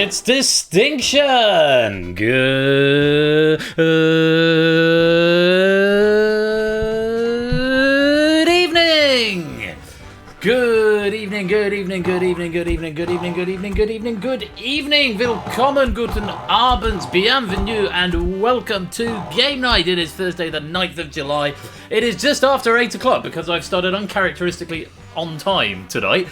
It's Distinction! Good evening! Good evening, good evening, good evening, good evening, good evening, good evening, good evening, good evening, willkommen, guten Abend, bienvenue, and welcome to Game Night. It is Thursday the 9th of July. It is just after 8 o'clock because I've started uncharacteristically on time tonight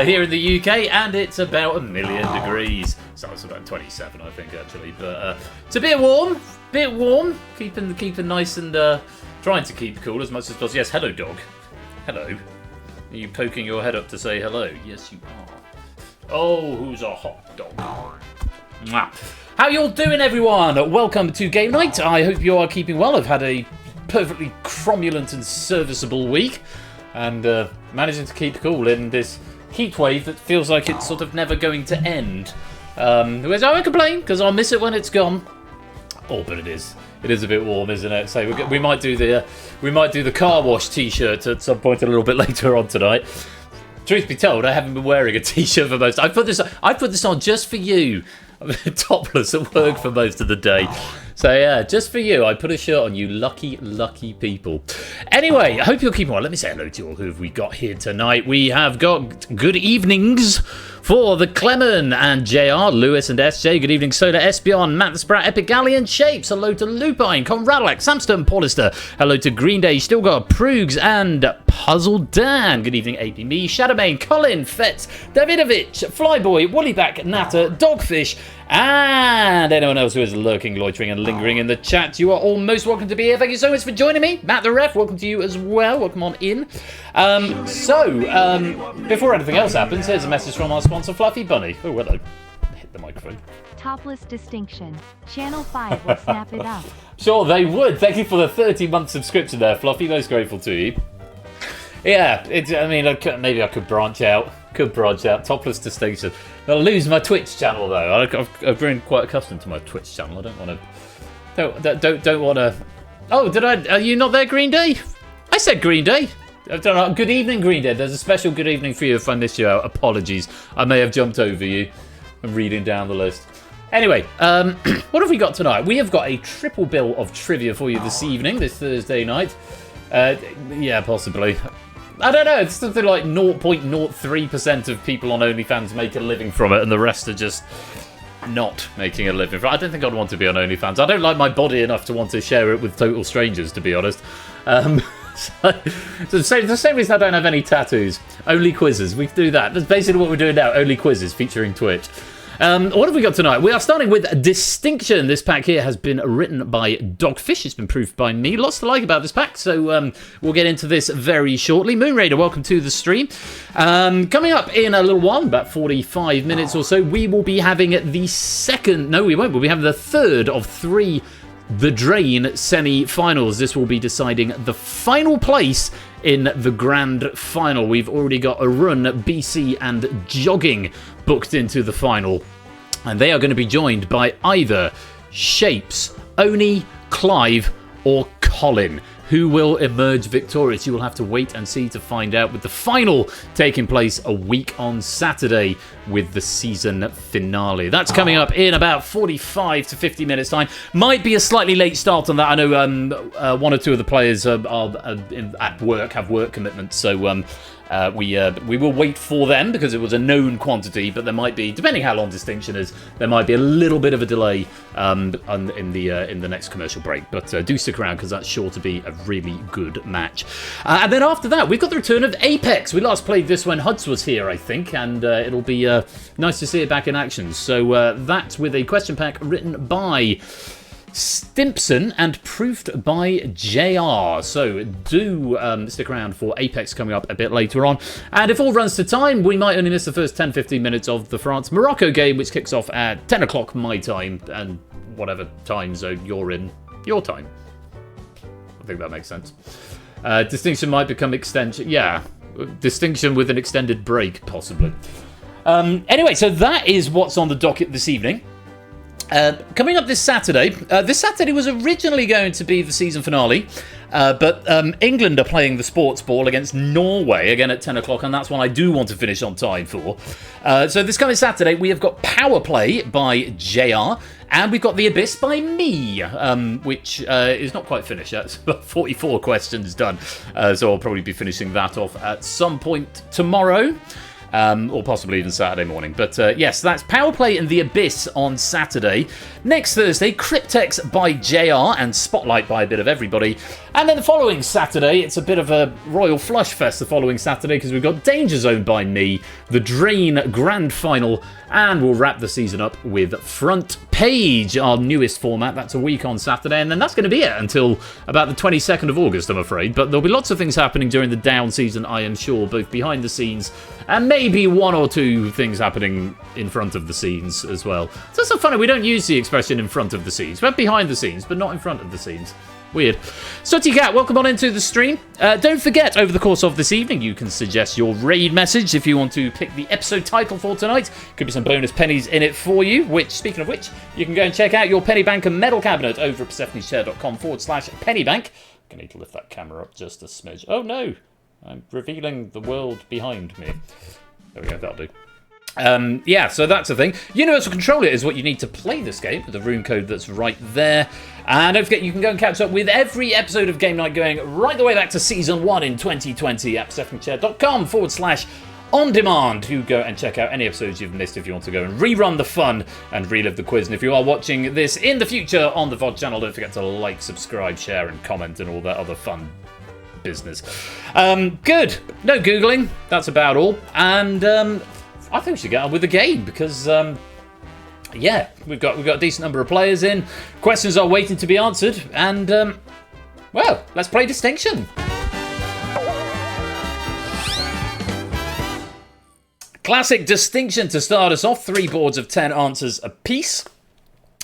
here in the UK, and it's about 1 million degrees. So it's about 27, I think, actually. But it's a bit warm, keeping nice and trying to keep cool as much as possible. Yes, hello, dog. Hello. Are you poking your head up to say hello? Yes, you are. Oh, who's a hot dog? Mwah. How y'all doing, everyone? Welcome to Game Night. I hope you are keeping well. I've had a perfectly cromulent and serviceable week, and managing to keep cool in this heat wave that feels like it's sort of never going to end. Whereas I won't complain, because I'll miss it when it's gone. Oh, but it is a bit warm, isn't it? So we might do the car wash T-shirt at some point a little bit later on tonight. Truth be told, I haven't been wearing a T-shirt for most. I put this on just for you. I'm topless at work for most of the day. So yeah, just for you, I put a shirt on, you lucky people. Anyway, I hope you're keeping well. Let me say hello to you all. Who have we got here tonight? We have got good evenings for the Clement and JR, Lewis and SJ. Good evening, Soda, Espion, Matt the Sprat, Epic Galleon Shapes. Hello to Lupine, Conradlac, Samston, Paulister. Hello to Green Day, still got Proogs and Puzzle Dan. Good evening, AP Me, Shadowmane, Colin, Fetz, Davidovich, Flyboy, Woollyback, Natter, Dogfish, and anyone else who is lurking, loitering, and lingering in the chat. You are all most welcome to be here. Thank you so much for joining me. Matt the Ref, welcome to you as well. Welcome on in. Before anything else happens, here's a message from our sponsor, Fluffy Bunny. Oh, hello. Hit the microphone. Topless Distinction. Channel 5 will snap it up. Sure, they would. Thank you for the 30-month subscription there, Fluffy. Most grateful to you. Yeah, maybe I could branch out. Topless Distinction. I'll lose my Twitch channel though. I've grown quite accustomed to my Twitch channel. I don't want to. Oh, did I? Are you not there, Green Day? I said Green Day. Good evening, Green Day. There's a special good evening for you if I missed you out. Apologies. I may have jumped over you. I'm reading down the list. Anyway, what have we got tonight? We have got a triple bill of trivia for you this evening, this Thursday night. Yeah, possibly. I don't know, it's something like 0.03% of people on OnlyFans make a living from it, and the rest are just not making a living from it. I don't think I'd want to be on OnlyFans. I don't like my body enough to want to share it with total strangers, to be honest. So the same reason I don't have any tattoos. Only quizzes. We can do that. That's basically what we're doing now. Only quizzes featuring Twitch. What have we got tonight? We are starting with Distinction. This pack here has been written by Dogfish. It's been proofed by me. Lots to like about this pack, so we'll get into this very shortly. Moon Raider, welcome to the stream. Coming up in a little while, about 45 minutes or so, we will be having the second... No, we won't. We'll be having the third of 3 The Drain semi-finals. This will be deciding the final place in the grand final. We've already got a run, BC and Jogging booked into the final, and they are going to be joined by either Shapes, Oni, Clive or Colin. Who will emerge victorious? You will have to wait and see to find out, with the final taking place a week on Saturday with the season finale. That's coming up in about 45 to 50 minutes time. Might be a slightly late start on that. I know one or two of the players are at work, have work commitments, so we will wait for them because it was a known quantity, but there might be, depending how long Distinction is, there might be a little bit of a delay in the next commercial break. But do stick around because that's sure to be a really good match. And then after that, we've got the return of Apex. We last played this when Huds was here, I think, and it'll be nice to see it back in action. So that's with a question pack written by Stimpson and proofed by JR. So do stick around for Apex coming up a bit later on. And if all runs to time, we might only miss the first 10-15 minutes of the France-Morocco game, which kicks off at 10 o'clock my time and whatever time zone you're in, your time. I think that makes sense. Distinction might become extension. Yeah, Distinction with an extended break, possibly. Anyway, so that is what's on the docket this evening. Coming up this Saturday was originally going to be the season finale, but England are playing the sports ball against Norway again at 10 o'clock, and that's one I do want to finish on time for. So this coming Saturday, we have got Power Play by JR, and we've got The Abyss by me, which is not quite finished yet. It's about 44 questions done, so I'll probably be finishing that off at some point tomorrow. Or possibly even Saturday morning. But yes, that's Power Play and The Abyss on Saturday. Next Thursday, Cryptex by JR and Spotlight by a bit of everybody. And then the following Saturday, it's a bit of a royal flush fest the following Saturday because we've got Danger Zone by me, the Drain Grand Final, and we'll wrap the season up with Front Page, our newest format. That's a week on Saturday, and then that's going to be it until about the 22nd of August, I'm afraid. But there'll be lots of things happening during the down season, I am sure, both behind the scenes and maybe one or two things happening in front of the scenes as well. It's also funny, we don't use the expression in front of the scenes. We're behind the scenes, but not in front of the scenes. Weird. Sooty Cat, welcome on into the stream. Don't forget, over the course of this evening, you can suggest your raid message if you want to pick the episode title for tonight. Could be some bonus pennies in it for you, which, speaking of which, you can go and check out your Penny Bank and Medal Cabinet over at persephonesshare.com/pennybank. I need to lift that camera up just a smidge. Oh no, I'm revealing the world behind me. There we go, that'll do. Yeah, so that's the thing. Universal Controller is what you need to play this game, with the room code that's right there. And don't forget, you can go and catch up with every episode of Game Night going right the way back to Season 1 in 2020 at persephonesshare.com/on-demand. Do go and check out any episodes you've missed if you want to go and rerun the fun and relive the quiz. And if you are watching this in the future on the VOD channel, don't forget to like, subscribe, share, and comment and all that other fun business. Good. No Googling. That's about all. And I think we should get on with the game because, yeah, we've got a decent number of players in. Questions are waiting to be answered, and well, let's play Distinction. Classic Distinction to start us off. 3 boards of 10 answers apiece.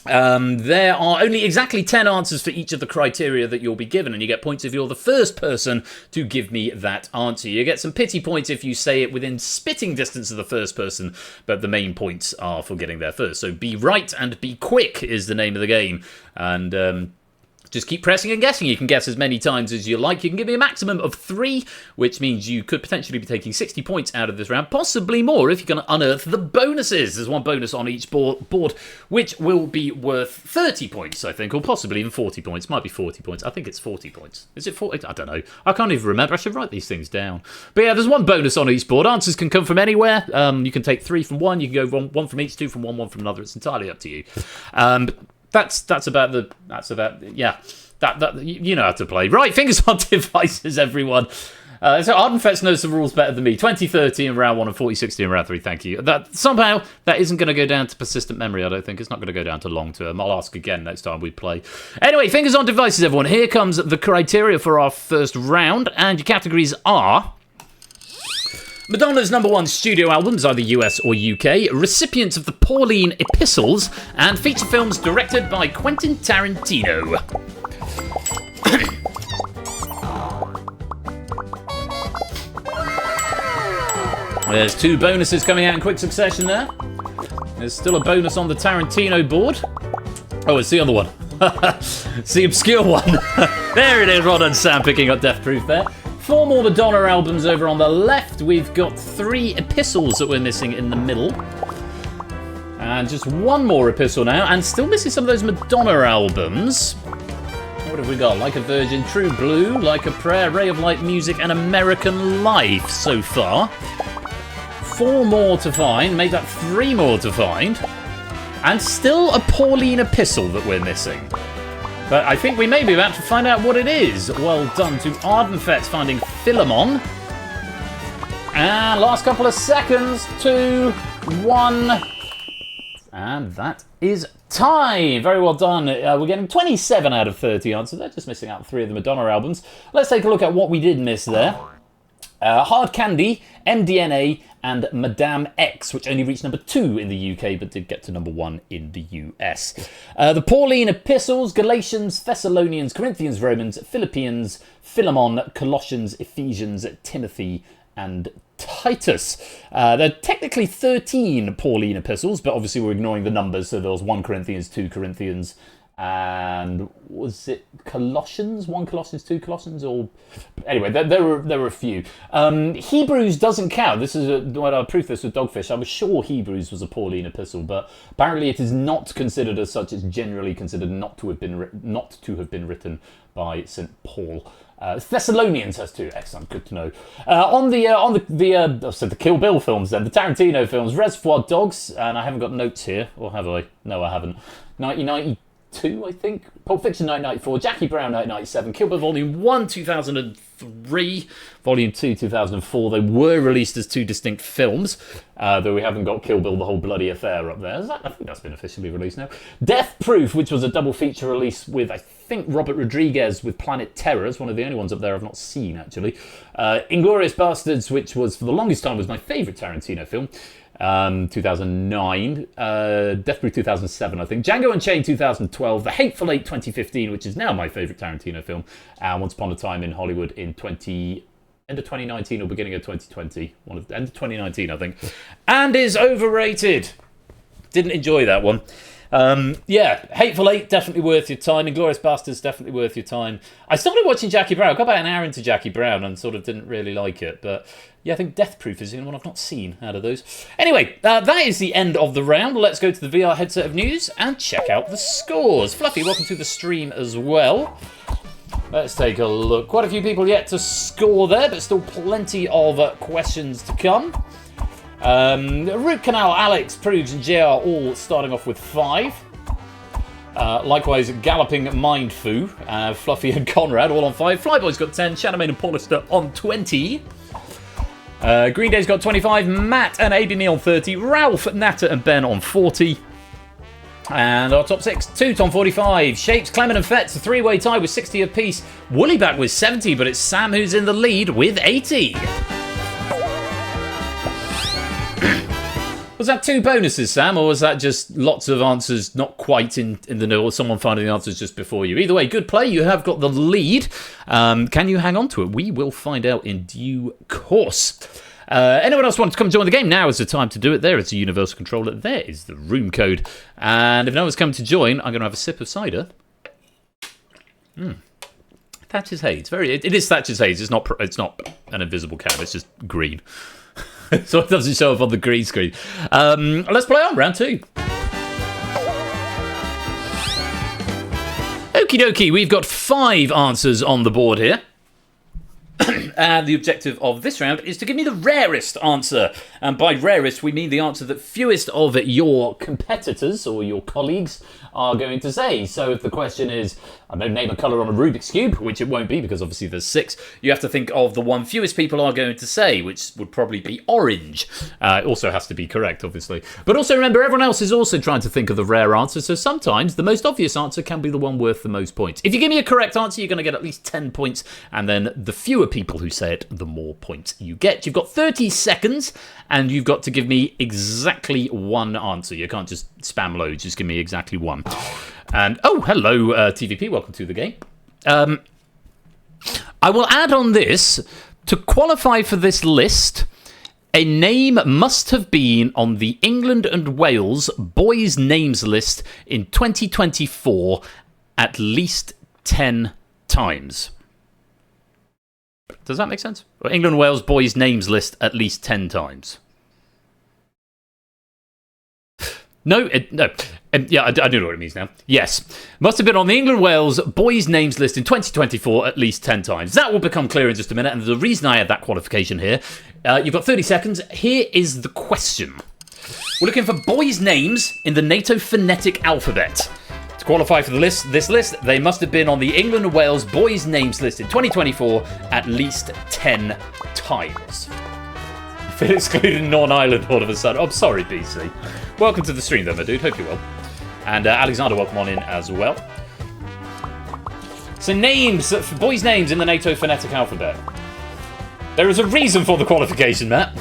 There are only exactly 10 answers for each of the criteria that you'll be given, and you get points if you're the first person to give me that answer. You get some pity points if you say it within spitting distance of the first person, but the main points are for getting there first. So be right and be quick is the name of the game, and just keep pressing and guessing. You can guess as many times as you like. You can give me a maximum of 3, which means you could potentially be taking 60 points out of this round, possibly more if you're going to unearth the bonuses. There's one bonus on each board, which will be worth 30 points, I think, or possibly even 40 points. Might be 40 points. I think it's 40 points. Is it 40? I don't know. I can't even remember. I should write these things down. But yeah, there's one bonus on each board. Answers can come from anywhere. You can take 3 from one. You can go one from each, 2 from one from another. It's entirely up to you. That's about yeah. That you know how to play. Right, fingers on devices, everyone. So Ardenfetz knows the rules better than me. 2030 in round 1 and 4060 in round 3. Thank you. Somehow that isn't going to go down to persistent memory. I don't think it's not going to go down to long term. I'll ask again next time we play. Anyway, fingers on devices, everyone. Here comes the criteria for our first round, and your categories are: Madonna's #1 studio albums, either US or UK, recipients of the Pauline Epistles, and feature films directed by Quentin Tarantino. There's 2 bonuses coming out in quick succession there. There's still a bonus on the Tarantino board. Oh, it's the other one. It's the obscure one. There it is. Well done, Sam, picking up Death Proof there. 4 more Madonna albums over on the left. We've got 3 epistles that we're missing in the middle. And just 1 more epistle now. And still missing some of those Madonna albums. What have we got? Like a Virgin, True Blue, Like a Prayer, Ray of Light Music, and American Life so far. 4 more to find. Made that 3 more to find. And still a Pauline Epistle that we're missing. But I think we may be about to find out what it is. Well done to Ardenfetz finding Philemon. And last couple of seconds. 2, 1. And that is time. Very well done. We're getting 27 out of 30 answers. They're just missing out 3 of the Madonna albums. Let's take a look at what we did miss there. Hard Candy, MDNA, and Madame X, which only reached #2 in the UK, but did get to #1 in the US. The Pauline Epistles, Galatians, Thessalonians, Corinthians, Romans, Philippians, Philemon, Colossians, Ephesians, Timothy, and Titus. There are technically 13 Pauline epistles, but obviously we're ignoring the numbers, so there was 1 Corinthians, 2 Corinthians, and was it Colossians? 1 Colossians, 2 Colossians, or anyway, there were a few. Hebrews doesn't count. This is when I proved this with Dogfish. I was sure Hebrews was a Pauline epistle, but apparently it is not considered as such. It's generally considered not to have been written by St. Paul. Thessalonians has 2. Excellent, good to know. On the Kill Bill films, then the Tarantino films, Reservoir Dogs, and I haven't got notes here, or have I? No, I haven't. 1992, I think. Pulp Fiction 1994, Jackie Brown 1997, Kill Bill Volume 1 2003, Volume 2 2004. They were released as 2 distinct films, though we haven't got Kill Bill: The Whole Bloody Affair up there. I think that's been officially released now. Death Proof, which was a double feature release with, I think, Robert Rodriguez with Planet Terror. It's one of the only ones up there I've not seen, actually. Inglourious Bastards, which was, for the longest time, was my favourite Tarantino film. 2009, Death Proof 2007, I think, Django Unchained 2012, The Hateful Eight 2015, which is now my favourite Tarantino film, and Once Upon a Time in Hollywood in end of 2019 or beginning of 2020, end of 2019, I think, and is overrated. Didn't enjoy that one. Hateful Eight, definitely worth your time. Inglourious Bastards, definitely worth your time. I started watching Jackie Brown. I got about an hour into Jackie Brown and sort of didn't really like it. But yeah, I think Death Proof is the only one I've not seen out of those. Anyway, that is the end of the round. Let's go to the VR headset of news and check out the scores. Fluffy, welcome to the stream as well. Let's take a look. Quite a few people yet to score there, but still plenty of questions to come. Root Canal, Alex, Prudes and JR all starting off with 5. Likewise, Galloping Mind Foo, Fluffy and Conrad all on 5. Flyboy's got 10, Shadowmain and Paulister on 20. Green Day's got 25, Matt and ABME on 30, Ralph, Natter and Ben on 40. And our top 6, Toot on 45, Shapes, Clement and Fetz, a 3-way tie with 60 apiece. Woollyback with 70, but it's Sam who's in the lead with 80. Was that 2 bonuses, Sam, or was that just lots of answers not quite in the know, or someone finding the answers just before you? Either way, good play. You have got the lead. Can you hang on to it? We will find out in due course. Anyone else want to come join the game? Now is the time to do it. There is the universal controller. There is the room code. And if no one's come to join, I'm going to have a sip of cider. Thatcher's Haze. It is Thatcher's Haze. It's not an invisible can. It's just green. So it doesn't show up on the green screen. Let's play on round 2. Okie dokie, we've got 5 answers on the board here. And the objective of this round is to give me the rarest answer. And by rarest, we mean the answer that fewest of your competitors or your colleagues are going to say. So if the question is, I don't know, name a colour on a Rubik's Cube, which it won't be because obviously there's 6, you have to think of the one fewest people are going to say, which would probably be orange. It also has to be correct, obviously. But also remember, everyone else is also trying to think of the rare answer, so sometimes the most obvious answer can be the one worth the most points. If you give me a correct answer, you're going to get at least 10 points, and then the fewer people who say it, the more points you get. You've got 30 seconds, and you've got to give me exactly one answer. You can't just spam loads, just give me exactly one. And, oh, hello, TVP, welcome to the game. I will add on this, to qualify for this list, a name must have been on the England and Wales boys' names list in 2024 at least 10 times. Does that make sense? England and Wales boys' names list at least 10 times. No. Yeah, I do know what it means now. Yes. Must have been on the England-Wales boys' names list in 2024 at least 10 times. That will become clear in just a minute, and the reason I had that qualification here, you've got 30 seconds. Here is the question. We're looking for boys' names in the NATO phonetic alphabet. To qualify for this list, they must have been on the England and Wales boys' names list in 2024 at least 10 times. Feel excluded Non-Island all of a sudden. Oh, I'm sorry, BC. Welcome to the stream, though, my dude. Hope you're well. And Alexander, welcome on in as well. So names, boys' names in the NATO phonetic alphabet. There is a reason for the qualification, Matt.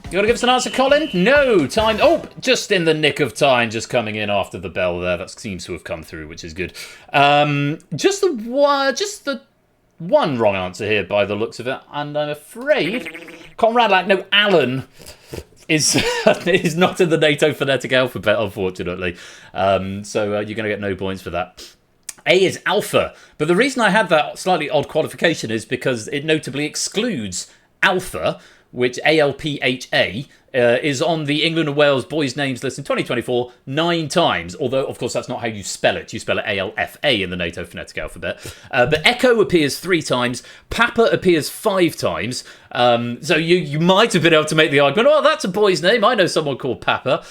You want to give us an answer, Colin? No, time. Oh, just in the nick of time, just coming in after the bell there. That seems to have come through, which is good. Just the one wrong answer here by the looks of it, and I'm afraid Conrad, no, Alan is is not in the NATO phonetic alphabet, unfortunately. So you're going to get no points for that. A is alpha, but the reason I had that slightly odd qualification is because it notably excludes alpha, which ALPHA is on the England and Wales boys' names list in 2024 9 times. Although, of course, that's not how you spell it. You spell it ALFA in the NATO phonetic alphabet. But Echo appears 3 times. Papa appears 5 times. So you might have been able to make the argument, oh, that's a boy's name. I know someone called Papa.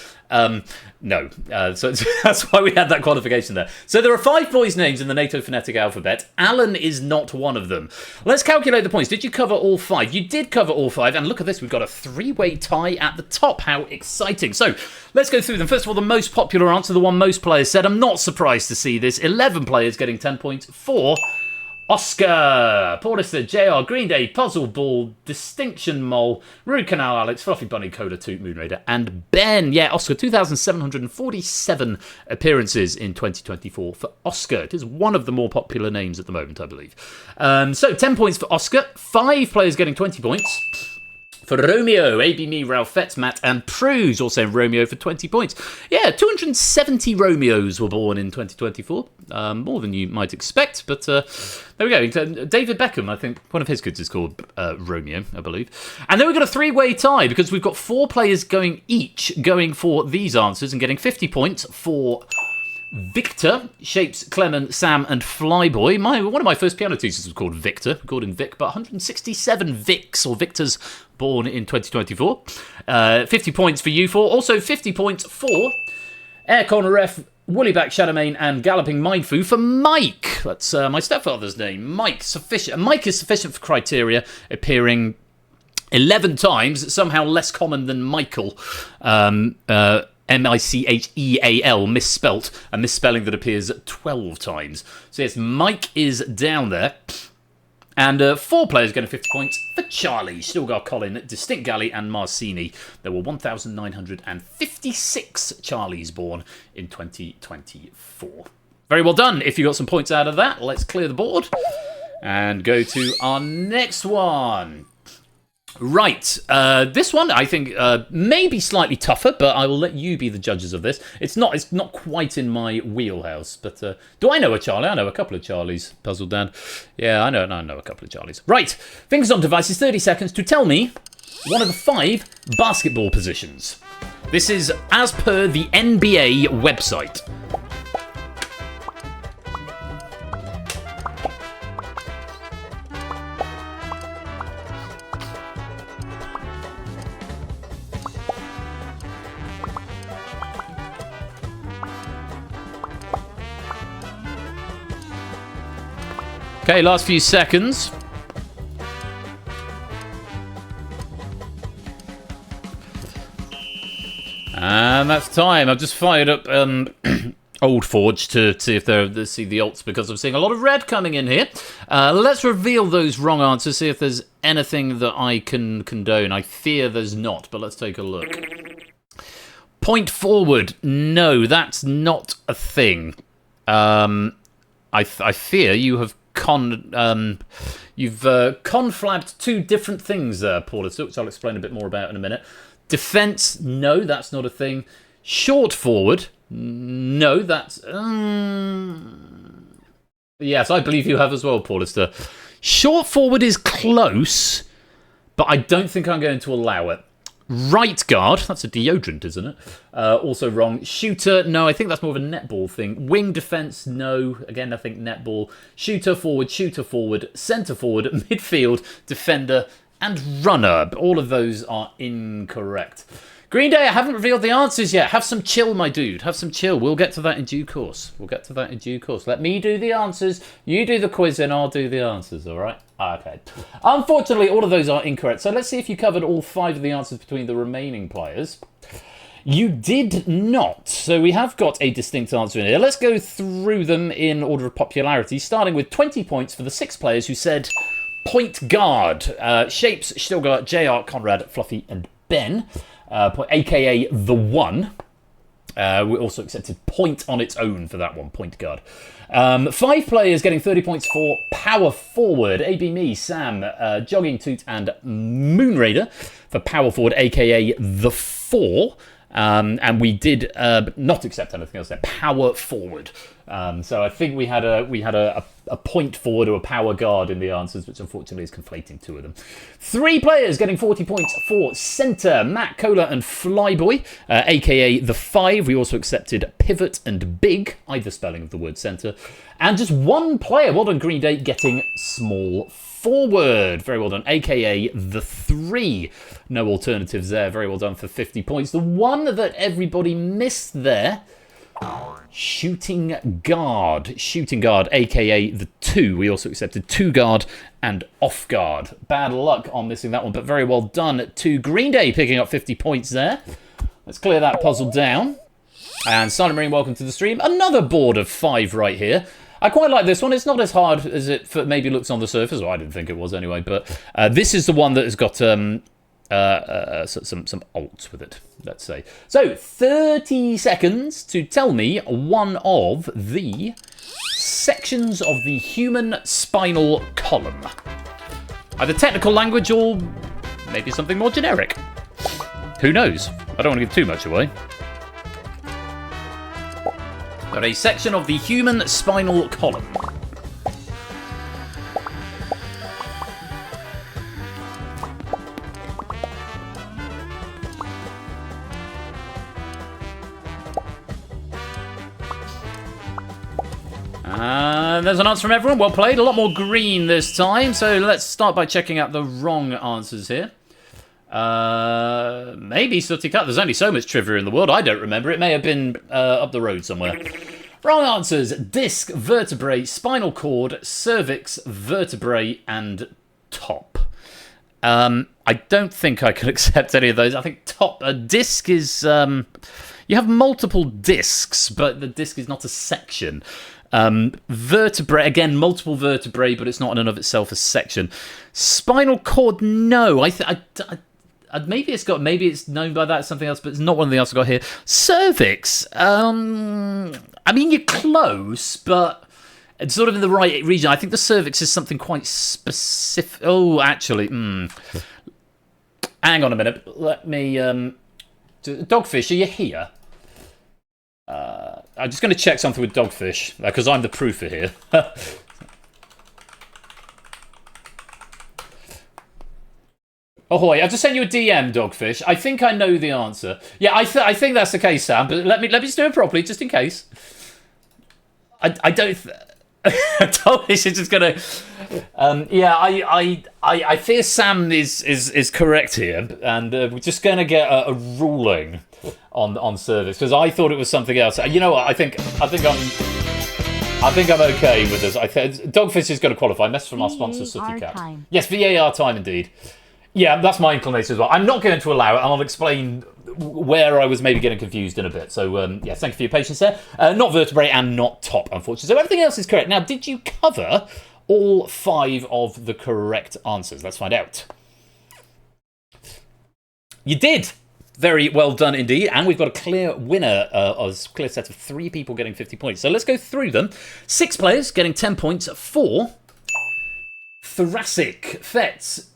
No. So that's why we had that qualification there. So there are 5 boys' names in the NATO phonetic alphabet. Alan is not one of them. Let's calculate the points. Did you cover all 5? You did cover all 5. And look at this. We've got a 3-way tie at the top. How exciting. So let's go through them. First of all, the most popular answer, the one most players said. I'm not surprised to see this. 11 players getting 10 points for Oscar, Porter, JR, Green Day, Puzzle Ball, Distinction Mole, Rude Canal, Alex, Fluffy Bunny, Coda 2, Moon Raider, and Ben. Yeah, Oscar, 2,747 appearances in 2024 for Oscar. It is one of the more popular names at the moment, I believe. So 10 points for Oscar, 5 players getting 20 points. For Romeo, AB, me, Ralph, Fetz, Matt, and Pruse, all saying Romeo for 20 points. Yeah, 270 Romeos were born in 2024. More than you might expect, but there we go. David Beckham, I think one of his kids is called Romeo, I believe. And then we've got a 3-way tie, because we've got 4 players going for these answers and getting 50 points for Victor, Shapes, Clement, Sam, and Flyboy. One of my first piano teachers was called Victor, called him Vic, but 167 Vics, or Victors, born in 2024. 50 points for you 4. Also 50 points for Aircon Ref, Woollyback Shadowmane, and Galloping Mindfu for Mike. That's my stepfather's name. Mike is sufficient for criteria, appearing 11 times, somehow less common than Michael. Micheal, misspelt, a misspelling that appears 12 times. So yes, Mike is down there. And 4 players getting 50 points for Charlie, Stilgar, Colin, Distinct Galley, and Marcini. There were 1,956 Charlies born in 2024. Very well done. If you got some points out of that, let's clear the board and go to our next one. Right, this one I think may be slightly tougher, but I will let you be the judges of this. It's not quite in my wheelhouse, but do I know a Charlie? I know a couple of Charlies, Puzzle Dan. Yeah, I know a couple of Charlies. Right, fingers on devices, 30 seconds to tell me one of the 5 basketball positions. This is as per the NBA website. Okay, last few seconds. And that's time. I've just fired up Old Forge to see if see the alts, because I'm seeing a lot of red coming in here. Let's reveal those wrong answers, see if there's anything that I can condone. I fear there's not, but let's take a look. Point forward. No, that's not a thing. I fear you have conflabbed 2 different things there, Paulus, which I'll explain a bit more about in a minute. Defense, no, that's not a thing. Short forward, no, that's... Yes, I believe you have as well, Paulister. Short forward is close, but I don't think I'm going to allow it. Right guard, that's a deodorant, isn't it? Also wrong. Shooter, no, I think that's more of a netball thing. Wing defense, no. Again, I think netball. Shooter forward, centre forward, midfield, defender, and runner. All of those are incorrect. Green Day, I haven't revealed the answers yet. Have some chill, my dude. Have some chill. We'll get to that in due course. Let me do the answers. You do the quiz and I'll do the answers, all right? Okay. Unfortunately, all of those are incorrect. So let's see if you covered all 5 of the answers between the remaining players. You did not. So we have got a distinct answer in here. Let's go through them in order of popularity, starting with 20 points for the 6 players who said point guard. Shapes, Stilgar, JR, Conrad, Fluffy, and Ben. A.k.a. The One. We also accepted point on its own for that one, point guard. 5 players getting 30 points for power forward. AB me, Sam, Jogging Toot, and Moonraider for power forward, aka the 4. And we did not accept anything else there. Power forward. So I think we had a point forward or a power guard in the answers, which unfortunately is conflating 2 of them. 3 players getting 40 points for centre. Matt, Cola, and Flyboy, aka the 5. We also accepted pivot and big, either spelling of the word centre. And just 1 player, well done Green Day, getting small forward. Very well done, aka the 3. No alternatives there. Very well done for 50 points. The one that everybody missed there, shooting guard, aka the 2. We also accepted 2 guard and off guard. Bad luck on missing that one, but very well done to Green Day, picking up 50 points there. Let's clear that puzzle down. And Silent Marine, welcome to the stream. Another board of 5 right here. I quite like this one. It's not as hard as it maybe looks on the surface. Well, I didn't think it was anyway. But this is the one that has got some alts with it, let's say. So, 30 seconds to tell me one of the sections of the human spinal column. Either technical language or maybe something more generic. Who knows? I don't want to give too much away. Got a section of the human spinal column. There's an answer from everyone. Well played. A lot more green this time. So let's start by checking out the wrong answers here. Maybe Sooty Cut. There's only so much trivia in the world. I don't remember. It may have been up the road somewhere. Wrong answers. Disc, vertebrae, spinal cord, cervix, vertebrae, and top. I don't think I can accept any of those. I think top. A disc is... you have multiple discs, but the disc is not a section. Vertebrae, again, multiple vertebrae, but it's not in and of itself a section. Spinal cord, no. Maybe it's known by that, something else, but it's not one of the answers I got here. Cervix, I mean, you're close, but it's sort of in the right region. I think the cervix is something quite specific. Oh, actually, hang on a minute. Let me, Dogfish, are you here? I'm just going to check something with Dogfish, because I'm the proofer here. Ahoy, I've just sent you a DM, Dogfish. I think I know the answer. Yeah, I think that's the case, Sam, but let me just do it properly, just in case. I don't... Dogfish is just going to... I fear Sam is correct here, and we're just going to get a ruling on cervix, because I thought it was something else. You know what? I think I'm okay with this. Dogfish is going to qualify. Message from our sponsor, Sooty Cat. Yes, VAR time indeed. Yeah, that's my inclination as well. I'm not going to allow it, and I'll explain where I was maybe getting confused in a bit. So, yeah, thank you for your patience there. Not vertebrae and not top, unfortunately. So everything else is correct. Now, did you cover all 5 of the correct answers? Let's find out. You did. Very well done indeed. And we've got a clear winner, a clear set of 3 people getting 50 points. So let's go through them. 6 players getting 10 points for Thoracic, Fets,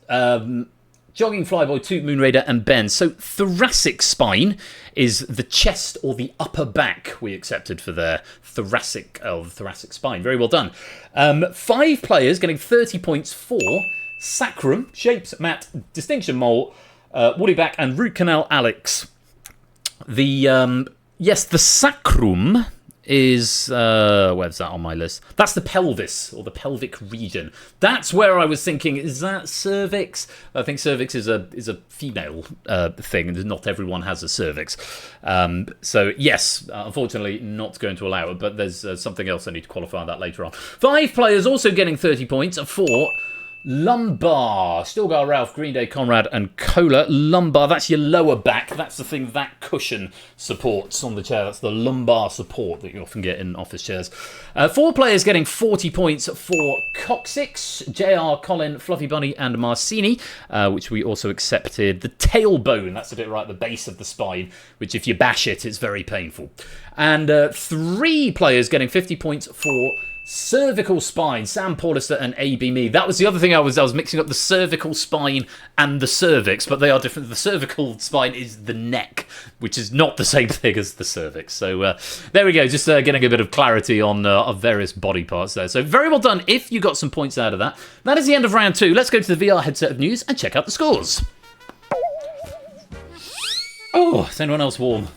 Jogging, Flyboy, Toot, Moonraider, and Ben. So thoracic spine is the chest or the upper back we accepted for their thoracic spine. Very well done. 5 players getting 30 points for sacrum, shapes, Matt, distinction, mole, woody back, and root canal, Alex. The sacrum is where's that on my list? That's the pelvis, or the pelvic region. That's where I was thinking, is that cervix? I think cervix is a female thing, and not everyone has a cervix. So yes, unfortunately not going to allow it, but there's something else I need to qualify on that later on. 5 players also getting 30 points for Lumbar. Still got Ralph, Green Day, Conrad, and Cola. Lumbar, that's your lower back. That's the thing that cushion supports on the chair. That's the lumbar support that you often get in office chairs. 4 players getting 40 points for coccyx. JR, Colin, Fluffy Bunny, and Marcini, which we also accepted. The tailbone, that's a bit right at the base of the spine, which if you bash it, it's very painful. And 3 players getting 50 points for cervical spine, Sam Paulister and AB Me. That was the other thing I was mixing up the cervical spine and the cervix, but they are different. The cervical spine is the neck, which is not the same thing as the cervix. So there we go, just getting a bit of clarity on various body parts there. So very well done if you got some points out of that. That is the end of round 2. Let's go to the VR headset of news and check out the scores. Oh, is anyone else warm?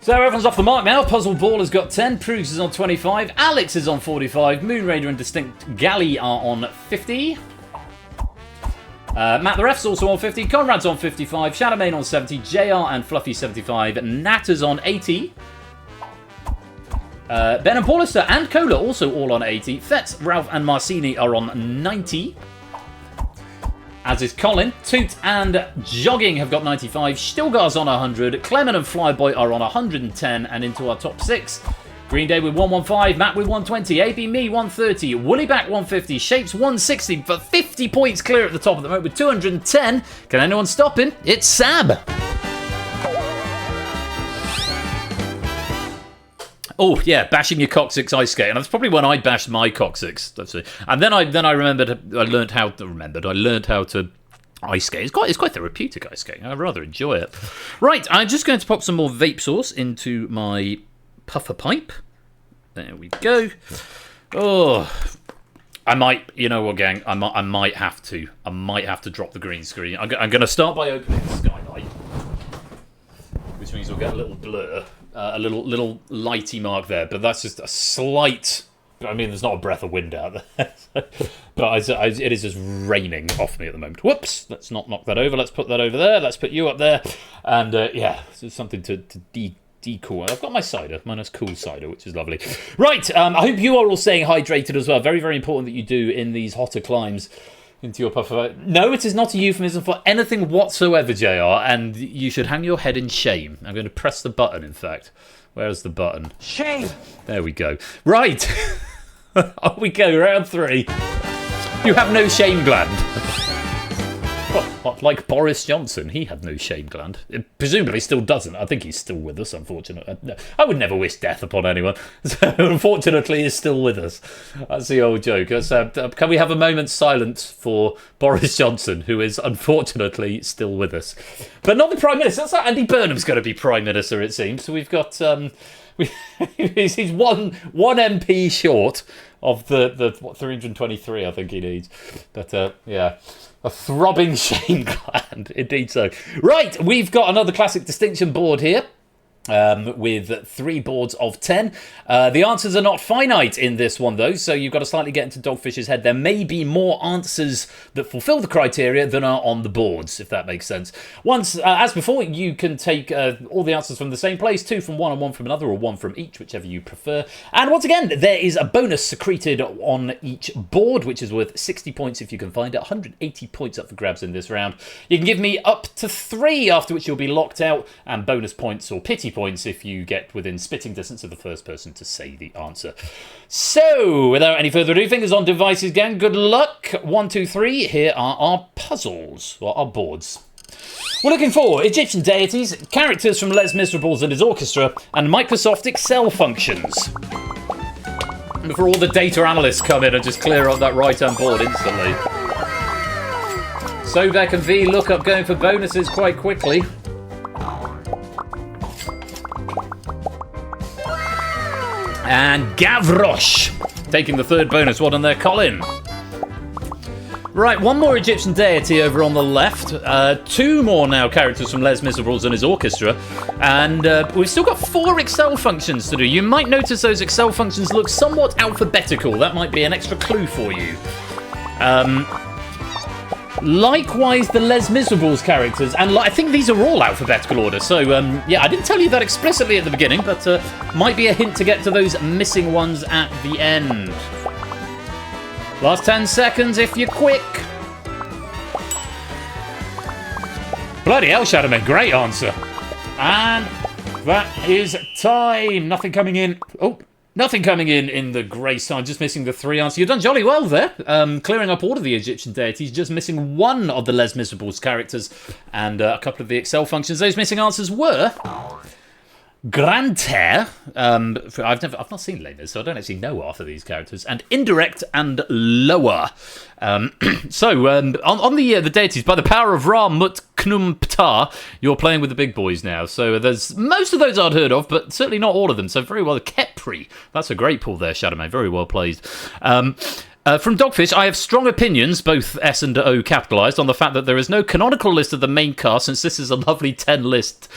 So everyone's off the mark now. Puzzle Ball has got 10, Proogs is on 25, Alex is on 45, Moon Raider and Distinct Galley are on 50. Matt the Ref's also on 50, Conrad's on 55, Shadowmane on 70, JR and Fluffy 75, Natter's on 80. Ben and Paulister and Cola also all on 80. Fetz, Ralph and Marcini are on 90. As is Colin. Toot and Jogging have got 95. Stilgar's on 100. Clement and Flyboy are on 110. And into our top 6. Green Day with 115. Matt with 120. AB Me 130. Woollyback 150. Shapes 160. For 50 points clear at the top of the moment with 210. Can anyone stop him? It's Sab. Oh yeah, bashing your coccyx ice skate, and that's probably when I bashed my coccyx. And then I remembered. I learned how to ice skate. It's quite therapeutic ice skating. I rather enjoy it. Right, I'm just going to pop some more vape sauce into my puffer pipe. There we go. Oh, I might, you know what, gang? I might have to drop the green screen. I'm going to start by opening the skylight, which means we'll get a little blur. A little lighty mark there, but that's just a slight. I mean, there's not a breath of wind out there, but it is just raining off me at the moment. Whoops! Let's not knock that over. Let's put that over there. Let's put you up there, and yeah, it's something to decool. I've got my cider, my nice cool cider, which is lovely. Right, I hope you are all staying hydrated as well. Very, very important that you do in these hotter climes. Into your puffer. No, it is not a euphemism for anything whatsoever, JR, and you should hang your head in shame. I'm going to press the button, in fact. Where's the button? Shame! There we go. Right! Off we go, round 3. You have no shame gland. What, like Boris Johnson, he had no shame gland. Presumably still doesn't. I think he's still with us, unfortunately. I would never wish death upon anyone. So, unfortunately, he's still with us. That's the old joke. Can we have a moment's silence for Boris Johnson, who is unfortunately still with us? But not the Prime Minister. That's like Andy Burnham's going to be Prime Minister, it seems. So we've got... he's one MP short of the 323 I think he needs. But, yeah... A throbbing shame gland, indeed so. Right, we've got another classic distinction board here. With 3 boards of 10. The answers are not finite in this one, though, so you've got to slightly get into Dogfish's head. There may be more answers that fulfill the criteria than are on the boards, if that makes sense. Once, as before, you can take all the answers from the same place, 2 from one and 1 from another, or 1 from each, whichever you prefer. And once again, there is a bonus secreted on each board, which is worth 60 points if you can find it. 180 points up for grabs in this round. You can give me up to 3, after which you'll be locked out, and bonus points or pity points if you get within spitting distance of the first person to say the answer. So, without any further ado, fingers on devices, gang. Good luck. 1, 2, 3. Here are our puzzles, or our boards. We're looking for Egyptian deities, characters from Les Miserables and his orchestra, and Microsoft Excel functions. Before all the data analysts come in and just clear up that right-hand board instantly. Sobek and V look up going for bonuses quite quickly. And Gavroche taking the 3rd bonus. Well done there, Colin. Right, 1 more Egyptian deity over on the left. 2 more now characters from Les Miserables and his orchestra. And we've still got 4 Excel functions to do. You might notice those Excel functions look somewhat alphabetical. That might be an extra clue for you. Likewise, the Les Miserables characters, and I think these are all alphabetical order. So, yeah, I didn't tell you that explicitly at the beginning, but might be a hint to get to those missing ones at the end. Last 10 seconds if you're quick. Bloody hell, Shadowman. Great answer. And that is time. Nothing coming in. Oh, nothing coming in the grey side. Just missing the 3 answers. You've done jolly well there. Clearing up all of the Egyptian deities. Just missing one of the Les Miserables characters and a couple of the Excel functions. Those missing answers were Grantaire. I've not seen Les Mis, so I don't actually know half of these characters. And Indirect and Lower. On the deities, by the power of Ra Mut Knum Ptah, you're playing with the big boys now. So there's most of those I'd heard of, but certainly not all of them. So very well. Kepri. That's a great pull there, Shadowman. Very well played. From Dogfish, I have strong opinions, both S and O capitalised, on the fact that there is no canonical list of the main cast, since this is a lovely 10-list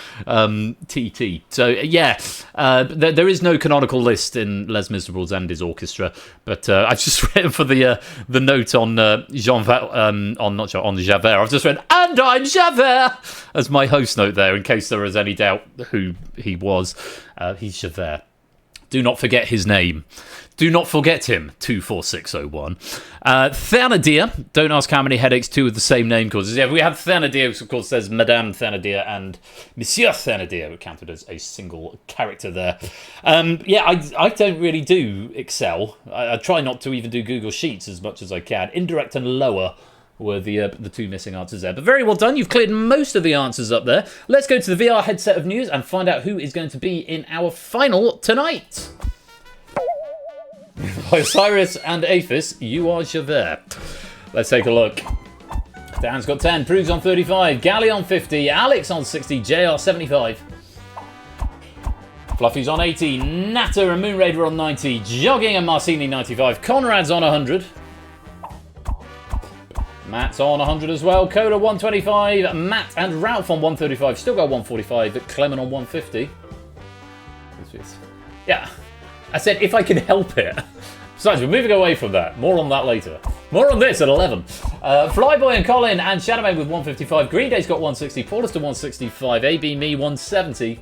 TT. So, yeah, there is no canonical list in Les Miserables and his orchestra, but I've just written for the note on Javert. I've just read, and I'm Javert, as my host note there, in case there is any doubt who he was. He's Javert. Do not forget his name. Do not forget him, 24601. Thénardier. Don't ask how many headaches two with the same name causes. Yeah, we have Thénardier, of course, there's Madame Thénardier and Monsieur Thénardier, who counted as a single character there. I don't really do Excel. I try not to even do Google Sheets as much as I can. Indirect and Lower were the 2 missing answers there. But very well done. You've cleared most of the answers up there. Let's go to the VR headset of news and find out who is going to be in our final tonight. Osiris and Aphis, you are Javert. Let's take a look. Dan's got 10, Proog's on 35, Gally on 50, Alex on 60, JR 75. Fluffy's on 80, Natter and Moonraider on 90, Jogging and Marcini 95, Conrad's on 100. Matt's on 100 as well, Coda 125, Matt and Ralph on 135, still got 145, Clement on 150. Yeah. I said, if I can help it. Besides, we're moving away from that. More on that later. More on this at 11. Flyboy and Colin and Shadowman with 155. Green Day's got 160. Paulus to 165. AB Me 170.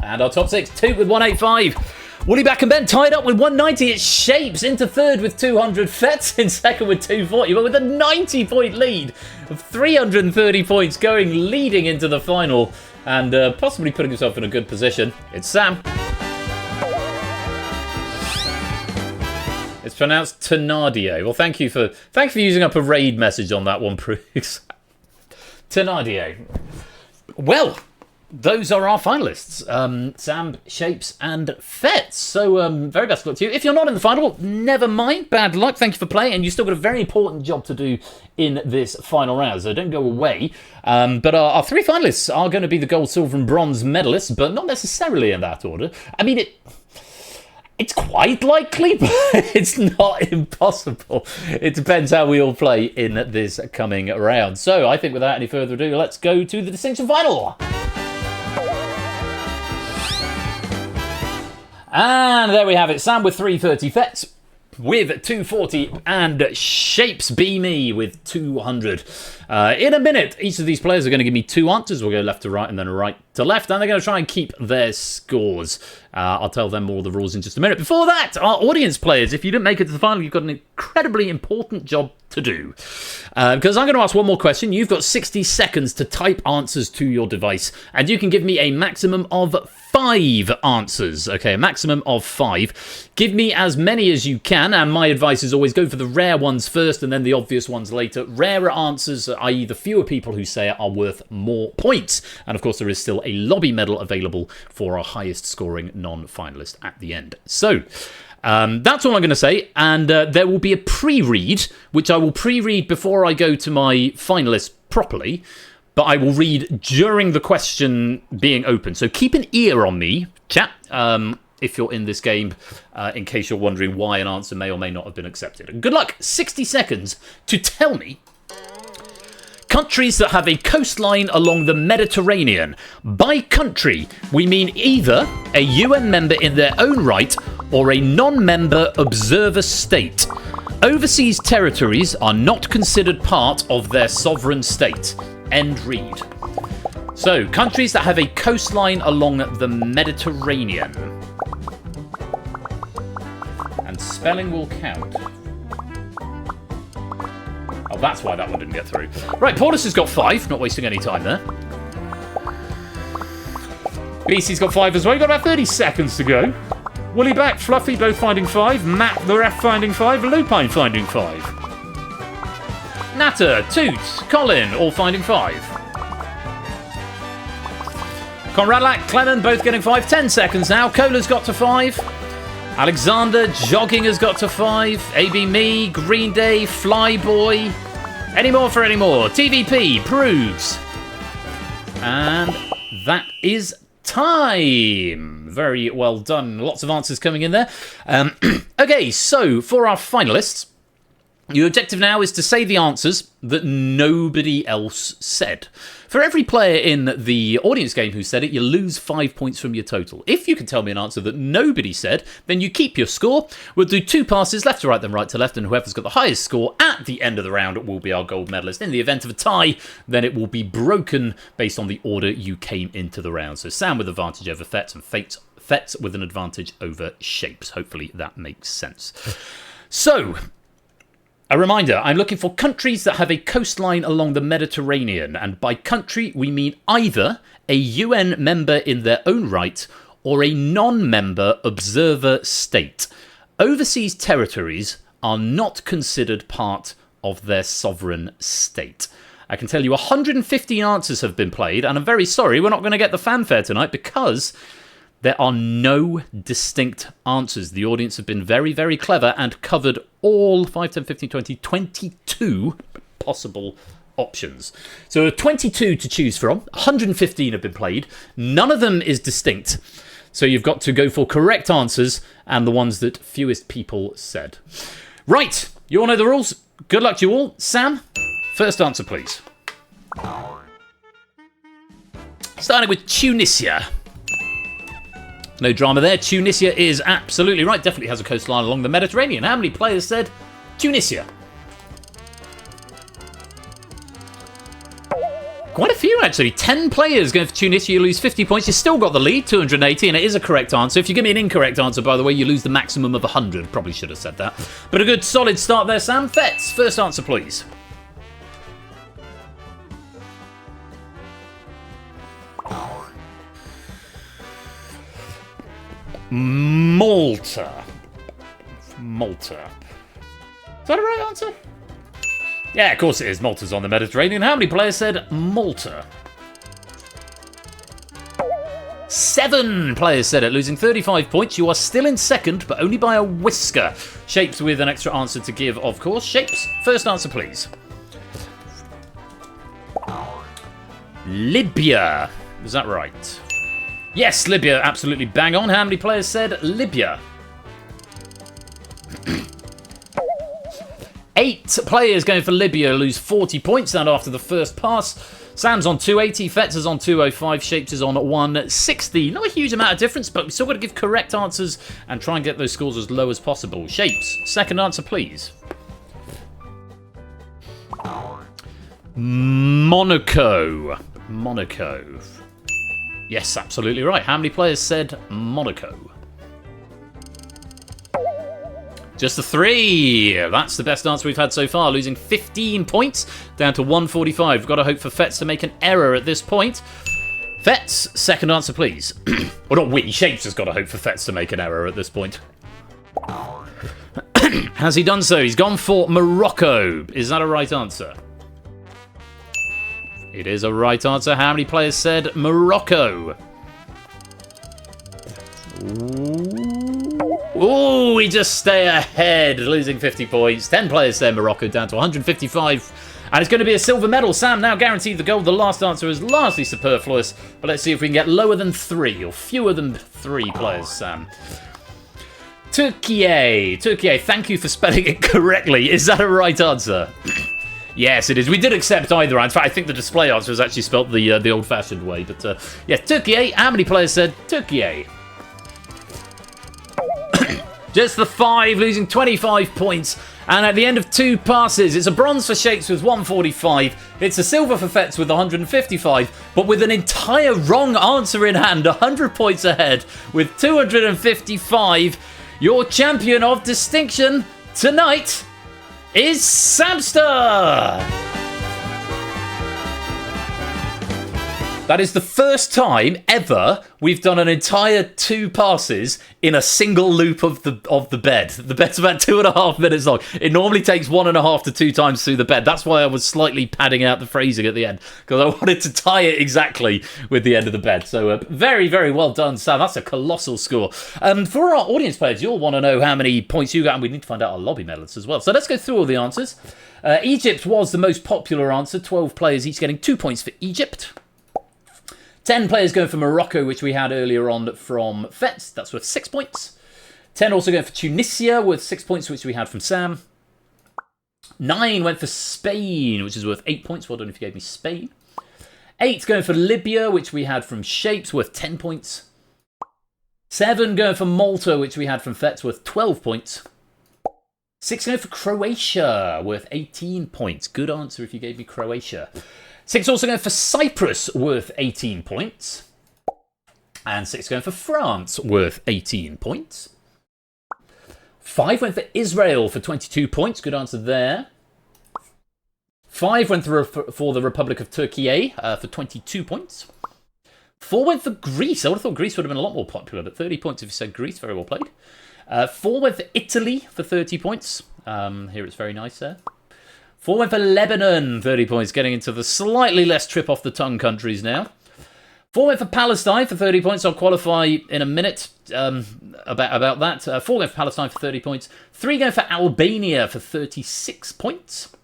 And our top 6, Toot with 185. Woolly Back and Ben tied up with 190. It's Shapes into third with 200. Fets in second with 240. But with a 90-point lead of 330 points leading into the final. And possibly putting himself in a good position. It's Sam. It's pronounced Thénardier. Well, thank you for using up a raid message on that one, Proogs. Thénardier. Well, those are our finalists. Sam, Shapes, and Fets. So, very best of luck to you. If you're not in the final, never mind. Bad luck. Thank you for playing. And you've still got a very important job to do in this final round. So don't go away. But our 3 finalists are going to be the gold, silver, and bronze medalists, but not necessarily in that order. I mean, it's quite likely, but it's not impossible. It depends how we all play in this coming round. So I think without any further ado, let's go to the distinction final. And there we have it. Sam with 330, Fets with 240, and Shapes Be Me with 200. In a minute, each of these players are going to give me 2 answers. We'll go left to right and then right to left, and they're going to try and keep their scores. I'll tell them all the rules in just a minute. Before that, our audience players, if you didn't make it to the final, you've got an incredibly important job to do. Because I'm going to ask one more question. You've got 60 seconds to type answers to your device, and you can give me a maximum of 5 answers. Okay, a maximum of 5. Give me as many as you can, and my advice is always go for the rare ones first and then the obvious ones later. Rarer answers, i.e. the fewer people who say it, are worth more points. And of course, there is still a lobby medal available for our highest scoring non-finalist at the end. So, that's all I'm going to say, and there will be a pre-read, which I will pre-read before I go to my finalists properly, but I will read during the question being open. So keep an ear on me, chat, if you're in this game, in case you're wondering why an answer may or may not have been accepted. And good luck. 60 seconds to tell me countries that have a coastline along the Mediterranean. By country, we mean either a UN member in their own right or a non-member observer state. Overseas territories are not considered part of their sovereign state. End read. So, countries that have a coastline along the Mediterranean. And spelling will count. That's why that one didn't get through. Right, Paulus has got 5. Not wasting any time there. BC's got 5 as well. You've got about 30 seconds to go. Woolly Back, Fluffy both finding 5. Matt the Ref finding 5. Lupine finding 5. Natter, Toot, Colin all finding 5. Conradlak, Clement both getting 5. 10 seconds now. Cola's got to 5. Alexander, Jogging has got to 5. AB Me, Green Day, Flyboy. Any more for any more? TVP, Proves. And that is time. Very well done. Lots of answers coming in there. Okay, so for our finalists, your objective now is to say the answers that nobody else said. For every player in the audience game who said it, you lose 5 points from your total. If you can tell me an answer that nobody said, then you keep your score. We'll do 2 passes, left to right, then right to left, and whoever's got the highest score at the end of the round will be our gold medalist. In the event of a tie, then it will be broken based on the order you came into the round. So Sam with advantage over Fets, and Fets with an advantage over Shapes. Hopefully that makes sense. So, a reminder, I'm looking for countries that have a coastline along the Mediterranean, and by country we mean either a UN member in their own right or a non-member observer state. Overseas territories are not considered part of their sovereign state. I can tell you 115 answers have been played, and I'm very sorry we're not going to get the fanfare tonight because there are no distinct answers. The audience have been very, very clever and covered all 5, 10, 15, 20, 22 possible options. So 22 to choose from. 115 have been played. None of them is distinct. So you've got to go for correct answers and the ones that fewest people said. Right, you all know the rules. Good luck to you all. Sam, first answer, please. Starting with Tunisia. No drama there. Tunisia is absolutely right. Definitely has a coastline along the Mediterranean. How many players said Tunisia? Quite a few, actually. 10 players going for Tunisia. You lose 50 points. You still got the lead, 280, and it is a correct answer. If you give me an incorrect answer, by the way, you lose the maximum of 100. Probably should have said that. But a good, solid start there, Sam. Fets, first answer, please. Malta. Is that a right answer? Yeah, of course it is. Malta's on the Mediterranean. How many players said Malta? 7 players said it, losing 35 points. You are still in second, but only by a whisker. Shapes with an extra answer to give, of course. Shapes, first answer, please. Libya. Is that right? Yes, Libya, absolutely bang on. How many players said Libya? 8 players going for Libya, lose 40 points, and after the first pass. Sam's on 280, Fetz is on 205, Shapes is on 160. Not a huge amount of difference, but we've still got to give correct answers and try and get those scores as low as possible. Shapes, second answer, please. Monaco. Yes, absolutely right. How many players said Monaco? Just the 3. That's the best answer we've had so far, losing 15 points down to 145. We've got to hope for Fetz to make an error at this point. Fetz, second answer, please. Well, not we. Shapes has got to hope for Fetz to make an error at this point. Has he done so? He's gone for Morocco. Is that a right answer? It is a right answer. How many players said Morocco? Ooh, we just stay ahead, losing 50 points. 10 players said Morocco, down to 155. And it's going to be a silver medal. Sam now guaranteed the gold. The last answer is largely superfluous. But let's see if we can get lower than 3 or fewer than 3 players, Sam. Turkey, thank you for spelling it correctly. Is that a right answer? Yes, it is. We did accept either. In fact, I think the display answer was actually spelt the old-fashioned way. But yeah, Turkey. How many players said Turkey? Just the 5, losing 25 points. And at the end of 2 passes, it's a bronze for Shapes with 145. It's a silver for Fetz with 155. But with an entire wrong answer in hand, 100 points ahead with 255. Your champion of distinction tonight is Samster! That is the first time ever we've done an entire 2 passes in a single loop of the bed. The bed's about 2.5 minutes long. It normally takes 1.5 to 2 times through the bed. That's why I was slightly padding out the phrasing at the end, because I wanted to tie it exactly with the end of the bed. So very, very well done, Sam. That's a colossal score. For our audience players, you'll want to know how many points you got, and we need to find out our lobby medals as well. So let's go through all the answers. Egypt was the most popular answer. 12 players each getting 2 points for Egypt. 10 players going for Morocco, which we had earlier on from Fetz. That's worth 6 points. 10 also going for Tunisia, worth 6 points, which we had from Sam. 9 went for Spain, which is worth 8 points. Well done if you gave me Spain. 8 going for Libya, which we had from Shapes, worth 10 points. 7 going for Malta, which we had from Fetz, worth 12 points. 6 going for Croatia, worth 18 points. Good answer if you gave me Croatia. 6 also going for Cyprus, worth 18 points. And 6 going for France, worth 18 points. 5 went for Israel for 22 points. Good answer there. 5 went for the Republic of Turkey for 22 points. 4 went for Greece. I would have thought Greece would have been a lot more popular, but 30 points if you said Greece. Very well played. 4 went for Italy for 30 points. Here it's very nice there. 4 went for Lebanon, 30 points, getting into the slightly less trip-off-the-tongue countries now. 4 went for Palestine for 30 points. I'll qualify in a minute about that. 4 going for Palestine for 30 points. 3 going for Albania for 36 points.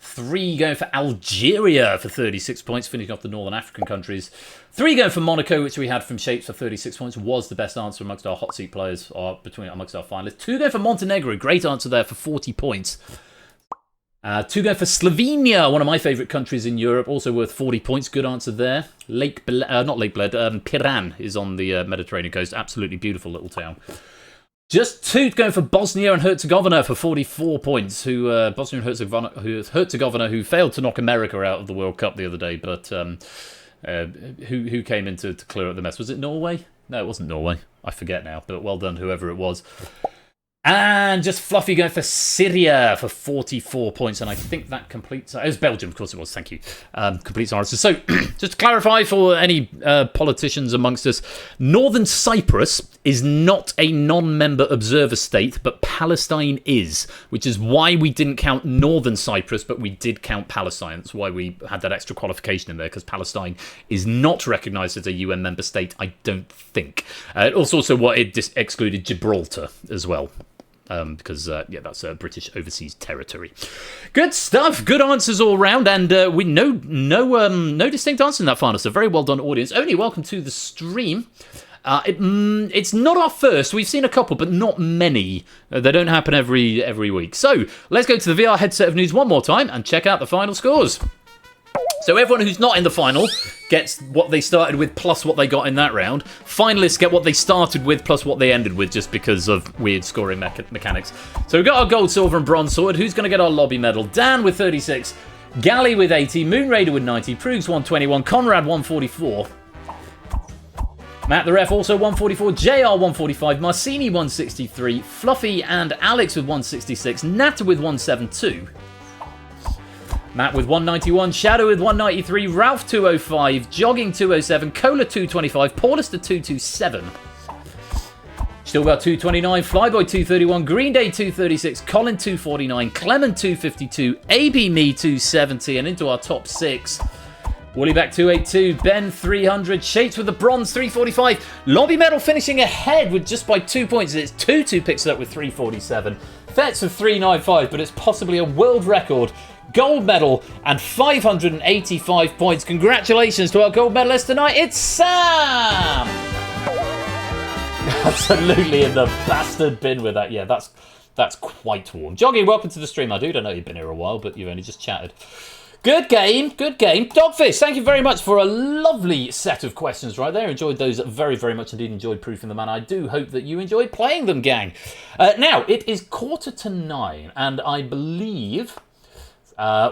3 going for Algeria for 36 points, finishing off the Northern African countries. 3 going for Monaco, which we had from Shapes for 36 points, was the best answer amongst our hot seat players, or amongst our finalists. 2 going for Montenegro, great answer there for 40 points. 2 going for Slovenia, one of my favourite countries in Europe, also worth 40 points. Good answer there. Piran is on the Mediterranean coast. Absolutely beautiful little town. Just 2 going for Bosnia and Herzegovina for 44 points. Bosnia and Herzegovina, who failed to knock America out of the World Cup the other day, but who came in to clear up the mess? Was it Norway? No, it wasn't Norway. I forget now, but well done, whoever it was. And just Fluffy going for Syria for 44 points. And I think that completes... It was Belgium, of course it was. Thank you. Completes our answer. So, just to clarify for any politicians amongst us, Northern Cyprus is not a non-member observer state, but Palestine is, which is why we didn't count Northern Cyprus, but we did count Palestine. That's why we had that extra qualification in there, because Palestine is not recognised as a UN member state, I don't think. It also what it excluded Gibraltar as well. Because that's a British overseas territory. Good stuff. Good answers all round, and we no distinct answer in that final. So very well done, audience. Only welcome to the stream. It's not our first. We've seen a couple, but not many. They don't happen every week. So let's go to the VR headset of news one more time and check out the final scores. So everyone who's not in the final gets what they started with plus what they got in that round. Finalists get what they started with plus what they ended with, just because of weird scoring mechanics. So we've got our gold, silver and bronze sword. Who's going to get our lobby medal? Dan with 36, Galley with 80, Moon Raider with 90, Proogs 121, Conrad 144, Matt the Ref also 144, JR 145, Marcini 163, Fluffy and Alex with 166, Nata with 172, Matt with 191, Shadow with 193, Ralph 205, Jogging 207, Cola 225, Paulista 227, Stillbell 229, Flyboy 231, Green Day 236, Colin 249, Clement 252, AB Me 270, and into our top 6. Woollyback 282, Ben 300, Shapes with the bronze 345, Lobby Medal finishing ahead with just by 2 points. It's 2 picks it up with 347, Fets with 395, but it's possibly a world record. Gold medal and 585 points. Congratulations to our gold medalist tonight. It's Sam! Absolutely in the bastard bin with that. Yeah, that's quite warm. Joggy, welcome to the stream, my dude. I know you've been here a while, but you've only just chatted. Good game, good game. Dogfish, thank you very much for a lovely set of questions right there. Enjoyed those very, very much indeed. Enjoyed proofing them, and I do hope that you enjoyed playing them, gang. Now, it is 8:45, and I believe...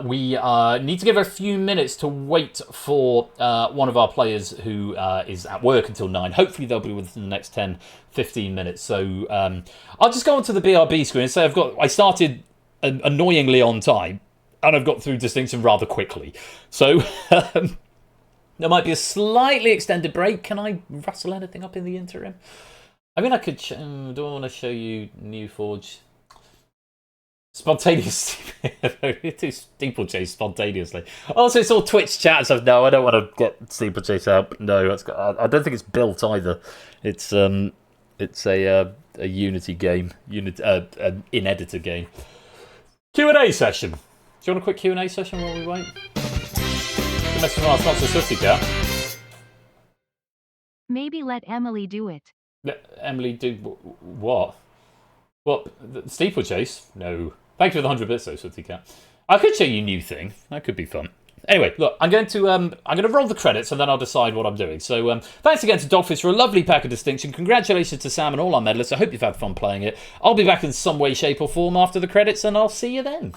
we need to give a few minutes to wait for one of our players who is at work until 9. Hopefully they'll be within the next 10-15 minutes. So I'll just go onto the BRB screen and say I started annoyingly on time, and I've got through distinction rather quickly. So there might be a slightly extended break. Can I rustle anything up in the interim? I mean, I could. Do I want to show you New Forge? Spontaneous. Do steeplechase spontaneously. Also, it's all Twitch chat and stuff. No, I don't want to get steeplechase out. No, I don't think it's built either. It's a Unity game, an in-editor game. Q&A session. Do you want a quick Q&A session while we wait? The message from our sponsor, Sooty Cat. Maybe let Emily do it. Emily do what? What? The steeplechase? No. Thank you for the 100 bits, though, Sooty Cat. I could show you a new thing. That could be fun. Anyway, look, I'm going to roll the credits and then I'll decide what I'm doing. So thanks again to Dogfish for a lovely pack of distinction. Congratulations to Sam and all our medalists. I hope you've had fun playing it. I'll be back in some way, shape or form after the credits and I'll see you then.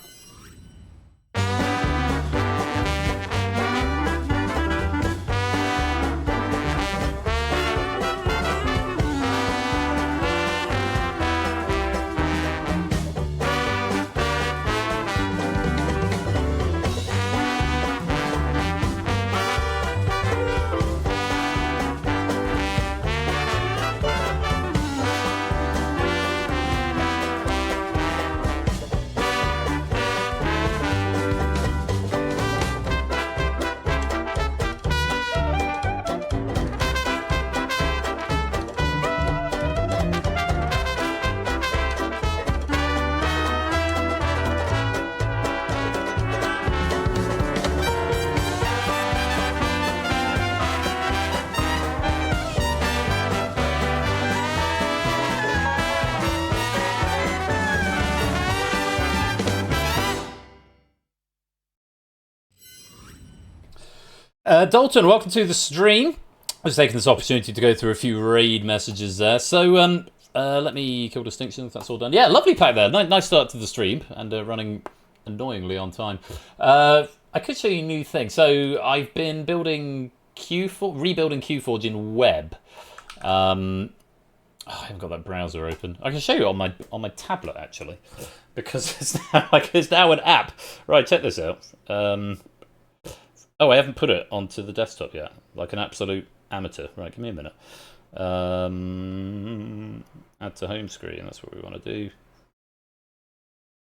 Dalton, welcome to the stream. I was taking this opportunity to go through a few raid messages there. So let me kill distinction if that's all done. Yeah, lovely pack there. Nice start to the stream and running annoyingly on time. I could show you a new thing. So I've been building rebuilding QForge in web. I haven't got that browser open. I can show you on my tablet actually, because it's now an app. Right, check this out. Oh, I haven't put it onto the desktop yet, like an absolute amateur. Right, give me a minute. Add to home screen, that's what we want to do.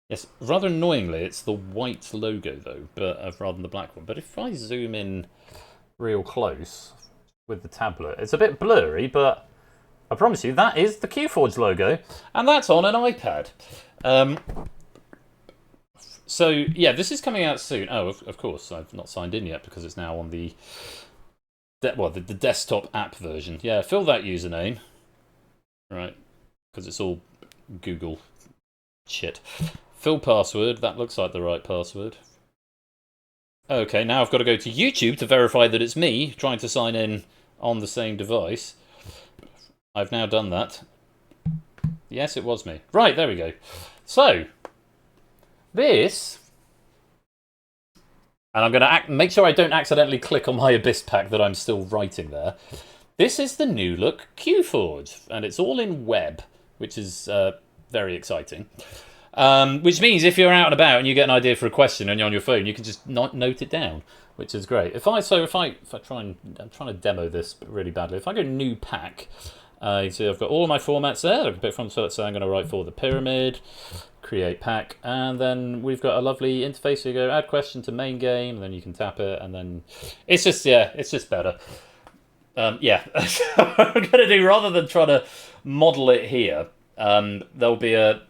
Yes, rather annoyingly, it's the white logo though, but rather than the black one. But if I zoom in real close with the tablet, it's a bit blurry, but I promise you that is the QForge logo, and that's on an iPad. So, yeah, this is coming out soon. Oh, of course, I've not signed in yet because it's now on the desktop app version. Yeah, fill that username. Right, because it's all Google shit. Fill password. That looks like the right password. Okay, now I've got to go to YouTube to verify that it's me trying to sign in on the same device. I've now done that. Yes, it was me. Right, there we go. So this, and I'm going to make sure I don't accidentally click on my Abyss pack that I'm still writing there. This is the new look QForge, and it's all in web, which is very exciting. Which means if you're out and about and you get an idea for a question and you're on your phone, you can just note it down, which is great. If I try and I'm trying to demo this really badly. If I go new pack, you see I've got all my formats there. I can pick from, so let's say I'm going to write for the pyramid, create pack, and then we've got a lovely interface. So you go add question to main game, and then you can tap it, and then it's just better. Yeah, what I'm going to do, rather than trying to model it here, there'll be a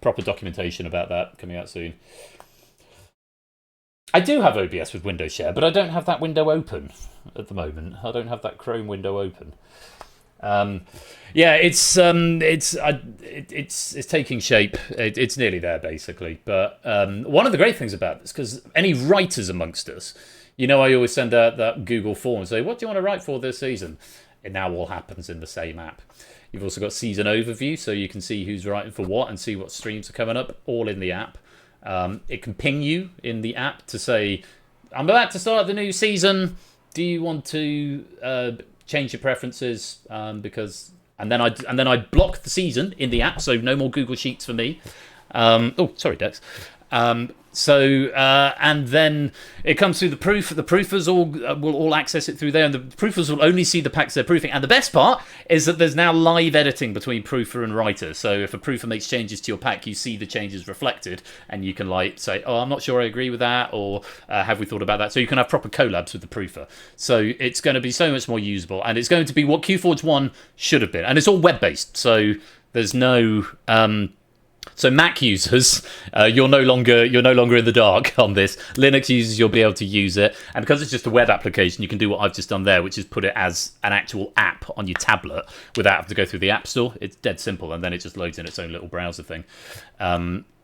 proper documentation about that coming out soon. I do have OBS with window share, but I don't have that window open at the moment. I don't have that Chrome window open. Yeah, it's taking shape. It's nearly there, basically. But one of the great things about this, because any writers amongst us, you know, I always send out that Google form and say, what do you want to write for this season? It now all happens in the same app. You've also got season overview, so you can see who's writing for what and see what streams are coming up, all in the app. It can ping you in the app to say, I'm about to start the new season. Do you want to change your preferences? And then I block the season in the app, so no more Google Sheets for me. Oh, sorry, Dex. And then it comes through the proof. The proofers will all access it through there, and the proofers will only see the packs they're proofing. And the best part is that there's now live editing between proofer and writer. So if a proofer makes changes to your pack, you see the changes reflected, and you can like say, "Oh, I'm not sure I agree with that," or "Have we thought about that?" So you can have proper collabs with the proofer. So it's going to be so much more usable, and it's going to be what QForge 1 should have been, and it's all web based. So there's no. So Mac users, you're no longer in the dark on this. Linux users, you'll be able to use it, and because it's just a web application, you can do what I've just done there, which is put it as an actual app on your tablet without having to go through the App Store. It's dead simple, and then it just loads in its own little browser thing.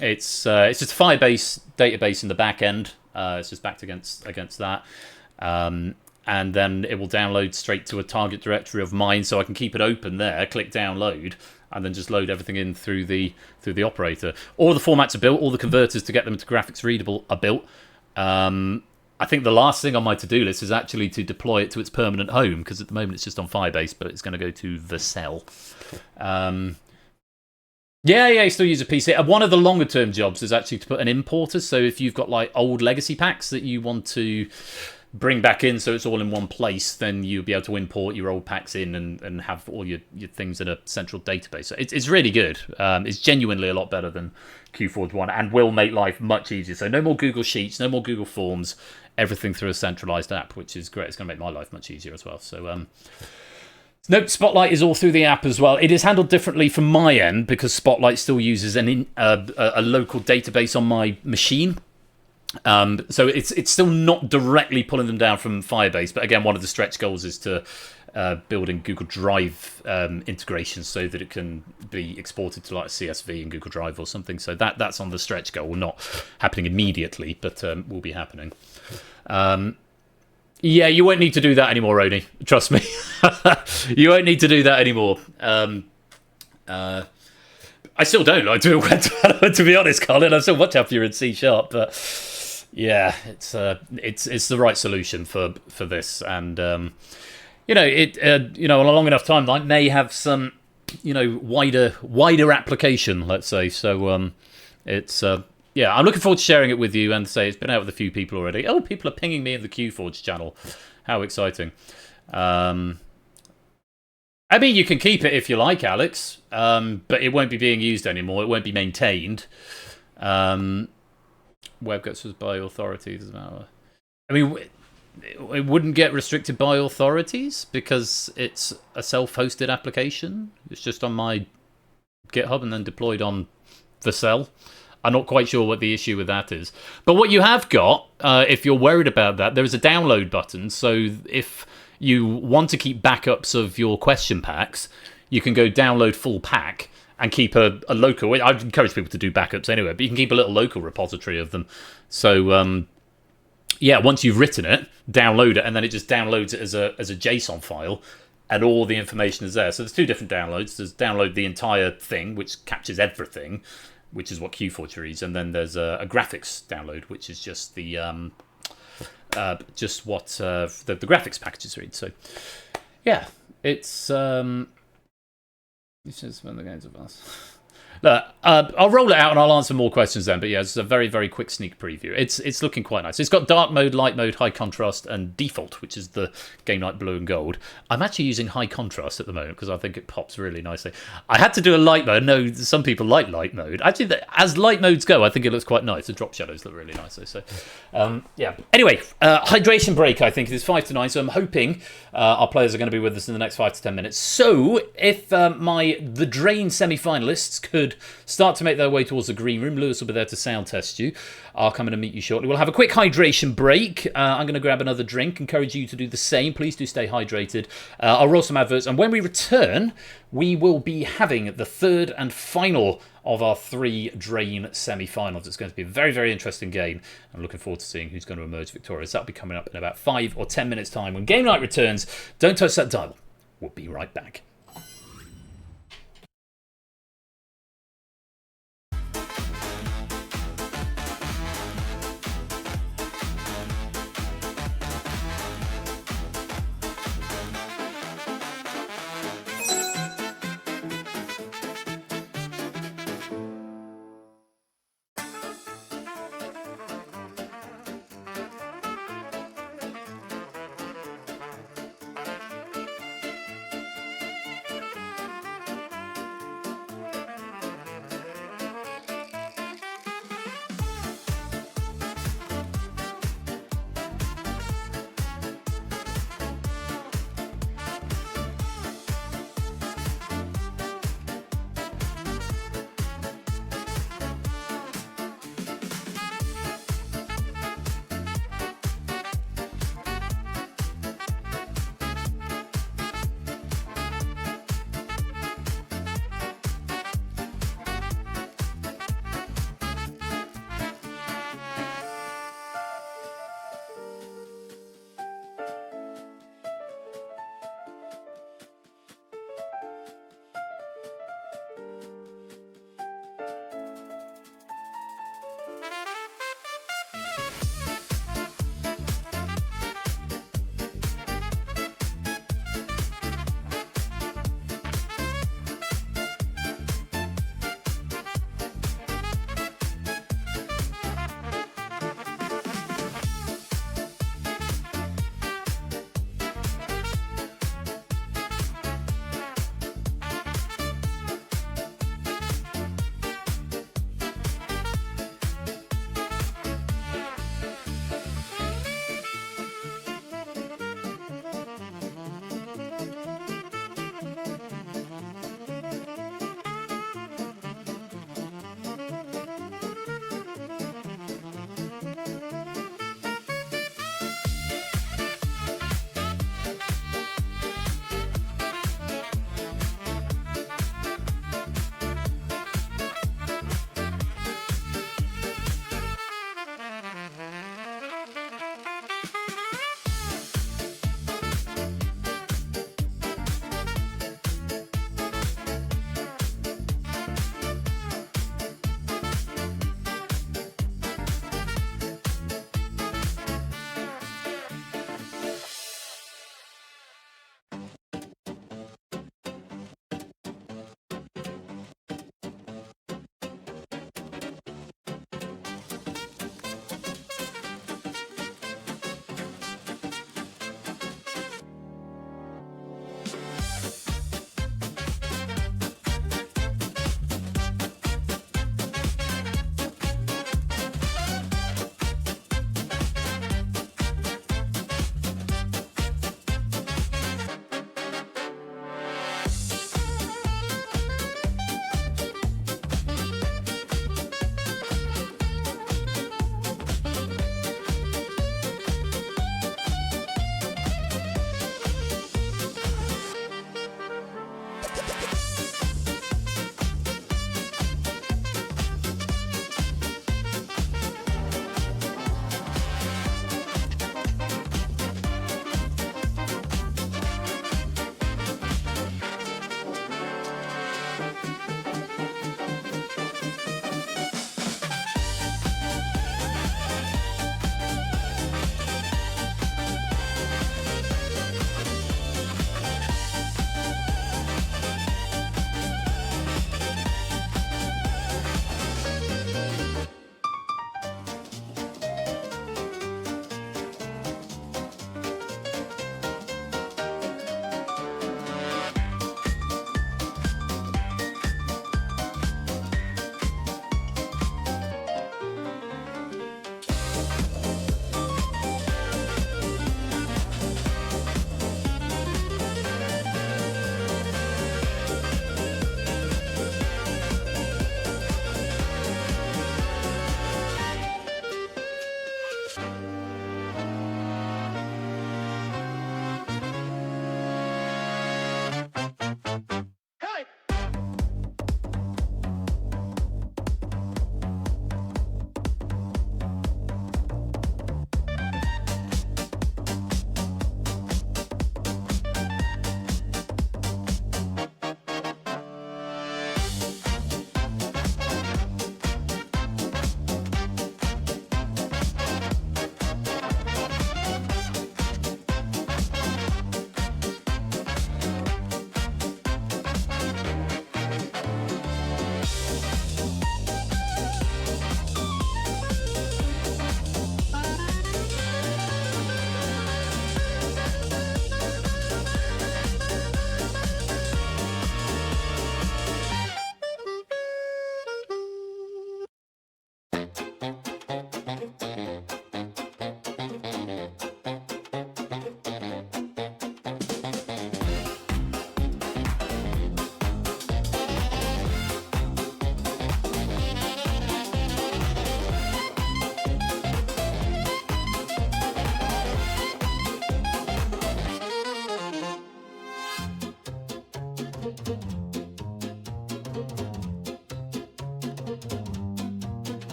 It's just a Firebase database in the back end. It's just backed against that. And then it will download straight to a target directory of mine, so I can keep it open there, click download, and then just load everything in through the operator. All the formats are built, all the converters to get them to graphics readable are built. I think the last thing on my to-do list is actually to deploy it to its permanent home, because at the moment it's just on Firebase, but it's going to go to Vercel. You still use a PC. One of the longer term jobs is actually to put an importer, so if you've got like old legacy packs that you want to bring back in so it's all in one place, then you'll be able to import your old packs in and have all your things in a central database. So it's really good. It's genuinely a lot better than QForge 1 and will make life much easier. So no more Google Sheets, no more Google Forms, everything through a centralized app, which is great. It's going to make my life much easier as well. So note, Spotlight is all through the app as well. It is handled differently from my end because Spotlight still uses a local database on my machine. So it's still not directly pulling them down from Firebase, but again, one of the stretch goals is to building Google Drive integrations so that it can be exported to like a CSV in Google Drive or something. So that's on the stretch goal, not happening immediately, but will be happening. You won't need to do that anymore, Roni. Trust me. You won't need to do that anymore. I still don't like doing web development, to be honest, Colin. I'm still much happier in C#, but yeah, it's the right solution for this, and on a long enough time, I may have some wider application, let's say. So I'm looking forward to sharing it with you, and say it's been out with a few people already. Oh, people are pinging me in the QForge channel. How exciting! I mean, you can keep it if you like, Alex, but it won't be being used anymore. It won't be maintained. WebGuts was by authorities. I mean, it wouldn't get restricted by authorities because it's a self-hosted application. It's just on my GitHub and then deployed on Vercel. I'm not quite sure what the issue with that is. But what you have got, if you're worried about that, there is a download button. So if you want to keep backups of your question packs, you can go download full pack and keep a local. I'd encourage people to do backups anyway, but you can keep a little local repository of them. So once you've written it, download it, and then it just downloads it as a JSON file, and all the information is there. So there's two different downloads. There's download the entire thing, which captures everything, which is what QForge reads, and then there's a graphics download, which is just the what the graphics packages read. So yeah, it's just one of the games of us. Look, I'll roll it out and I'll answer more questions then. But yeah, it's a very, very quick sneak preview. It's looking quite nice. It's got dark mode, light mode, high contrast, and default, which is the Game Night Blue and Gold. I'm actually using high contrast at the moment because I think it pops really nicely. I had to do a light mode. No, some people like light mode. Actually, as light modes go, I think it looks quite nice. The drop shadows look really nice. So Anyway, hydration break, I think it is 5 to 9. So I'm hoping our players are going to be with us in the next 5 to 10 minutes. So if the Drain semi-finalists could start to make their way towards the green room, Lewis will be there to sound test you. I'll come in and meet you shortly. We'll have a quick hydration break. I'm going to grab another drink. Encourage you to do the same. Please do stay hydrated. I'll roll some adverts, and when we return, we will be having the third and final of our 3 Drain semi-finals. It's going to be a very, very interesting game. I'm looking forward to seeing who's going to emerge victorious. That'll be coming up in about 5 or 10 minutes' time when Game Night returns. Don't touch that dial. We'll be right back.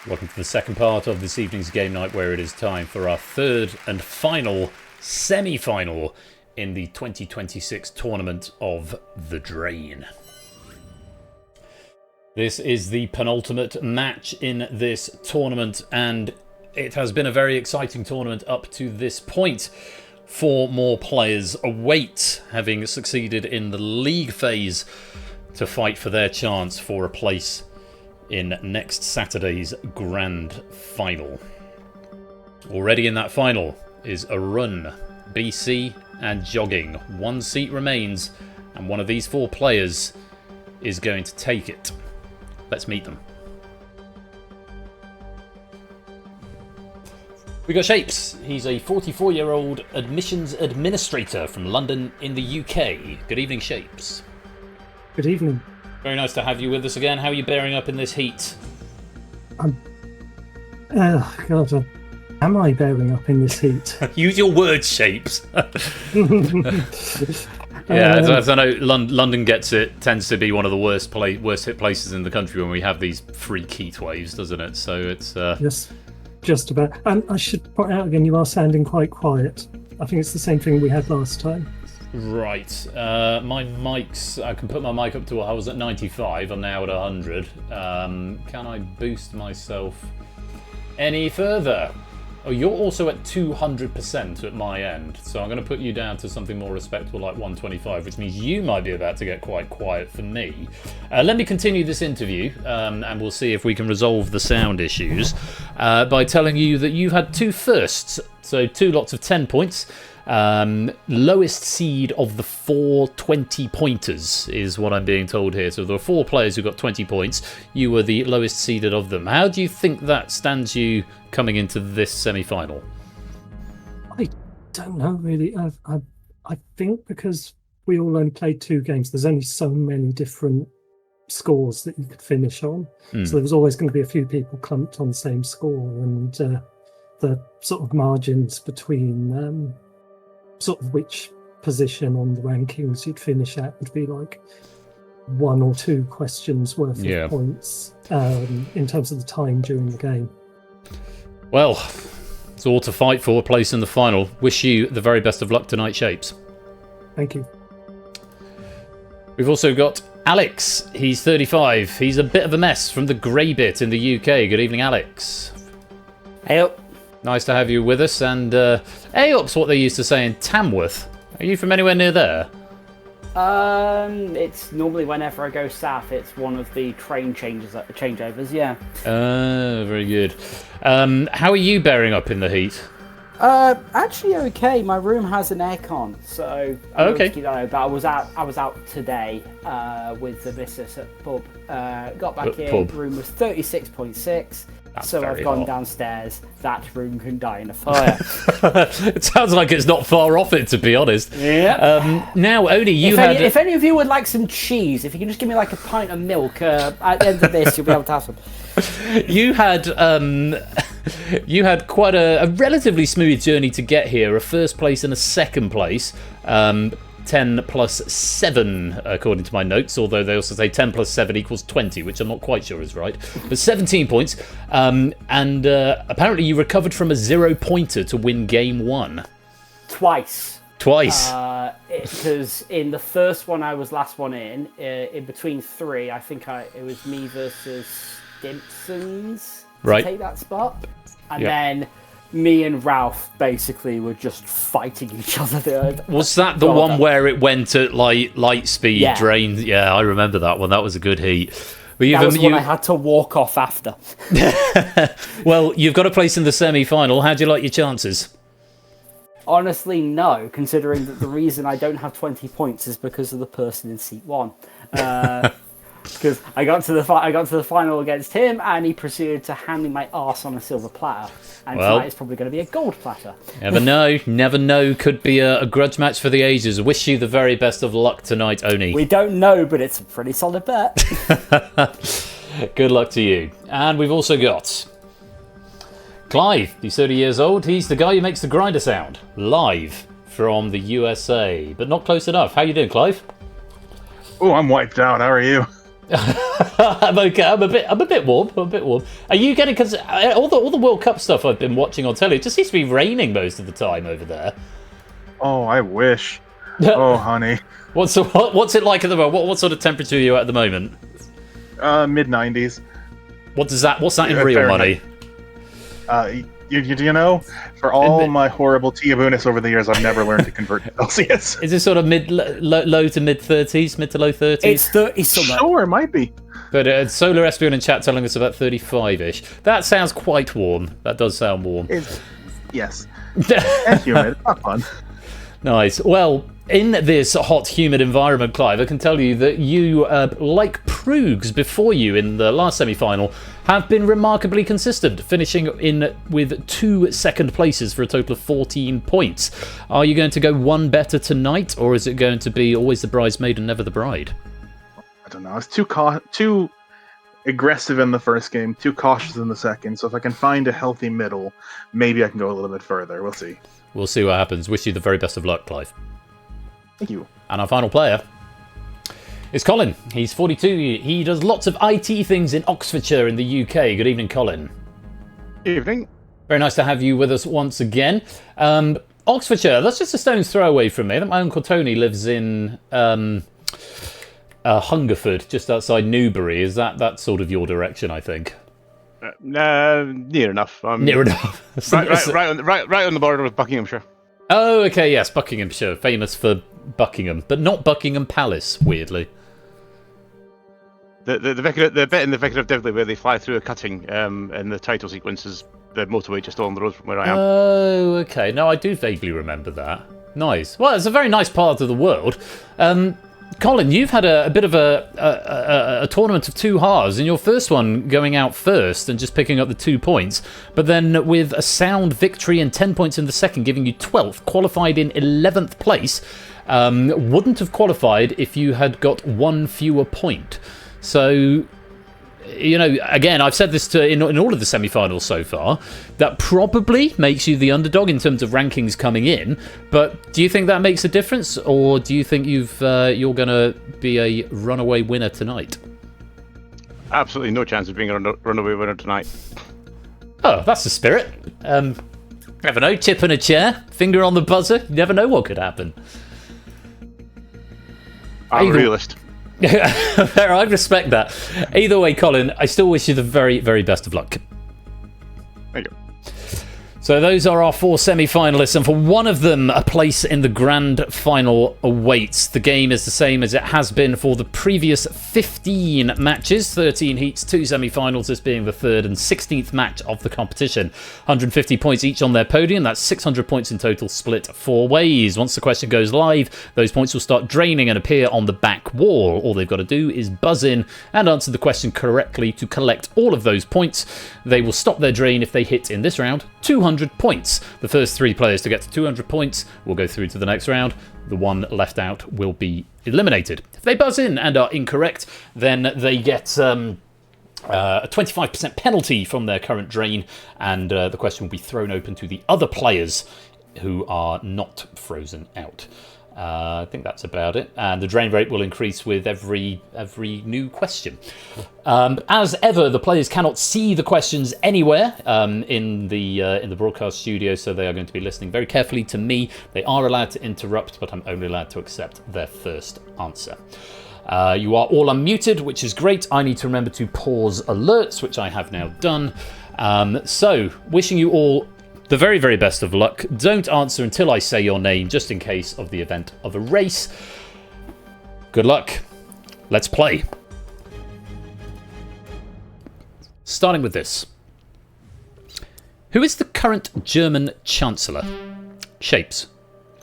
Welcome to the second part of this evening's game night, where it is time for our third and final semi-final in the 2026 tournament of the Drain. This is the penultimate match in this tournament, and it has been a very exciting tournament up to this point. 4 more players await, having succeeded in the league phase, to fight for their chance for a place in next Saturday's grand final. Already in that final is a run, BC and jogging. 1 seat remains, and one of these 4 players is going to take it. Let's meet them. We got Shapes. He's a 44-year-old admissions administrator from London in the UK. Good evening, Shapes. Good evening. Very nice to have you with us again. How are you bearing up in this heat? God, am I bearing up in this heat? Use your words, Shapes. Yeah, as I know, London gets it. Tends to be one of the worst hit places in the country when we have these freak heat waves, doesn't it? So it's Yes, just about. And I should point out again, you are sounding quite quiet. I think it's the same thing we had last time. Right. My mics, I can put my mic up to, I was at 95, I'm now at 100. Can I boost myself any further? Oh, you're also at 200% at my end, so I'm going to put you down to something more respectable like 125, which means you might be about to get quite quiet for me. Let me continue this interview, and we'll see if we can resolve the sound issues by telling you that you've had 2 firsts, so 2 lots of 10 points. Lowest seed of the 4 20-pointers is what I'm being told here. So there are 4 players who got 20 points. You were the lowest seeded of them. How do you think that stands you coming into this semi-final? I don't know, really. I think because we all only played 2 games, there's only so many different scores that you could finish on. So there was always going to be a few people clumped on the same score, and the sort of margins between sort of which position on the rankings you'd finish at would be like 1 or 2 questions worth of points in terms of the time during the game. Well, it's all to fight for a place in the final. Wish you the very best of luck tonight, Shapes. Thank you. We've also got Alex. He's 35. He's a bit of a mess from the grey bit in the UK. Good evening, Alex. Hey up. Nice to have you with us. And AOP's what they used to say in Tamworth. Are you from anywhere near there? It's normally whenever I go south, it's one of the train changeovers, yeah. Very good. How are you bearing up in the heat? Actually okay. My room has an aircon, so okay. But I was out today with the missus at pub. Got back in. Pub. Room was 36.6. That's so I've gone hot. Downstairs. That room can die in a fire. It sounds like it's not far off it, to be honest. Yeah. Now, Odie, if any of you would like some cheese, if you can just give me like a pint of milk at the end of this, you'll be able to have some. You had quite a relatively smooth journey to get here. A first place and a second place. 10 plus 7, according to my notes, although they also say 10 plus 7 equals 20, which I'm not quite sure is right. But 17 points. And apparently you recovered from a 0-pointer to win game 1. Twice. Twice. Because in the first one I was last one in between 3, I think it was me versus Stimpsons to take that spot. And then me and Ralph basically were just fighting each other. Was that the one where it went at light speed, drained? Yeah, I remember that one. That was a good heat. That was one I had to walk off after. Well, you've got a place in the semi-final. How do you like your chances? Honestly, no, considering that the reason I don't have 20 points is because of the person in seat 1. Because I got to the final against him, and he proceeded to hand me my arse on a silver platter. And tonight it's probably going to be a gold platter. Never know. Never know. Could be a grudge match for the ages. Wish you the very best of luck tonight, Oni. We don't know, but it's a pretty solid bet. Good luck to you. And we've also got Clive. He's 30 years old. He's the guy who makes the grinder sound. Live from the USA. But not close enough. How you doing, Clive? Oh, I'm wiped out. How are you? I'm okay. I'm a bit warm. Are you getting? Because all the World Cup stuff I've been watching on telly, it just seems to be raining most of the time over there. Oh, I wish. Oh, honey. What's it like at the moment? What sort of temperature are you at the moment? Mid-90s. What's that in real money? You know, for all my horrible Tiabunis over the years, I've never learned to convert to Celsius. Is it sort of low to mid 30s, mid to low 30s? It's 30 somewhere. Sure, it might be. But Solar Espion in chat telling us about 35-ish. That sounds quite warm. That does sound warm. Yes. And humid. Not fun. Nice. Well, in this hot, humid environment, Clive, I can tell you that you, like Proogs before you in the last semi-final, have been remarkably consistent, finishing in with 2 second places for a total of 14 points. Are you going to go one better tonight, or is it going to be always the bridesmaid and never the bride? I don't know. I was too aggressive in the first game, too cautious in the second, so if I can find a healthy middle, maybe I can go a little bit further. We'll see. We'll see what happens. Wish you the very best of luck, Clive. Thank you. And our final player is Colin. He's 42. He does lots of IT things in Oxfordshire in the UK. Good evening, Colin. Evening. Very nice to have you with us once again. Oxfordshire, that's just a stone's throw away from me. My uncle Tony lives in Hungerford, just outside Newbury. Is that sort of your direction, I think? Near enough. Near enough. right on the border with Buckinghamshire. Oh, okay, yes, Buckinghamshire, famous for Buckingham, but not Buckingham Palace, weirdly. The bit in the Vicar of Dibley where they fly through a cutting, and the title sequence is the motorway just along the road from where I am. Oh, okay. No, I do vaguely remember that. Nice. Well, it's a very nice part of the world. Colin, you've had a bit of a tournament of 2 halves, in your first one going out first and just picking up the 2 points, but then with a sound victory and 10 points in the second, giving you 12th, qualified in 11th place. Wouldn't have qualified if you had got 1 fewer point. So, you know, again, I've said this in all of the semi-finals so far, that probably makes you the underdog in terms of rankings coming in, but do you think that makes a difference, or do you think you're going to be a runaway winner tonight? Absolutely no chance of being a runaway winner tonight. Oh, that's the spirit. Never know, tip in a chair, finger on the buzzer, you never know what could happen. I'm a realist. Fair, I respect that. Either way, Colin, I still wish you the very, very best of luck. Thank you. So those are our 4 semi-finalists, and for one of them, a place in the grand final awaits. The game is the same as it has been for the previous 15 matches, 13 heats, 2 semi-finals, this being the 3rd and 16th match of the competition. 150 points each on their podium, that's 600 points in total, split 4 ways. Once the question goes live, those points will start draining and appear on the back wall. All they've got to do is buzz in and answer the question correctly to collect all of those points. They will stop their drain if they hit, in this round, 200 points. The first 3 players to get to 200 points will go through to the next round. The one left out will be eliminated. If they buzz in and are incorrect, then they get a 25% penalty from their current drain, and the question will be thrown open to the other players who are not frozen out. I think that's about it, and the drain rate will increase with every new question. As ever, the players cannot see the questions anywhere in the broadcast studio, so they are going to be listening very carefully to me. They are allowed to interrupt, but I'm only allowed to accept their first answer. You are all unmuted, which is great. I need to remember to pause alerts, which I have now done. So, wishing you all the very, very best of luck. Don't answer until I say your name, just in case of the event of a race. Good luck. Let's play. Starting with this. Who is the current German Chancellor? Shapes.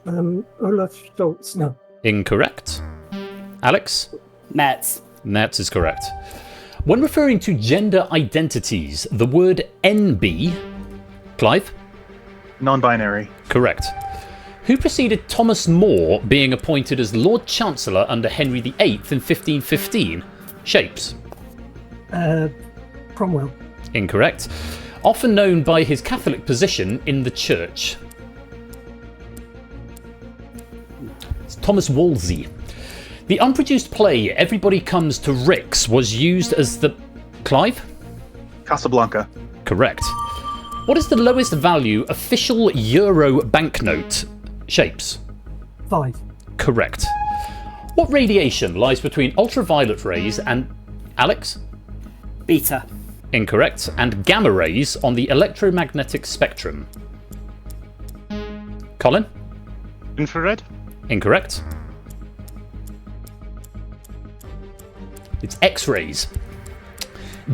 Olaf Scholz, no. Incorrect. Alex? Metz. That is correct. When referring to gender identities, the word NB... Clive? Non-binary. Correct. Who preceded Thomas More being appointed as Lord Chancellor under Henry VIII in 1515? Shapes? Cromwell. Incorrect. Often known by his Catholic position in the church. It's Thomas Wolsey. The unproduced play Everybody Comes to Rick's was used as the... Clive? Casablanca. Correct. What is the lowest value official euro banknote? Shapes? 5. Correct. What radiation lies between ultraviolet rays and... Alex? Beta. Incorrect. And gamma rays on the electromagnetic spectrum? Colin? Infrared? Incorrect. It's X-rays.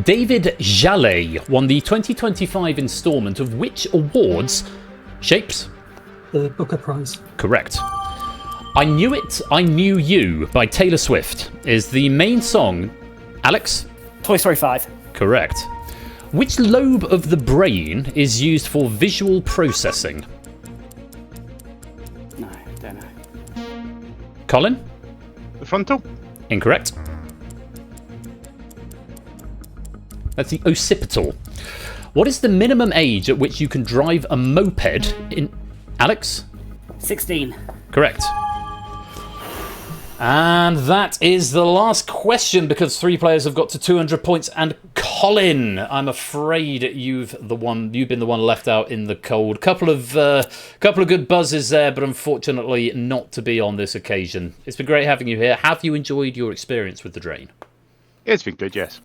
David Jallet won the 2025 instalment of which awards? Shapes? The Booker Prize. Correct. I Knew It, I Knew You by Taylor Swift is the main song. Alex? Toy Story 5. Correct. Which lobe of the brain is used for visual processing? No, don't know. Colin? The frontal? Incorrect. That's the occipital. What is the minimum age at which you can drive a moped in... Alex? 16. Correct. And that is the last question because 3 players have got to 200 points. And Colin, I'm afraid you've been the one left out in the cold. Couple of good buzzes there, but unfortunately not to be on this occasion. It's been great having you here. Have you enjoyed your experience with the Drain? It's been good, yes.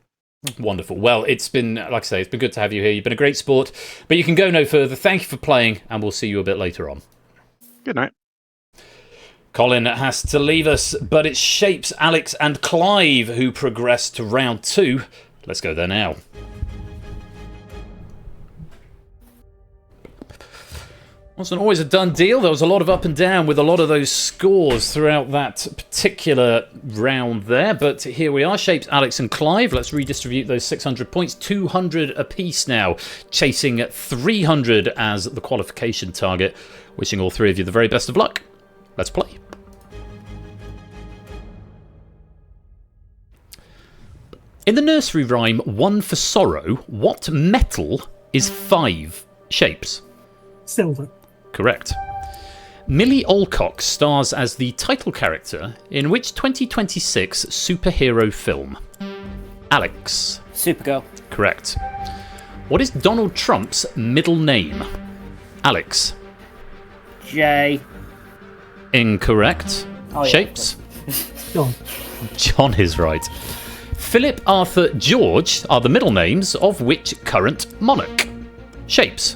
Wonderful. Well, it's been, like I say, it's been good to have you here. You've been a great sport, but you can go no further. Thank you for playing, and we'll see you a bit later on. Good night. Colin has to leave us, but it's Shapes, Alex, and Clive who progress to round 2. Let's go there now. Wasn't always a done deal. There was a lot of up and down with a lot of those scores throughout that particular round there. But here we are, Shapes, Alex and Clive. Let's redistribute those 600 points. 200 apiece now, chasing 300 as the qualification target. Wishing all 3 of you the very best of luck. Let's play. In the nursery rhyme One for Sorrow, what metal is 5? Shapes? Silver. Correct. Millie Alcock stars as the title character in which 2026 superhero film? Alex? Supergirl. Correct. What is Donald Trump's middle name? Alex? J. Incorrect. Oh, yeah. Shapes? John. John is right. Philip, Arthur, George are the middle names of which current monarch? Shapes?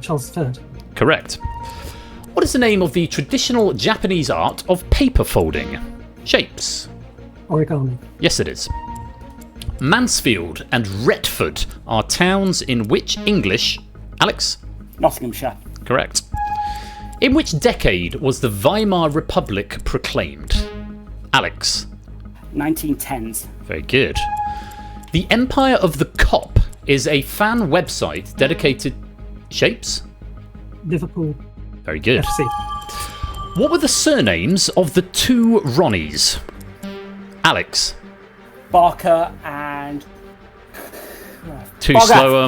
Charles III. Correct. What is the name of the traditional Japanese art of paper folding? Shapes? Origami. Yes, it is. Mansfield and Retford are towns in which English? Alex? Nottinghamshire. Correct. In which decade was the Weimar Republic proclaimed? Alex? 1910s. Very good. The Empire of the Cop is a fan website dedicated... Shapes? Liverpool. Very good. FC. What were the surnames of the 2 Ronnies? Alex? Barker and... Too slow,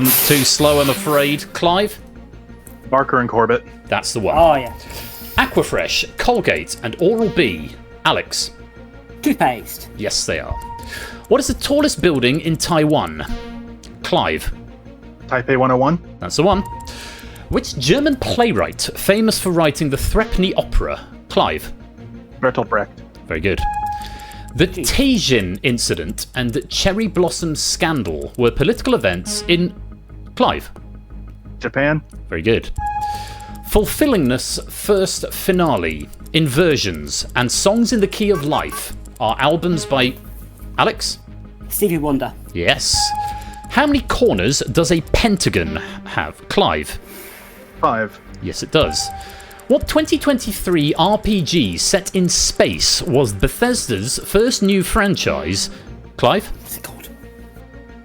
I'm afraid. Clive? Barker and Corbett. That's the one. Oh, yeah. Aquafresh, Colgate, and Oral-B. Alex? Toothpaste. Yes, they are. What is the tallest building in Taiwan? Clive? Taipei 101. That's the one. Which German playwright famous for writing the Threepenny Opera? Clive? Bertolt Brecht. Very good. The Tajin incident and Cherry Blossom scandal were political events in... Clive? Japan. Very good. Fulfillingness First Finale, Inversions, and Songs in the Key of Life are albums by... Alex? Stevie Wonder. Yes. How many corners does a pentagon have? Clive? 5. Yes, it does. What 2023 RPG set in space was Bethesda's first new franchise Clive? What's it called?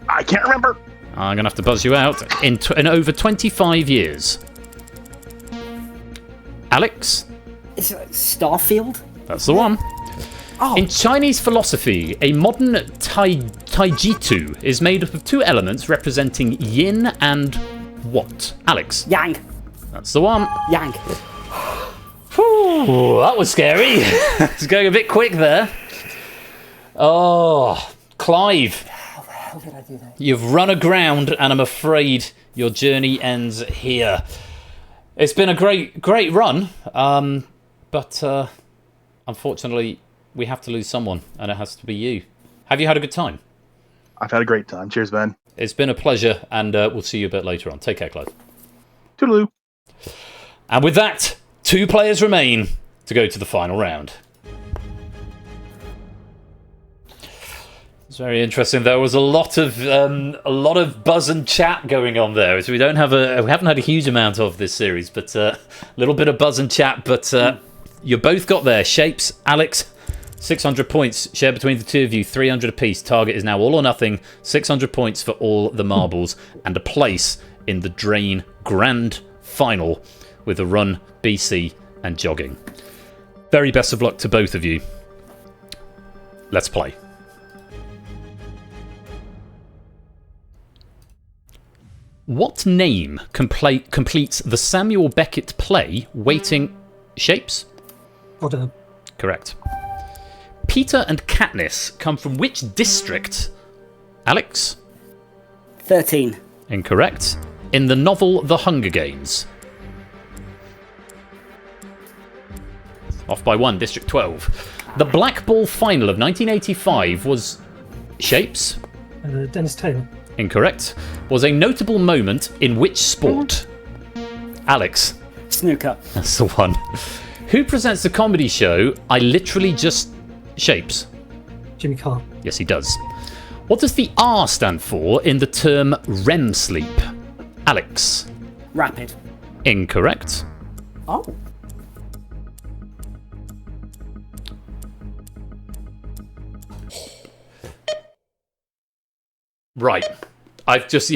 I can't remember. I'm going to have to buzz you out. In over 25 years. Alex? Is it Starfield? That's the one. Oh. In Chinese philosophy, a modern taijitu is made up of two elements representing yin and what? Alex? Yang. That's the one. Yang. Whew, that was scary. It's going a bit quick there. Oh, Clive. How the hell did I do that? You've run aground, and I'm afraid your journey ends here. It's been a great run, but unfortunately, we have to lose someone, and it has to be you. Have you had a good time? I've had a great time. Cheers, Ben. It's been a pleasure, and we'll see you a bit later on. Take care, Clive. Toodaloo. And with that, 2 players remain to go to the final round. It's very interesting. There was a lot of buzz and chat going on there. So we haven't had a huge amount of this series, but a little bit of buzz and chat. But you both got there. Shapes, Alex, 600 points shared between the two of you, 300 apiece. Target is now all or nothing. 600 points for all the marbles and a place in the Drain Grand Final with a run, BC, and jogging. Very best of luck to both of you. Let's play. What name completes the Samuel Beckett play Waiting Shapes? Potter. Correct. Peter and Katniss come from which district? Alex? 13. Incorrect. In the novel The Hunger Games. Off by 1, District 12. The Black Ball final of 1985 was... Shapes? Dennis Taylor. Incorrect. Was a notable moment in which sport? Alex? Snooker. That's the one. Who presents the comedy show I Literally Just... Shapes? Jimmy Carr. Yes, he does. What does the R stand for in the term REM sleep? Alex? Rapid. Incorrect. Oh. Right. I just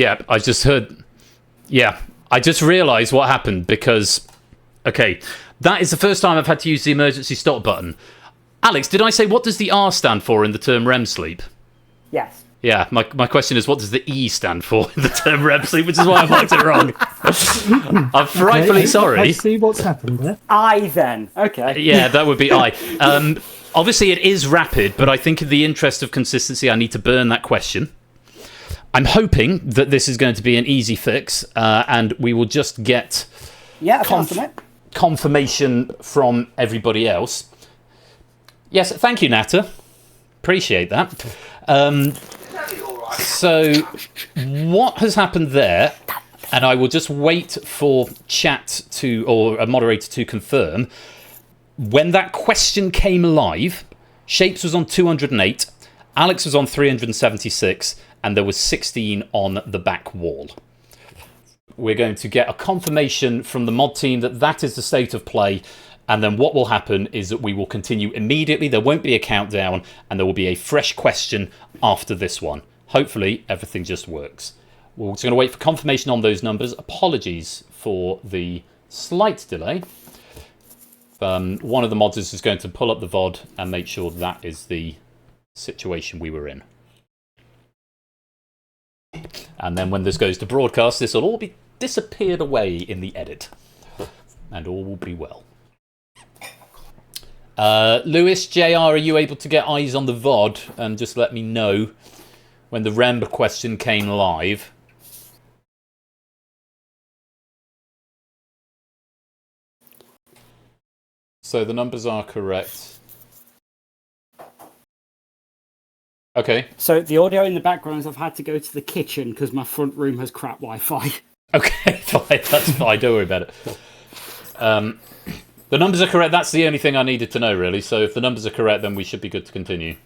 realised what happened because, okay, that is the first time I've had to use the emergency stop button. Alex, did I say what does the R stand for in the term REM sleep? Yes. Yeah, my question is what does the E stand for in the term REM sleep, which is why I marked it wrong. I'm frightfully sorry. I see what's happened there. I then. Okay. Yeah, that would be I. Obviously, it is rapid, but I think in the interest of consistency, I need to burn that question. I'm hoping that this is going to be an easy fix, and we will just get confirmation from everybody else. Yes, thank you, Natter. Appreciate that. So, what has happened there, and I will just wait for chat or a moderator to confirm, when that question came live, Shapes was on 208, Alex was on 376, and there was 16 on the back wall. We're going to get a confirmation from the mod team that that is the state of play, and then what will happen is that we will continue immediately. There won't be a countdown, and there will be a fresh question after this one. Hopefully, everything just works. We're just going to wait for confirmation on those numbers. Apologies for the slight delay. One of the modders is going to pull up the VOD and make sure that is the situation we were in. And then when this goes to broadcast, this will all be disappeared away in the edit. And all will be well. Lewis, JR, are you able to get eyes on the VOD and just let me know when the REM question came live? So the numbers are correct. Okay. So the audio in the background is I've had to go to the kitchen because my front room has crap Wi-Fi. Okay, fine. That's fine. Don't worry about it. The numbers are correct. That's the only thing I needed to know, really. So if the numbers are correct, then we should be good to continue.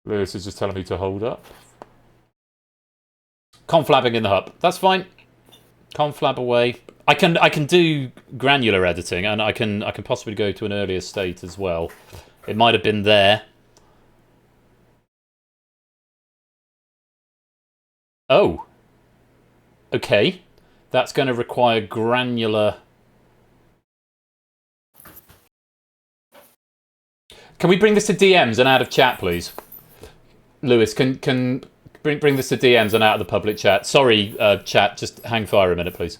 Lewis is just telling me to hold up. Conflabbing in the hub. That's fine. Conflab away. I can do granular editing, and I can possibly go to an earlier state as well. It might have been there. Oh. Okay. That's going to require granular. Can we bring this to DMs and out of chat, please? Lewis, can bring this to DMs and out of the public chat. Sorry, chat, just hang fire a minute, please.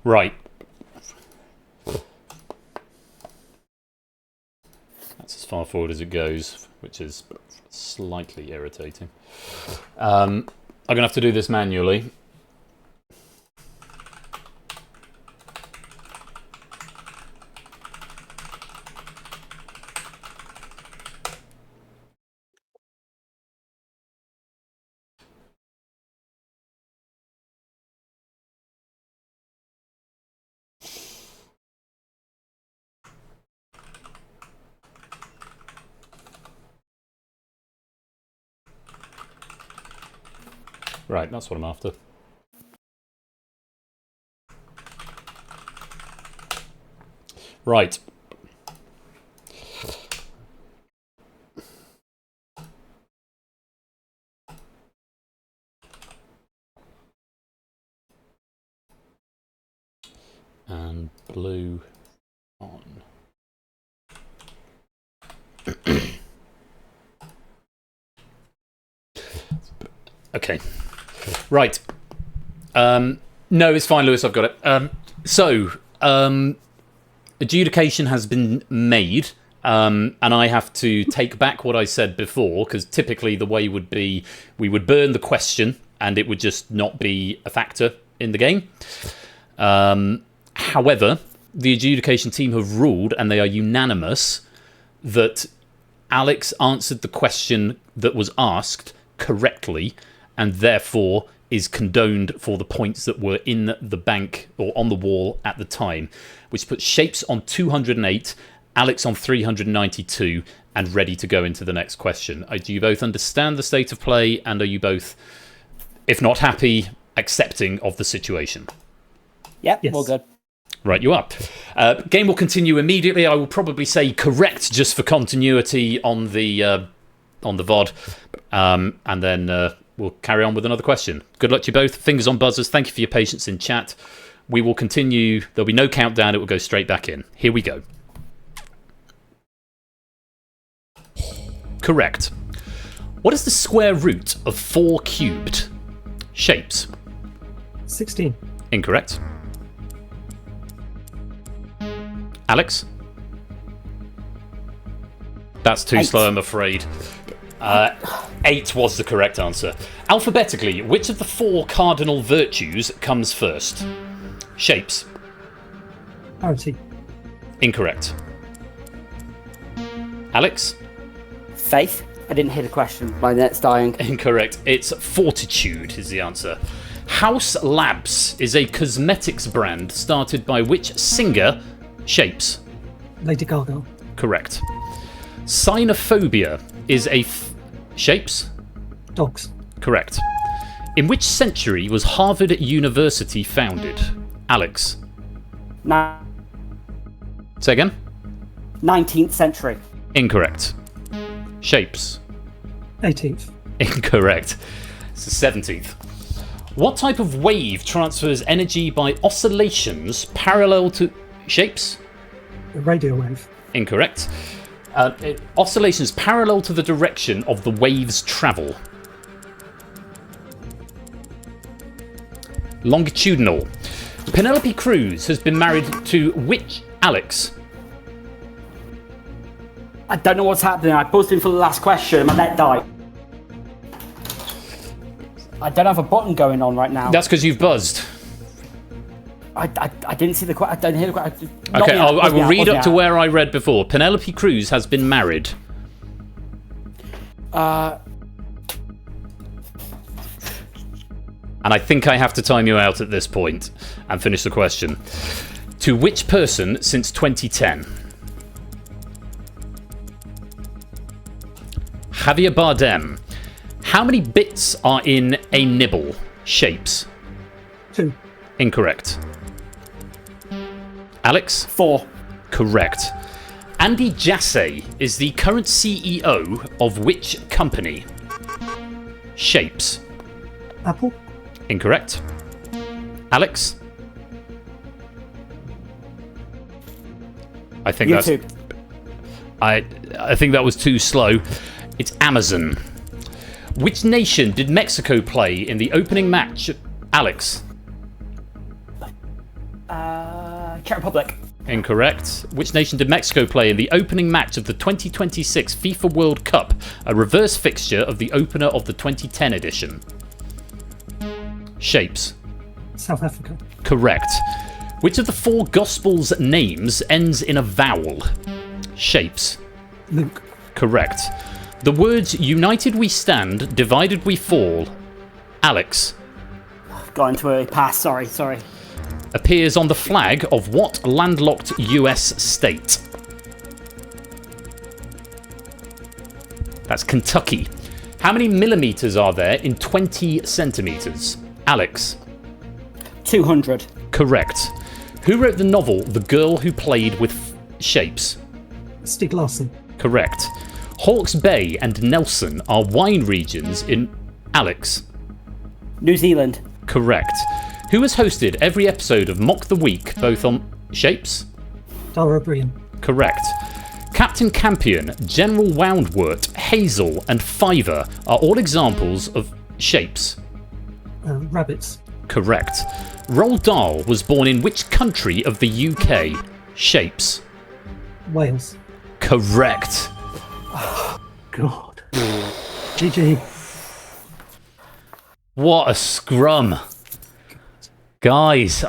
Right. That's as far forward as it goes, which is slightly irritating. I'm going to have to do this manually. Right, that's what I'm after. Right. And blue on. Okay. Right. No, it's fine, Lewis. I've got it. Adjudication has been made, and I have to take back what I said before, because typically the way would be we would burn the question, and it would just not be a factor in the game. However, the adjudication team have ruled, and they are unanimous, that Alex answered the question that was asked correctly, and therefore is condoned for the points that were in the bank or on the wall at the time, which puts Shapes on 208, Alex on 392, and ready to go into the next question. Do you both understand the state of play, and are you both, if not happy, accepting of the situation? Yep, yes. All good. Right, you are. Game will continue immediately. I will probably say correct just for continuity on the VOD, and then we'll carry on with another question. Good luck to you both. Fingers on buzzers. Thank you for your patience in chat. We will continue. There'll be no countdown. It will go straight back in. Here we go. Correct. What is the square root of 4 cubed? Shapes. 16. Incorrect. Alex? That's too 8. slow, I'm afraid. 8 was the correct answer. Alphabetically, which of the 4 cardinal virtues comes first? Shapes. Parity. Incorrect. Alex? Faith. I didn't hear the question. My net's dying. Incorrect. It's fortitude is the answer. House Labs is a cosmetics brand started by which singer? Shapes. Lady Gaga. Correct. Cynophobia is a Shapes? Dogs. Correct. In which century was Harvard University founded? Alex. Say again? 19th century. Incorrect. Shapes. 18th. Incorrect. It's the 17th. What type of wave transfers energy by oscillations parallel to Shapes? A radio wave. Incorrect. Oscillations parallel to the direction of the wave's travel. Longitudinal. Penelope Cruz has been married to which Alex? I don't know what's happening. I buzzed in for the last question and my net died. I don't have a button going on right now. That's because you've buzzed. I didn't see the question. I don't hear the question. Okay, I will read up to where I read before. Penelope Cruz has been married. And I think I have to time you out at this point and finish the question. To which person since 2010? Javier Bardem. How many bits are in a nibble? Shapes. 2. Incorrect. Alex? 4. Correct. Andy Jassy is the current CEO of which company? Shapes. Apple. Incorrect. Alex? I think YouTube. I think that was too slow. It's Amazon. Which nation did Mexico play in the opening match? Alex? Czech Republic. Incorrect. Which nation did Mexico play in the opening match of the 2026 FIFA World Cup, a reverse fixture of the opener of the 2010 edition? Shapes. South Africa. Correct. Which of the 4 Gospels' names ends in a vowel? Shapes. Luke. Correct. The words united we stand, divided we fall. Alex. Got into a pass. Sorry. Appears on the flag of what landlocked US state? That's Kentucky. How many millimeters are there in 20 centimeters? Alex. 200. Correct. Who wrote the novel The Girl Who Played with Shapes? Stieg Larsson. Correct. Hawke's Bay and Nelson are wine regions in... Alex. New Zealand. Correct. Who has hosted every episode of Mock the Week, both on Shapes? Dara Brian. Correct. Captain Campion, General Woundwort, Hazel, and Fiver are all examples of Shapes. Rabbits. Correct. Roald Dahl was born in which country of the UK? Shapes. Wales. Correct. God. GG. What a scrum. Guys,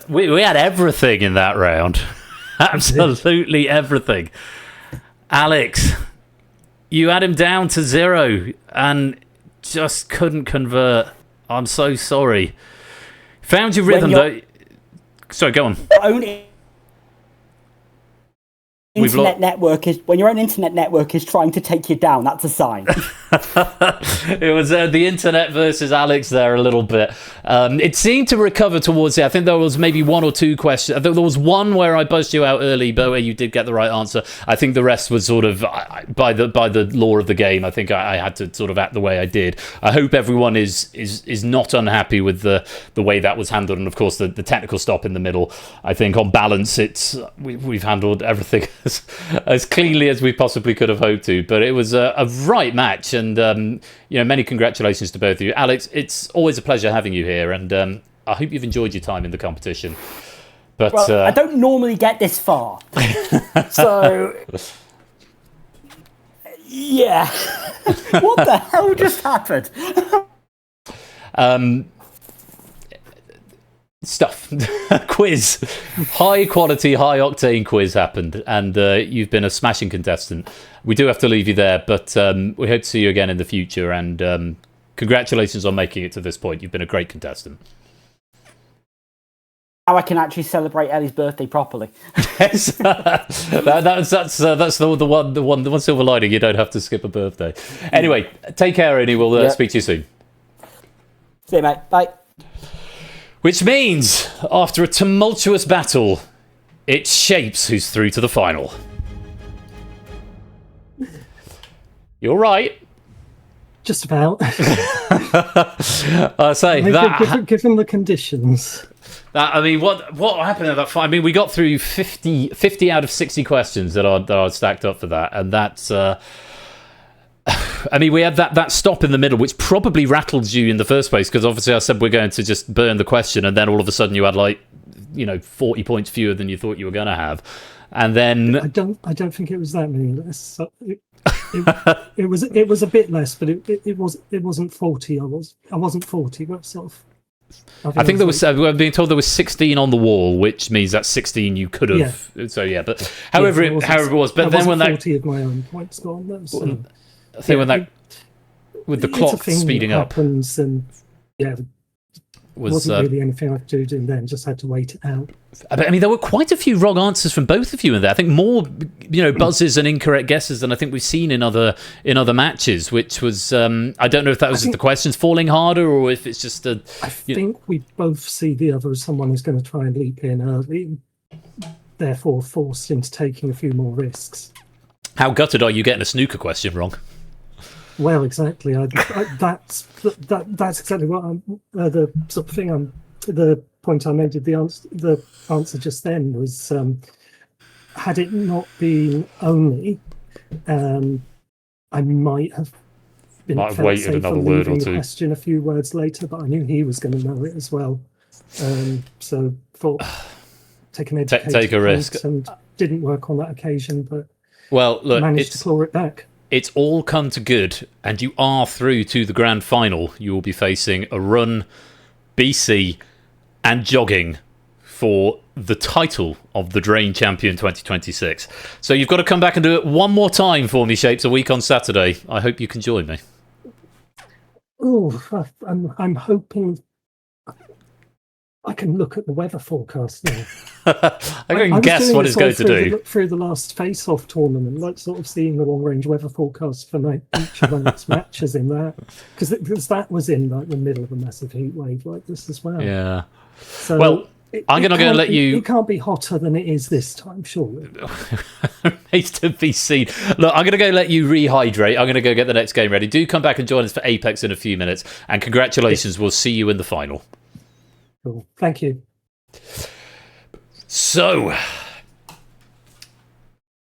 we had everything in that round. Absolutely everything. Alex, you had him down to 0 and just couldn't convert. I'm so sorry. Found your rhythm though. Sorry, go on. When your own internet network is trying to take you down, that's a sign. It was the internet versus Alex there a little bit. It seemed to recover towards it. I think there was maybe 1 or 2 questions. I think there was one where I buzzed you out early, but where you did get the right answer. I think the rest was sort of by the law of the game. I think I had to sort of act the way I did. I hope everyone is not unhappy with the way that was handled, and of course the technical stop in the middle. I think on balance, we've handled everything as cleanly as we possibly could have hoped to, but it was a right match, and many congratulations to both of you. Alex, it's always a pleasure having you here, and I hope you've enjoyed your time in the competition. But I don't normally get this far, so yeah. What the hell just happened? Stuff. Quiz. High quality, high octane quiz happened, and you've been a smashing contestant. We do have to leave you there, but we hope to see you again in the future, and congratulations on making it to this point. You've been a great contestant. How I can actually celebrate Ellie's birthday properly. Yes. that's the one silver lining. You don't have to skip a birthday. Anyway, take care, Ernie. We'll speak to you soon. See you, mate. Bye. Which means, after a tumultuous battle, it's Shapes who's through to the final. You're right. Just about. I say that given the conditions. I mean, what happened at that fight? I mean, we got through 50 out of 60 questions that are stacked up for that, and that's. I mean, we had that stop in the middle, which probably rattled you in the first place, because obviously I said we're going to just burn the question, and then all of a sudden you had 40 points fewer than you thought you were going to have, and then I don't think it was that many less. So it was a bit less, but it wasn't 40. I wasn't 40, but sort of. I think there was. We're being told there was 16 on the wall, which means that's 16 you could have. Yeah. So yeah, but however it was. But then when 40 of my own points gone. That was, I think when that with the clock speeding up happens, and wasn't really anything I could do then. Just had to wait it out. I mean, there were quite a few wrong answers from both of you in there. I think more, buzzes and incorrect guesses than I think we've seen in other matches. Which was, I don't know if that was just the questions falling harder or if it's just a. I think we both see the other as someone who's going to try and leap in early, therefore forced into taking a few more risks. How gutted are you getting a snooker question wrong? Well, exactly. That's exactly what the sort of thing the point I made with the answer just then was, had it not been only, I might have waited another word or two. Question a few words later, but I knew he was going to know it as well. So thought take an educated take a risk, and didn't work on that occasion, but look, managed to claw it back. It's all come to good, and you are through to the grand final. You will be facing a run, BC, and jogging for the title of the Drain Champion 2026. So you've got to come back and do it one more time for me, Shapes, a week on Saturday. I hope you can join me. Oh, I'm hoping I can look at the weather forecast now. I can guess what it's going to do. Through the last face-off tournament, sort of seeing the long-range weather forecast for each of the next matches in that, because that was in the middle of a massive heat wave like this as well. Yeah. So well, I'm going to go and let you. It can't be hotter than it is this time, surely. Remains to be seen. Look, I'm going to go let you rehydrate. I'm going to go get the next game ready. Do come back and join us for Apex in a few minutes. And congratulations, we'll see you in the final. Cool. Thank you. So,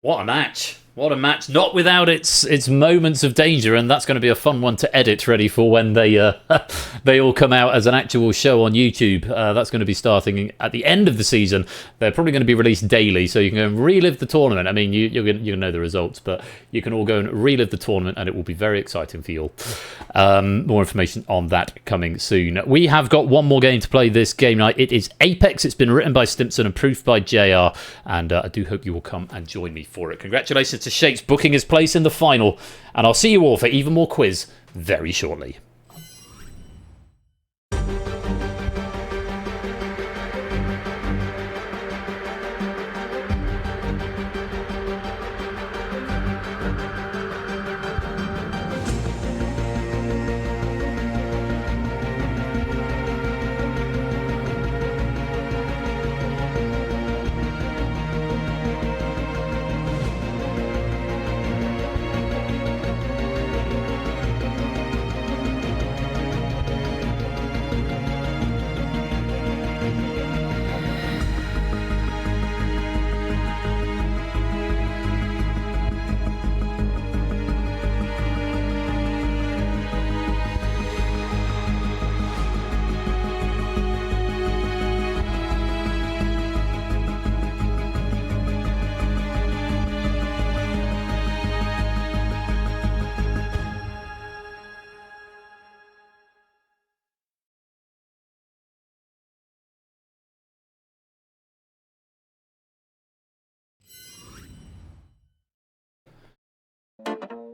what a match. What a match. Not without its moments of danger, and that's going to be a fun one to edit ready for when they all come out as an actual show on YouTube. That's going to be starting at the end of the season. They're probably going to be released daily, so you can go and relive the tournament. I mean, you're going to know the results, but you can all go and relive the tournament, and it will be very exciting for you all. More information on that coming soon. We have got one more game to play this game night. It is Apex. It's been written by Stimpson and proofed by JR, and I do hope you will come and join me for it. Congratulations to Shapes booking his place in the final, and I'll see you all for even more quiz very shortly.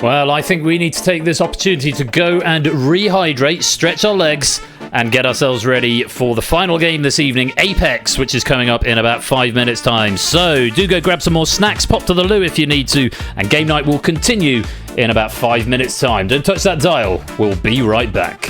Well, I think we need to take this opportunity to go and rehydrate, stretch our legs, and get ourselves ready for the final game this evening, Apex, which is coming up in about 5 minutes' time. So do go grab some more snacks, pop to the loo if you need to, and game night will continue in about 5 minutes' time. Don't touch that dial. We'll be right back.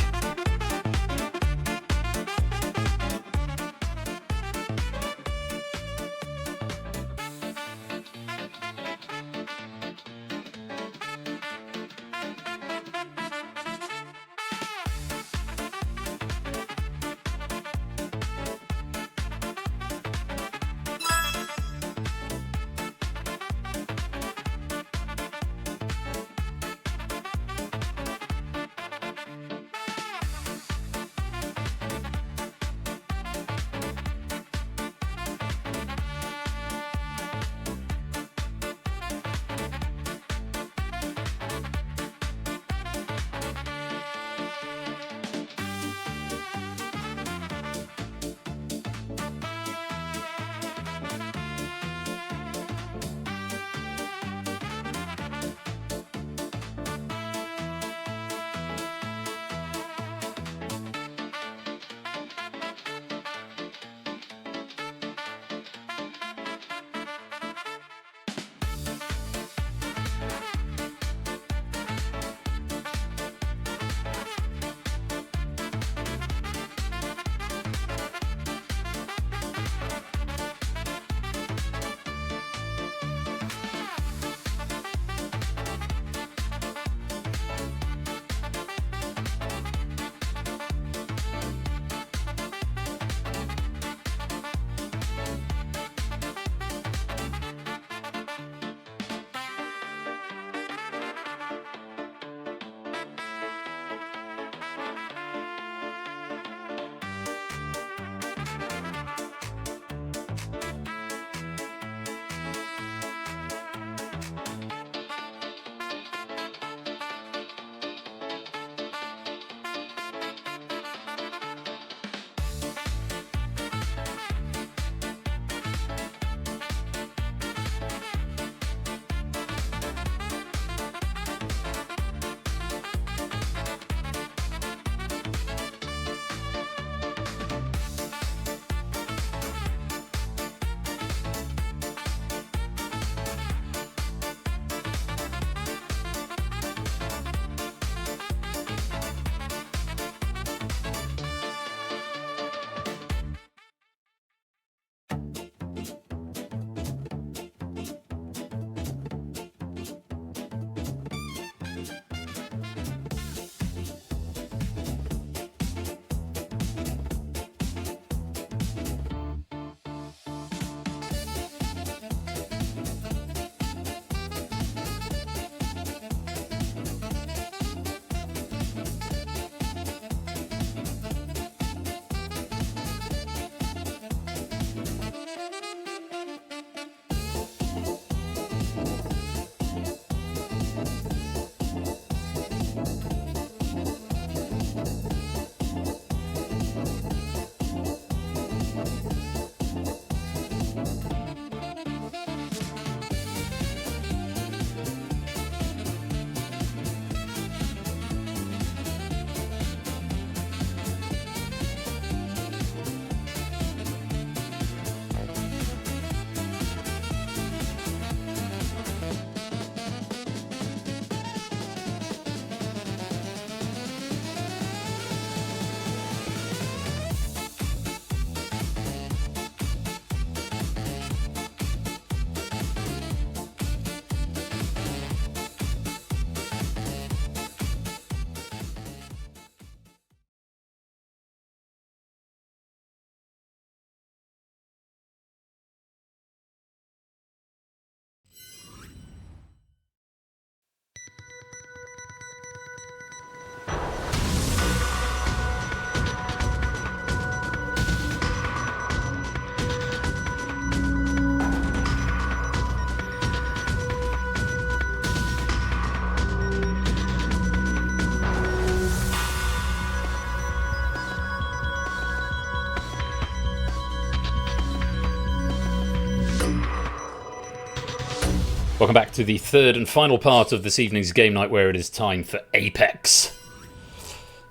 Welcome back to the third and final part of this evening's game night, where it is time for Apex.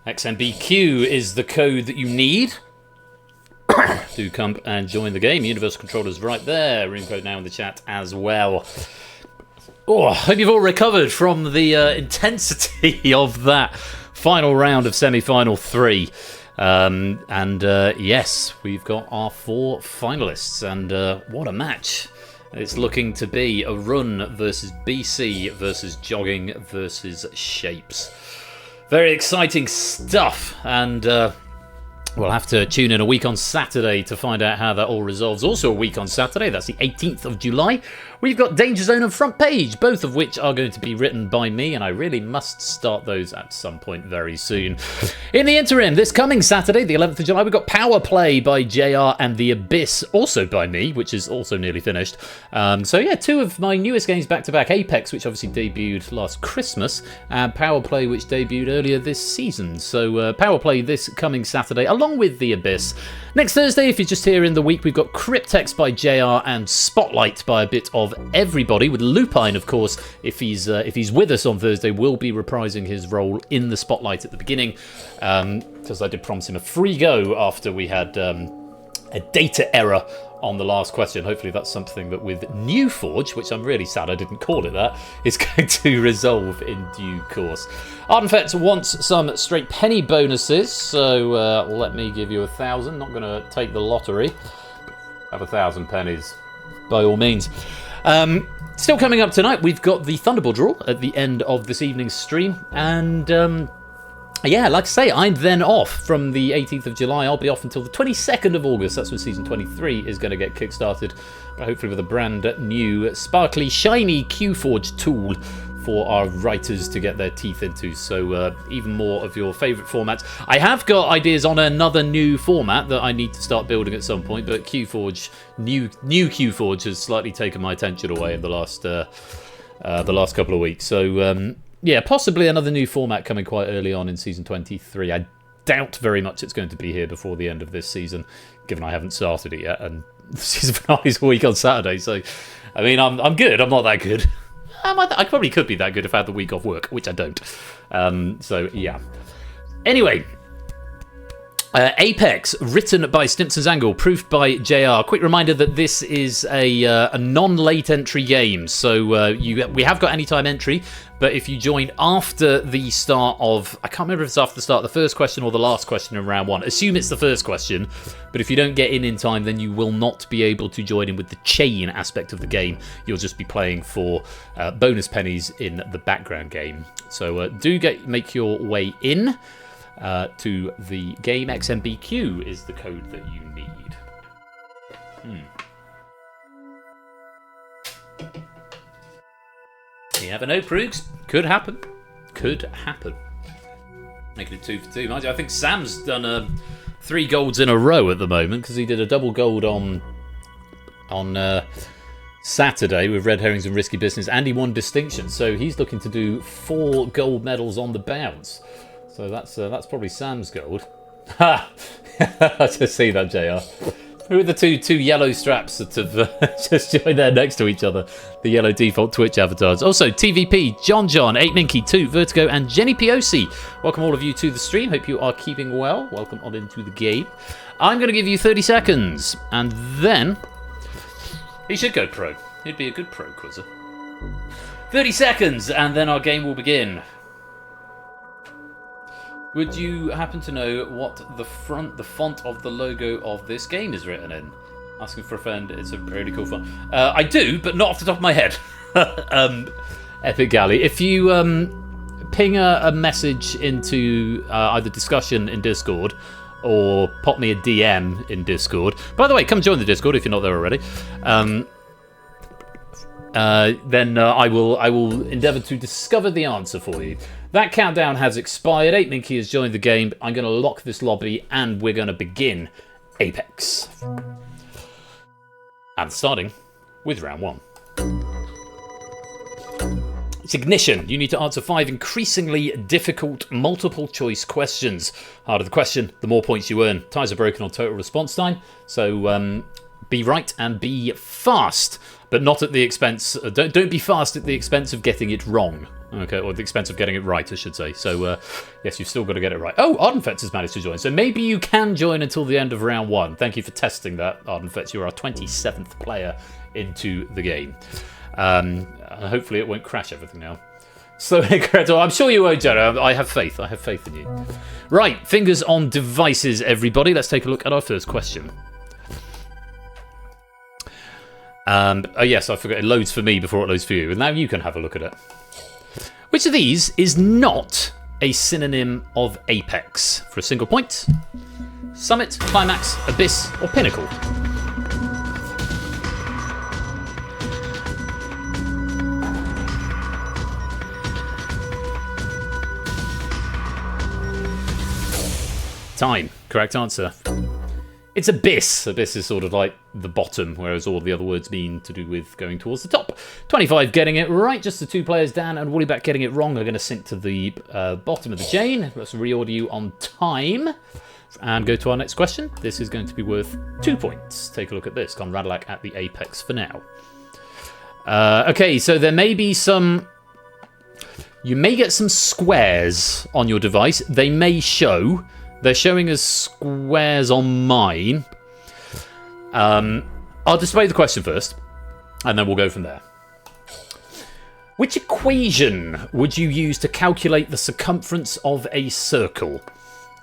XMBQ is the code that you need. Do come and join the game. Universal Controller's right there. Room code now in the chat as well. Oh, I hope you've all recovered from the intensity of that final round of semi-final 3. Yes, we've got our 4 finalists, and what a match. It's looking to be a run versus BC versus jogging versus shapes. Very exciting stuff, and we'll have to tune in a week on Saturday to find out how that all resolves. Also a week on Saturday, that's the 18th of July, we've got Danger Zone and Front Page, both of which are going to be written by me, and I really must start those at some point very soon. In the interim, this coming Saturday, the 11th of July, we've got Power Play by JR and The Abyss, also by me, which is also nearly finished. So yeah, 2 of my newest games back-to-back, Apex, which obviously debuted last Christmas, and Power Play, which debuted earlier this season. So Power Play this coming Saturday, along with The Abyss. Next Thursday, if you're just here in the week, we've got Cryptex by JR and Spotlight by a bit of everybody, with Lupine, of course, if he's with us on Thursday, will be reprising his role in the Spotlight at the beginning, because I did promise him a free go after we had a data error on the last question. Hopefully that's something that with New Forge, which I'm really sad I didn't call it that, is going to resolve in due course. Ardenfett wants some straight penny bonuses, so let me give you 1,000. Not going to take the lottery. Have 1,000 pennies, by all means. Still coming up tonight, we've got the Thunderbolt draw at the end of this evening's stream, and yeah, like I say, I'm then off from the 18th of July. I'll be off until the 22nd of August. That's when Season 23 is going to get kickstarted, but hopefully with a brand new, sparkly, shiny QForge tool for our writers to get their teeth into. So even more of your favourite formats. I have got ideas on another new format that I need to start building at some point, but QForge, new QForge has slightly taken my attention away in the last couple of weeks. So yeah, possibly another new format coming quite early on in Season 23. I doubt very much it's going to be here before the end of this season, given I haven't started it yet, and the season finale is a week on Saturday. So, I mean, I'm good. I'm not that good. I probably could be that good if I had the week off work, which I don't. So, yeah. Anyway, Apex, written by Stimpson's Angle, proofed by JR. Quick reminder that this is a non-late entry game, so we have got anytime entry, but if you join after the start of, I can't remember if it's after the start of the first question or the last question in round 1. Assume it's the first question, but if you don't get in time, then you will not be able to join in with the chain aspect of the game. You'll just be playing for bonus pennies in the background game. So do make your way in. To the game. XMBQ is the code that you need. You never know, Proogs. Could happen. Could happen. Making it 2 for 2. Mind you, I think Sam's done 3 golds in a row at the moment, because he did a double gold on Saturday with Red Herrings and Risky Business, and he won distinction. So he's looking to do 4 gold medals on the bounce. So that's probably Sam's gold. Ha! I just see that, JR. Who are the two yellow straps that have just joined there next to each other? The yellow default Twitch avatars. Also, TVP, John, 8Minky, 2, Vertigo, and Jenny Piosi. Welcome all of you to the stream. Hope you are keeping well. Welcome on into the game. I'm going to give you 30 seconds, and then he should go pro. He'd be a good pro quizzer. 30 seconds, and then our game will begin. Would you happen to know what the font of the logo of this game is written in? Asking for a friend, it's a really cool font. I do, but not off the top of my head. Epic Galley. If you ping a message into either discussion in Discord or pop me a DM in Discord. By the way, come join the Discord if you're not there already. Then I will endeavour to discover the answer for you. That countdown has expired. 8Minky has joined the game. I'm going to lock this lobby, and we're going to begin Apex. And starting with round 1. It's Ignition. You need to answer 5 increasingly difficult multiple-choice questions. Harder the question, the more points you earn. Ties are broken on total response time, so Be right and be fast, but not at the expense... don't be fast at the expense of getting it wrong. Okay, or the expense of getting it right, I should say. So, yes, you've still got to get it right. Oh, Ardenfetz has managed to join. So maybe you can join until the end of round 1. Thank you for testing that, Ardenfetz. You're our 27th player into the game. Hopefully it won't crash everything now. So incredible. I'm sure you won't, Jerry. I have faith. I have faith in you. Right, fingers on devices, everybody. Let's take a look at our first question. Oh, yes, I forgot. It loads for me before it loads for you. And now you can have a look at it. Which of these is not a synonym of apex? For a single point. Summit, climax, abyss, or pinnacle? Time. Correct answer. It's abyss. Abyss is sort of like the bottom, whereas all the other words mean to do with going towards the top. 25 getting it right. Just the 2 players, Dan and Woollyback, getting it wrong. They're going to sink to the bottom of the chain. Let's reorder you on time and go to our next question. This is going to be worth 2 points. Take a look at this. Conradlac at the apex for now. Okay, so there may be some... You may get some squares on your device. They may show... They're showing us squares on mine. I'll display the question first, and then we'll go from there. Which equation would you use to calculate the circumference of a circle?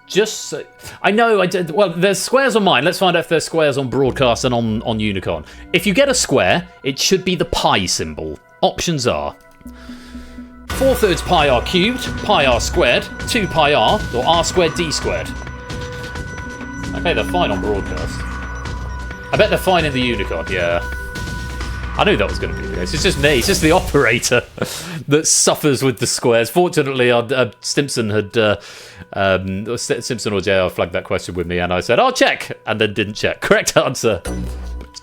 Just so, I know, well, there's squares on mine. Let's find out if there's squares on Broadcast and on Unicorn. If you get a square, it should be the pi symbol. Options are 4/3 pi r cubed, pi r squared, 2 pi r, or r squared d squared. Okay, they're fine on Broadcast. I bet they're fine in the Unicorn, yeah. I knew that was going to be the case. It's just me, it's just the operator that suffers with the squares. Fortunately, Stimpson had... Simpson or JR flagged that question with me, and I said, I'll check, and then didn't check. Correct answer.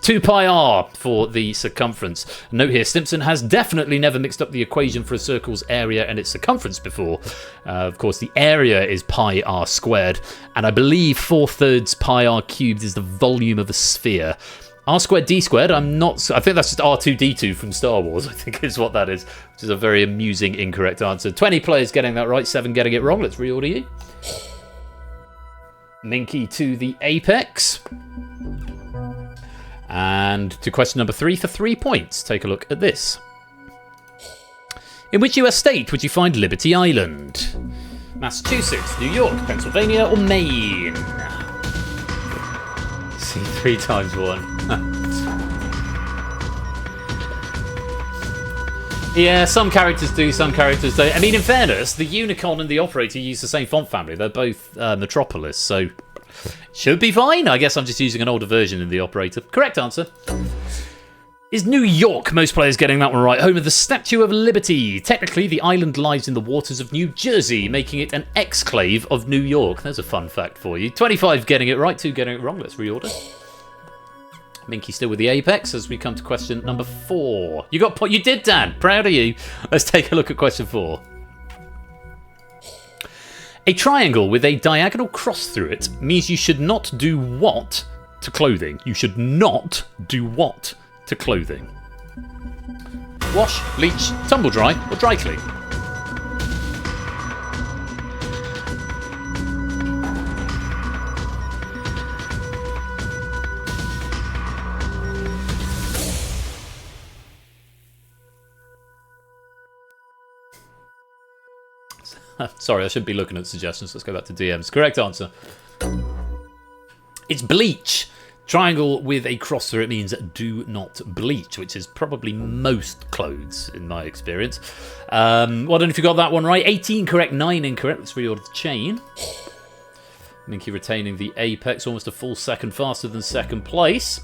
2 pi r for the circumference. Note here, Stimpson has definitely never mixed up the equation for a circle's area and its circumference before. Of course, the area is pi r squared, and I believe 4/3 pi r cubed is the volume of a sphere. R squared d squared, I think that's just R2D2 from Star Wars, I think is what that is, which is a very amusing incorrect answer. 20 players getting that right, 7 getting it wrong. Let's reorder you. Minky to the apex. And to question number 3 for 3 points. Take a look at this. In which US state would you find Liberty Island? Massachusetts, New York, Pennsylvania, or Maine? See, 3 times 1. Yeah, some characters do, some characters don't. I mean, in fairness, the Unicorn and the Operator use the same font family. They're both Metropolis, so... Should be fine. I guess I'm just using an older version in the Operator. Correct answer. Is New York, most players getting that one right, home of the Statue of Liberty? Technically, the island lies in the waters of New Jersey, making it an exclave of New York. There's a fun fact for you. 25 getting it right, 2 getting it wrong. Let's reorder. Minky still with the apex as we come to question number 4. You did, Dan. Proud of you. Let's take a look at question 4. A triangle with a diagonal cross through it means you should not do what to clothing? You should not do what to clothing? Wash, bleach, tumble dry, or dry clean? Sorry, I shouldn't be looking at suggestions. Let's go back to DMs. Correct answer. It's bleach. Triangle with a cross through it means do not bleach, which is probably most clothes in my experience. Well done if you got that one right. 18 correct, 9 incorrect. Let's reorder the chain. Minky retaining the apex, almost a full second faster than second place.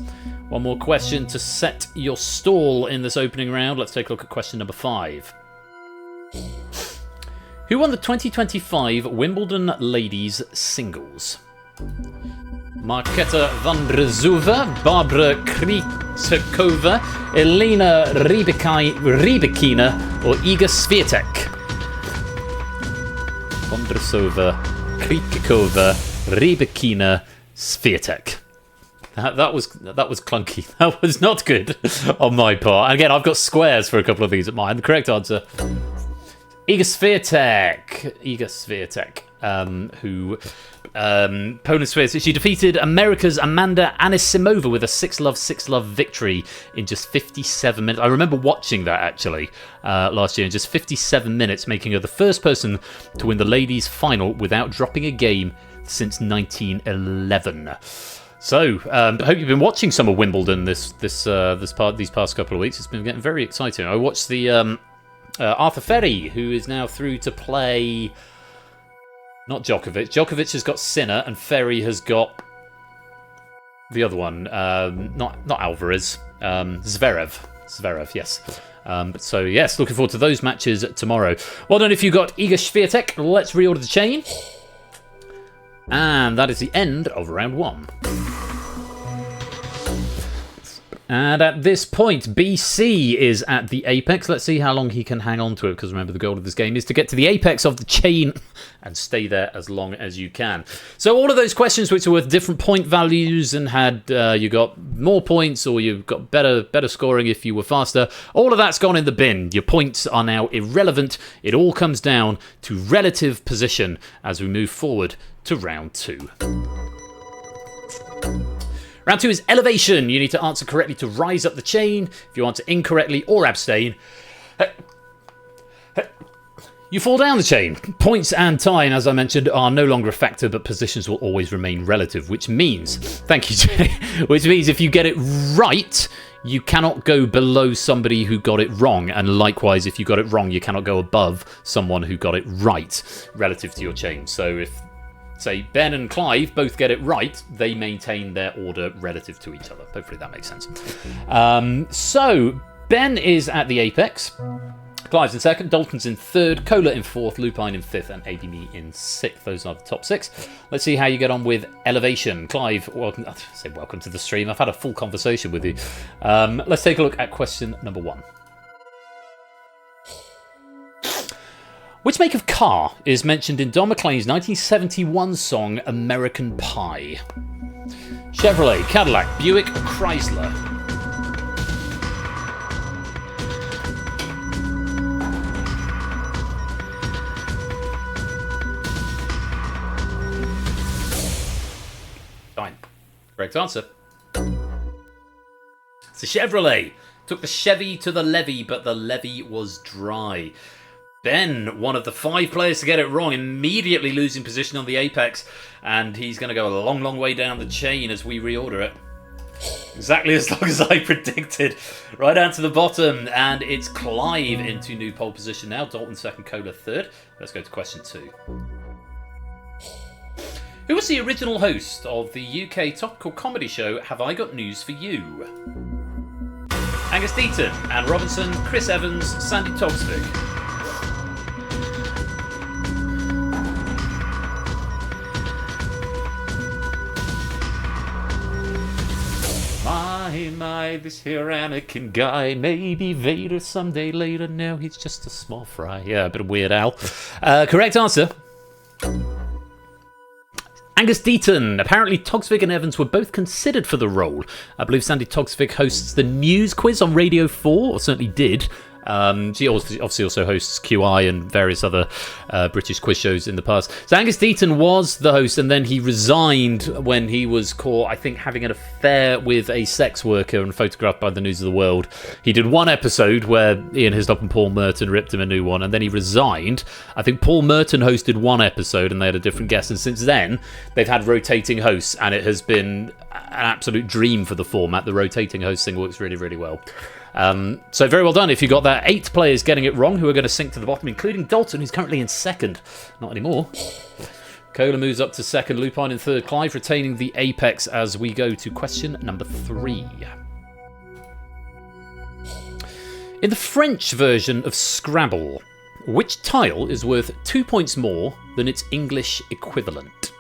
One more question to set your stall in this opening round. Let's take a look at question number 5. Who won the 2025 Wimbledon Ladies Singles? Marketa Vandrzova, Barbara Krejcikova, Elena Rybakina, or Iga Swiatek? Vandrzova, Krejcikova, Rybakina, Swiatek. That was clunky. That was not good on my part. And again, I've got squares for a couple of these at mine. The correct answer, Iga Swiatek, who Poland Sphere. She defeated America's Amanda Anisimova with a 6-love victory in just 57 minutes. I remember watching that actually last year in just 57 minutes, making her the first person to win the ladies' final without dropping a game since 1911. So, I hope you've been watching some of Wimbledon these past couple of weeks. It's been getting very exciting. I watched the Arthur Ferry, who is now through to play. Not Djokovic. Djokovic has got Sinner, and Ferry has got the other one. Not Alvarez. Zverev. Yes. So yes, looking forward to those matches tomorrow. Well done if you got Iga Swiatek. Let's reorder the chain, and that is the end of round 1. And at this point, BC is at the apex. Let's see how long he can hang on to it, because remember, the goal of this game is to get to the apex of the chain and stay there as long as you can. So all of those questions which are worth different point values and had you got more points or you've got better scoring if you were faster, all of that's gone in the bin. Your points are now irrelevant. It all comes down to relative position as we move forward to round 2. Round 2 is elevation. You need to answer correctly to rise up the chain. If you answer incorrectly or abstain, you fall down the chain. Points and time, as I mentioned, are no longer a factor, but positions will always remain relative, which means, thank you, Jay, which means if you get it right, you cannot go below somebody who got it wrong. And likewise, if you got it wrong, you cannot go above someone who got it right relative to your chain. So if, say, Ben and Clive both get it right, they maintain their order relative to each other. Hopefully that makes sense. So Ben is at the apex. Clive's in second, Dalton's in third, Cola in fourth, Lupine in fifth, and ABME in sixth. Those are the top 6. Let's see how you get on with elevation. Clive, welcome to the stream. I've had a full conversation with you. Let's take a look at question number 1. Which make of car is mentioned in Don McLean's 1971 song American Pie? Chevrolet, Cadillac, Buick, Chrysler? Fine. Correct answer. It's a Chevrolet. Took the Chevy to the levee, but the levee was dry. Ben, one of the 5 players to get it wrong, immediately losing position on the apex, and he's going to go a long, long way down the chain as we reorder it. Exactly as long as I predicted. Right down to the bottom, and it's Clive into new pole position now. Dalton second, Cola third. Let's go to question 2. Who was the original host of the UK topical comedy show Have I Got News For You? Angus Deaton, Anne Robinson, Chris Evans, Sandy Toksvig? My, this here Anakin guy, maybe Vader someday later, now he's just a small fry. Yeah, a bit of Weird Al. Correct answer. Angus Deaton. Apparently Toksvig and Evans were both considered for the role. I believe Sandy Toksvig hosts the news quiz on Radio 4, or certainly did. She obviously also hosts QI and various other British quiz shows in the past. So Angus Deaton was the host, and then he resigned when he was caught, I think, having an affair with a sex worker and photographed by the News of the World. He did one episode where Ian Hislop and Paul Merton ripped him a new one, and then he resigned. I think Paul Merton hosted one episode and they had a different guest, and since then they've had rotating hosts, and it has been an absolute dream for the format. The rotating host thing works really, really well. So very well done if you got that. 8 players getting it wrong who are going to sink to the bottom, including Dalton, who's currently in second. Not anymore. Cola moves up to second, Lupine in third, Clive retaining the apex as we go to question number 3. In the French version of Scrabble, which tile is worth 2 points more than its English equivalent?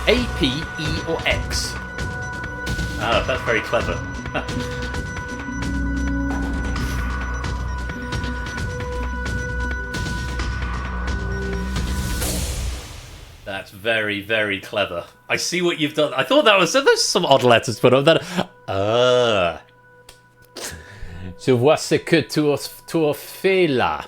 A, P, E or X? Ah, that's very clever. That's very, very clever. I see what you've done. I thought that was... There's some odd letters put on that. Je vois ce que tu as fait là.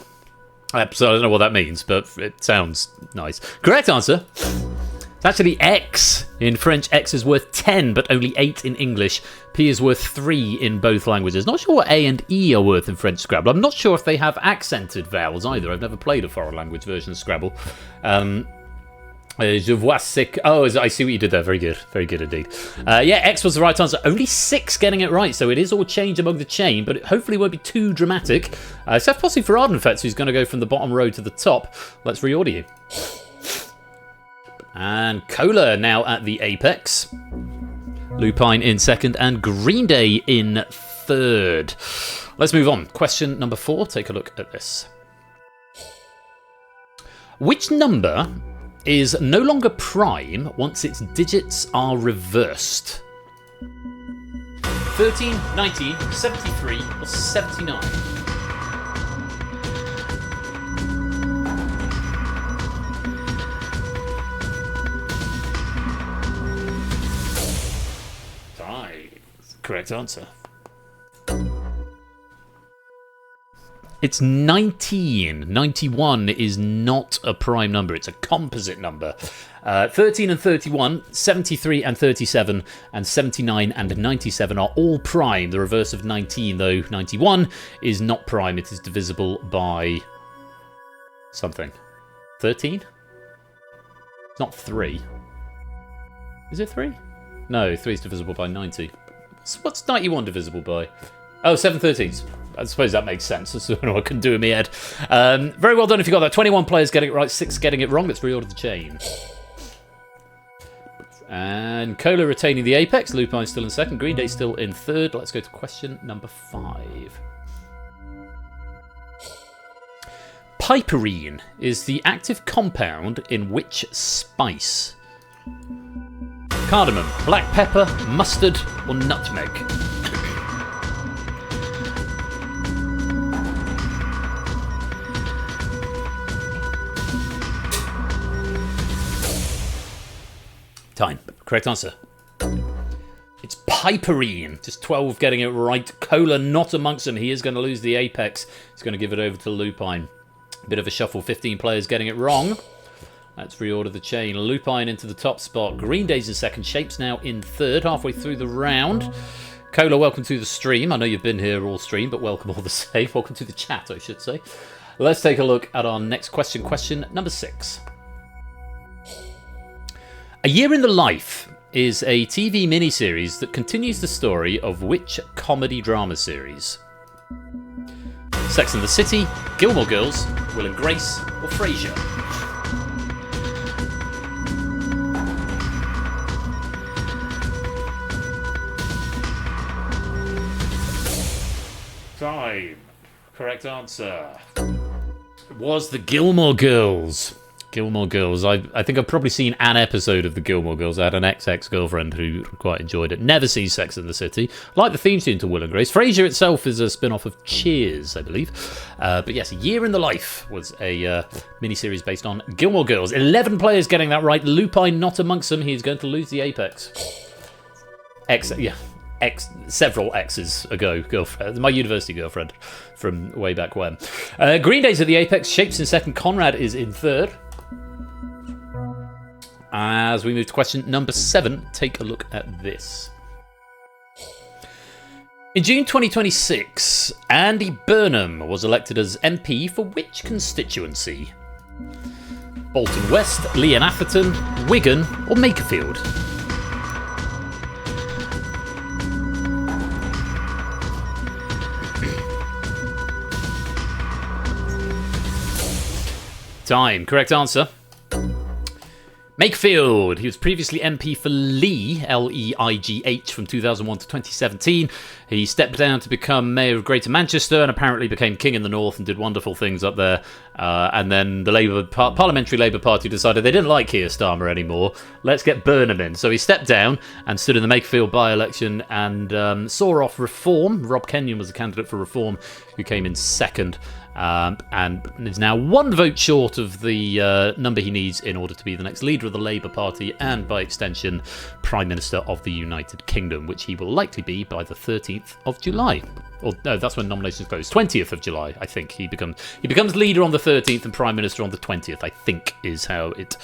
So I don't know what that means, but it sounds nice. Correct answer. It's actually X. In French, X is worth 10, but only 8 in English. P is worth 3 in both languages. Not sure what A and E are worth in French Scrabble. I'm not sure if they have accented vowels either. I've never played a foreign language version of Scrabble. Je vois ce que... Oh, I see what you did there. Very good. Very good indeed. Yeah, X was the right answer. Only 6 getting it right, so it is all change among the chain, but it hopefully won't be too dramatic. Except possibly for Ardenfetz, who's going to go from the bottom row to the top. Let's reorder you. And Cola now at the apex. Lupine in second and Green Day in third. Let's move on. Question number 4. Take a look at this. Which number is no longer prime once its digits are reversed? 13, 19, 73, or 79? Correct answer. It's 19. 91 is not a prime number. It's a composite number. 13 and 31, 73 and 37, and 79 and 97 are all prime. The reverse of 19, though 91 is not prime. It is divisible by something. 13? It's not 3. Is it 3? No, 3 is divisible by 90. What's 91 divisible by? Oh, 7/13. I suppose that makes sense. That's what I couldn't do in my head. Very well done if you got that. 21 players getting it right, 6 getting it wrong. Let's reorder the chain. And Cola retaining the apex. Lupine still in second. Green Day still in third. Let's go to question number 5. Piperine is the active compound in which spice? Cardamom, black pepper, mustard, or nutmeg? Time. Correct answer. It's piperine. Just 12 getting it right. Cola not amongst them. He is going to lose the apex. He's going to give it over to Lupine. Bit of a shuffle. 15 players getting it wrong. Let's reorder the chain. Lupine into the top spot. Green Day's in second. Shapes now in third, halfway through the round. Cola, welcome to the stream. I know you've been here all stream, but welcome all the same. Welcome to the chat, I should say. Let's take a look at our next question. Question number 6. A Year in the Life is a TV miniseries that continues the story of which comedy drama series? Sex and the City, Gilmore Girls, Will and Grace, or Frasier? Time. Correct answer. It was the Gilmore Girls. Gilmore Girls. I think I've probably seen an episode of the Gilmore Girls. I had an ex-girlfriend who quite enjoyed it. Never seen Sex and the City. Like the theme tune to Will and Grace. Frasier itself is a spin-off of Cheers, I believe. But yes, A Year in the Life was a miniseries based on Gilmore Girls. 11 players getting that right. Lupine not amongst them. He's going to lose the apex. Several X's ago, girlfriend, my university girlfriend from way back when. Green Day's at the apex. Shapes in second. Conrad is in third. As we move to question number 7, take a look at this. In June 2026, Andy Burnham was elected as MP for which constituency? Bolton West, Leon Atherton, Wigan, or Makerfield? Time. Correct answer. Makefield. He was previously MP for Leigh, L-E-I-G-H, from 2001 to 2017. He stepped down to become Mayor of Greater Manchester and apparently became King in the North and did wonderful things up there. And then the Parliamentary Labour Party decided they didn't like Keir Starmer anymore. Let's get Burnham in. So he stepped down and stood in the Makefield by-election and saw off Reform. Rob Kenyon was a candidate for Reform who came in second. and is now 1 vote short of the number he needs in order to be the next leader of the Labour Party and, by extension, Prime Minister of the United Kingdom, which he will likely be by the 13th of July. Or no, that's when nominations close. 20th of July, I think. He becomes leader on the 13th and Prime Minister on the 20th, I think, is how it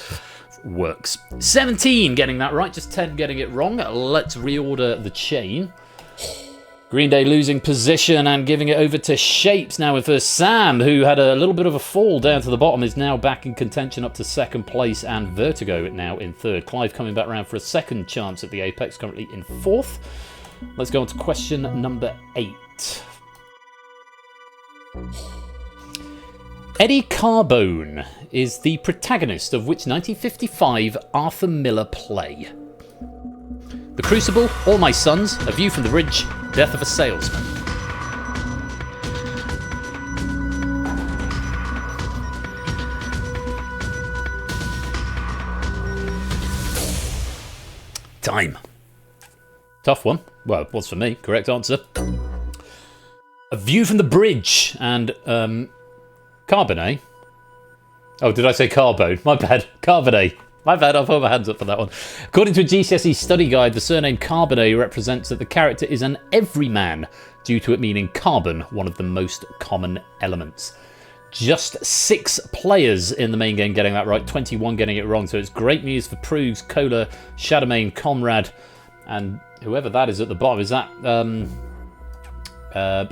works. 17 getting that right, just 10 getting it wrong. Let's reorder the chain. Green Day losing position and giving it over to Shapes now with first. Sam, who had a little bit of a fall down to the bottom, is now back in contention up to 2nd place, and Vertigo now in 3rd. Clive coming back round for a second chance at the Apex, currently in 4th. Let's go on to question number 8. Eddie Carbone is the protagonist of which 1955 Arthur Miller play? The Crucible, All My Sons, A View from the Bridge, Death of a Salesman. Time. Tough one. Well, it was for me. Correct answer. A View from the Bridge and Carbonate. Oh, did I say Carbone? My bad. Carbonate. My bad, I'll put my hands up for that one. According to a GCSE study guide, the surname Carbonate represents that the character is an everyman, due to it meaning carbon, one of the most common elements. Just 6 players in the main game getting that right, 21 getting it wrong, so it's great news for Proogs, Cola, Shadowmane, Comrade, and whoever that is at the bottom. Is that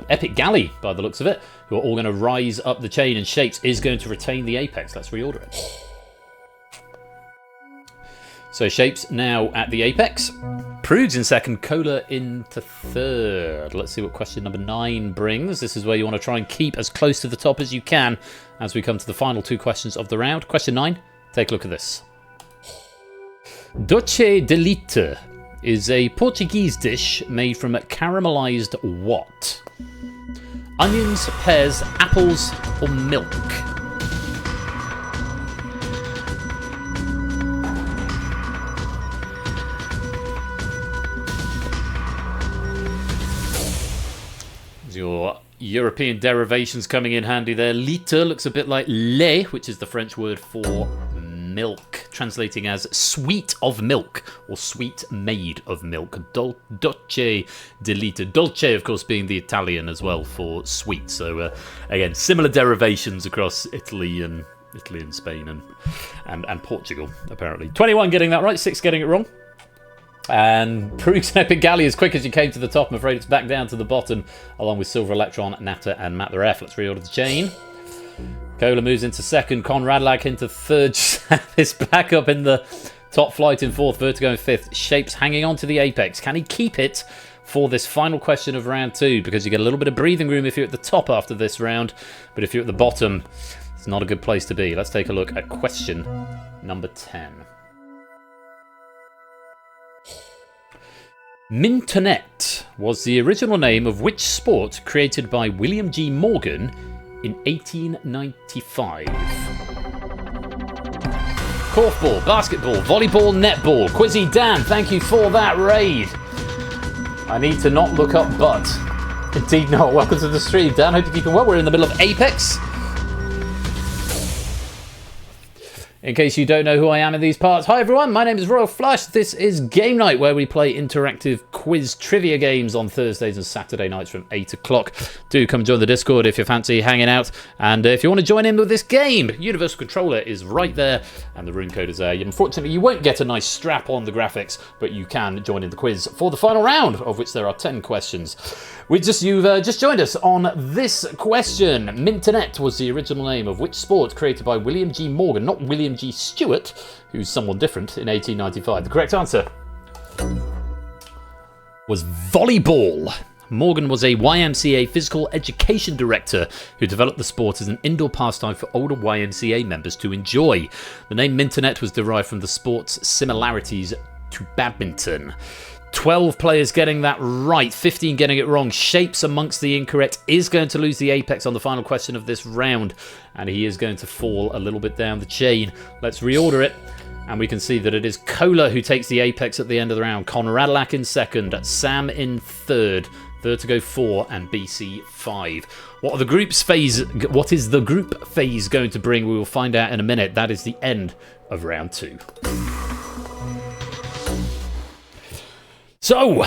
Epic Galley, by the looks of it, who are all going to rise up the chain, and Shapes is going to retain the Apex. Let's reorder it. So Shapes now at the Apex. Proogs in 2nd, Cola into 3rd. Let's see what question number 9 brings. This is where you want to try and keep as close to the top as you can as we come to the final 2 questions of the round. Question 9, take a look at this. Doce de leite is a Portuguese dish made from caramelized what? Onions, pears, apples, or milk? Your European derivations coming in handy there. Litre looks a bit like lait, which is the French word for milk, translating as sweet of milk or sweet made of milk. Dolce de litre. Dolce, of course, being the Italian as well for sweet. So, again, similar derivations across Italy and Spain and Portugal, apparently. 21 getting that right, 6 getting it wrong. And Proogs and Epic Galley, as quick as you came to the top, I'm afraid it's back down to the bottom, along with Silver Electron, Natter, and Matt the Ref. Let's reorder the chain. Cola moves into 2nd, Conradlag into 3rd, is back up in the top flight in 4th, Vertigo in 5th. Shapes hanging on to the Apex. Can he keep it for this final question of round 2? Because you get a little bit of breathing room if you're at the top after this round, but if you're at the bottom, it's not a good place to be. Let's take a look at question number 10. Mintonette was the original name of which sport created by William G. Morgan in 1895? Korfball, basketball, volleyball, netball. Quizzy Dan, thank you for that raid. I need to not look up butt. Indeed not. Welcome to the stream, Dan. Hope you're keeping well. We're in the middle of Apex. In case you don't know who I am in these parts, hi everyone, my name is Royal Flush. This is Game Night, where we play interactive quiz trivia games on Thursdays and Saturday nights from 8 o'clock. Do come join the Discord if you fancy hanging out. And if you want to join in with this game, Universal Controller is right there, and the room code is there. Unfortunately, you won't get a nice strap on the graphics, but you can join in the quiz for the final round, of which there are 10 questions. You've just joined us on this question. Mintonette was the original name of which sport created by William G. Morgan, not William G. Stewart, who's someone different, in 1895. The correct answer was volleyball. Morgan was a YMCA physical education director who developed the sport as an indoor pastime for older YMCA members to enjoy. The name Mintonette was derived from the sport's similarities to badminton. 12 players getting that right, 15 getting it wrong. Shapes amongst the incorrect is going to lose the Apex on the final question of this round, and he is going to fall a little bit down the chain. Let's reorder it, and we can see that it is Cola who takes the Apex at the end of the round. Conradlac in 2nd, Sam in 3rd, Vertigo 4, and BC 5. What is the group phase going to bring? We will find out in a minute. That is the end of round 2. So,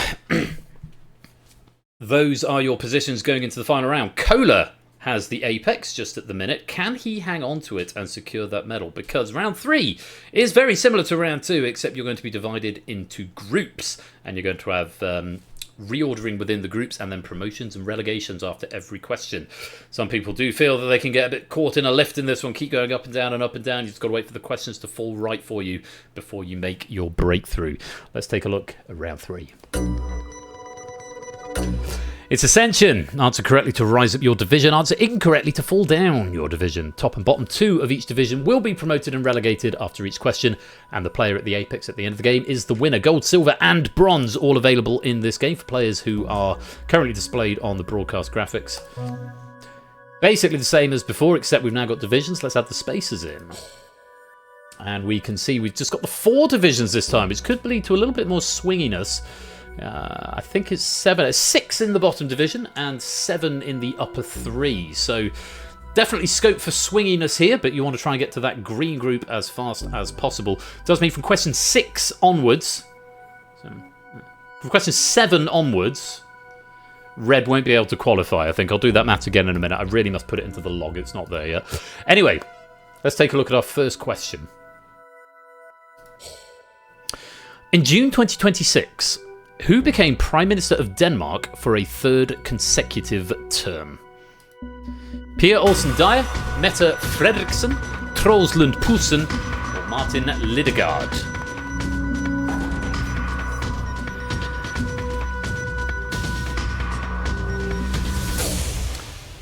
those are your positions going into the final round. Cola has the apex just at the minute. Can he hang on to it and secure that medal? Because round 3 is very similar to round 2, except you're going to be divided into groups, and you're going to have reordering within the groups and then promotions and relegations after every question. Some people do feel that they can get a bit caught in a lift in this one, keep going up and down and up and down. You've just got to wait for the questions to fall right for you before you make your breakthrough. Let's take a look at round 3. It's Ascension. Answer correctly to rise up your division. Answer incorrectly to fall down your division. Top and bottom 2 of each division will be promoted and relegated after each question, and the player at the apex at the end of the game is the winner. Gold, silver and bronze all available in this game for players who are currently displayed on the broadcast graphics. Basically the same as before, except we've now got divisions. Let's add the spaces in. And we can see we've just got the 4 divisions this time, which could lead to a little bit more swinginess. I think it's 6 in the bottom division and 7 in the upper 3. So definitely scope for swinginess here, but you want to try and get to that green group as fast as possible. Does mean from question 6 onwards, from question 7 onwards, red won't be able to qualify. I think I'll do that math again in a minute. I really must put it into the log. It's not there yet. Anyway, let's take a look at our first question. In June 2026, who became Prime Minister of Denmark for a 3rd consecutive term? Pia Olsen Dyr, Mette Frederiksen, Troels Lund Poulsen, or Martin Lidegaard?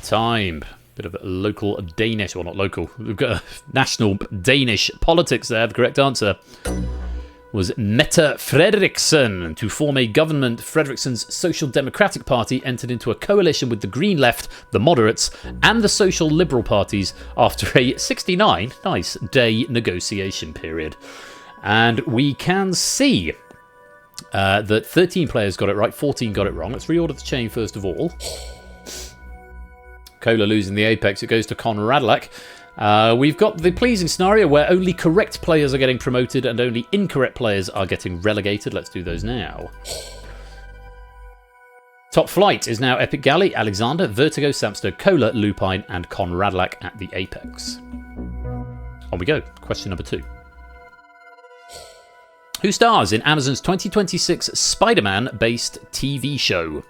Time. Bit of local Danish, well not local, we've got national Danish politics there. The correct answer was Mette Frederiksen. To form a government, Frederiksen's Social Democratic Party entered into a coalition with the Green Left, the Moderates, and the Social Liberal parties after a 69-day negotiation period. And we can see that 13 players got it right, 14 got it wrong. Let's reorder the chain first of all. Cola losing the apex, it goes to Conradlak. We've got the pleasing scenario where only correct players are getting promoted and only incorrect players are getting relegated. Let's do those now. Top flight is now Epic Galley, Alexander, Vertigo, Samster, Cola, Lupine, and Conradlak at the apex. On we go. Question number 2. Who stars in Amazon's 2026 Spider-Man-based TV show?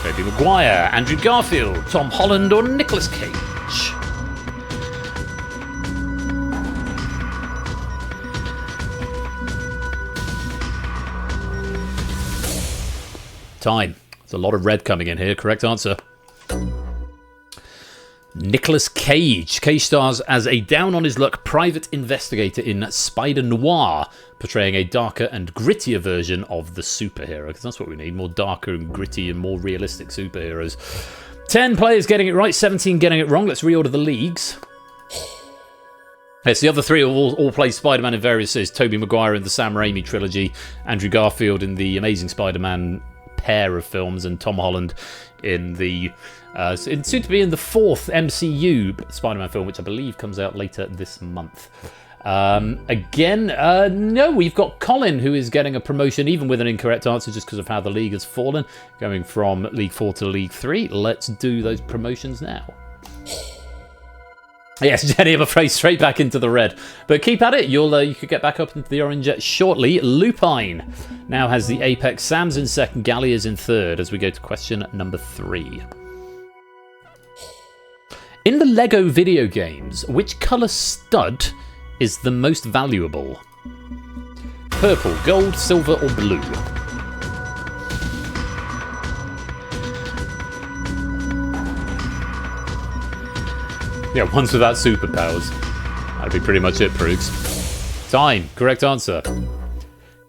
Tobey Maguire, Andrew Garfield, Tom Holland, or Nicolas Cage? Time. There's a lot of red coming in here. Correct answer. Nicolas Cage. Cage stars as a down-on-his-luck private investigator in Spider Noir, portraying a darker and grittier version of the superhero, because that's what we need, more darker and gritty and more realistic superheroes. 10 players getting it right, 17 getting it wrong. Let's reorder the leagues. Yes, the other 3 all play Spider-Man in various series. Tobey Maguire in the Sam Raimi trilogy, Andrew Garfield in the Amazing Spider-Man pair of films, and Tom Holland in the soon to be in the 4th MCU Spider-Man film, which I believe comes out later this month. No, we've got Colin, who is getting a promotion even with an incorrect answer just because of how the league has fallen, going from League 4 to League 3. Let's do those promotions now. Yes, Jenny, I'm afraid straight back into the red. But keep at it. You could get back up into the orange shortly. Lupine now has the apex. Sam's in 2nd. Galley is in 3rd as we go to question number 3. In the Lego video games, which colour stud is the most valuable? Purple, gold, silver, or blue? Yeah, ones without superpowers. That'd be pretty much it, Proogs. Time. Correct answer.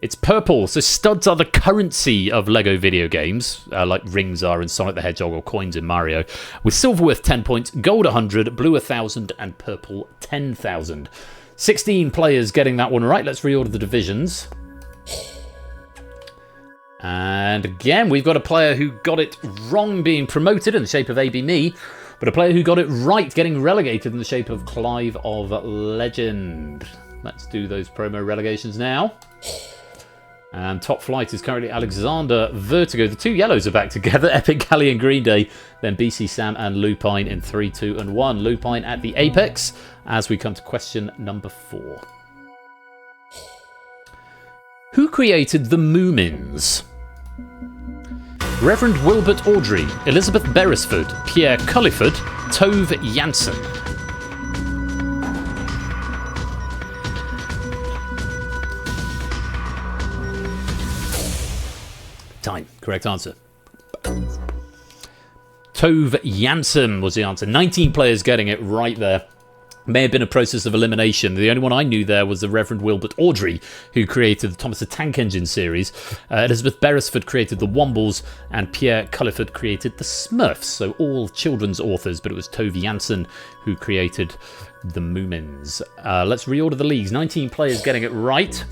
It's purple. So studs are the currency of Lego video games, like rings are in Sonic the Hedgehog or coins in Mario, with silver worth 10 points, gold 100, blue 1,000, and purple 10,000. 16 players getting that one right. Let's reorder the divisions. And again, we've got a player who got it wrong being promoted in the shape of AB Me, but a player who got it right getting relegated in the shape of Clive of Legend. Let's do those promo relegations now. And top flight is currently Alexander Vertigo. The two yellows are back together. Epic Galley and Green Day. Then BC Sam and Lupine in 3, 2, and 1. Lupine at the apex as we come to question number 4. Who created the Moomins? Reverend Wilbert Audrey, Elizabeth Beresford, Pierre Culliford, Tove Jansson. Time. Correct answer. Tove Jansson was the answer. 19 players getting it right there. May have been a process of elimination. The only one I knew there was the Reverend Wilbert Audrey, who created the Thomas the Tank Engine series. Elizabeth Beresford created the Wombles, and Pierre Culliford created the Smurfs. So all children's authors, but it was Tove Jansson who created the Moomins. Let's reorder the leagues. 19 players getting it right.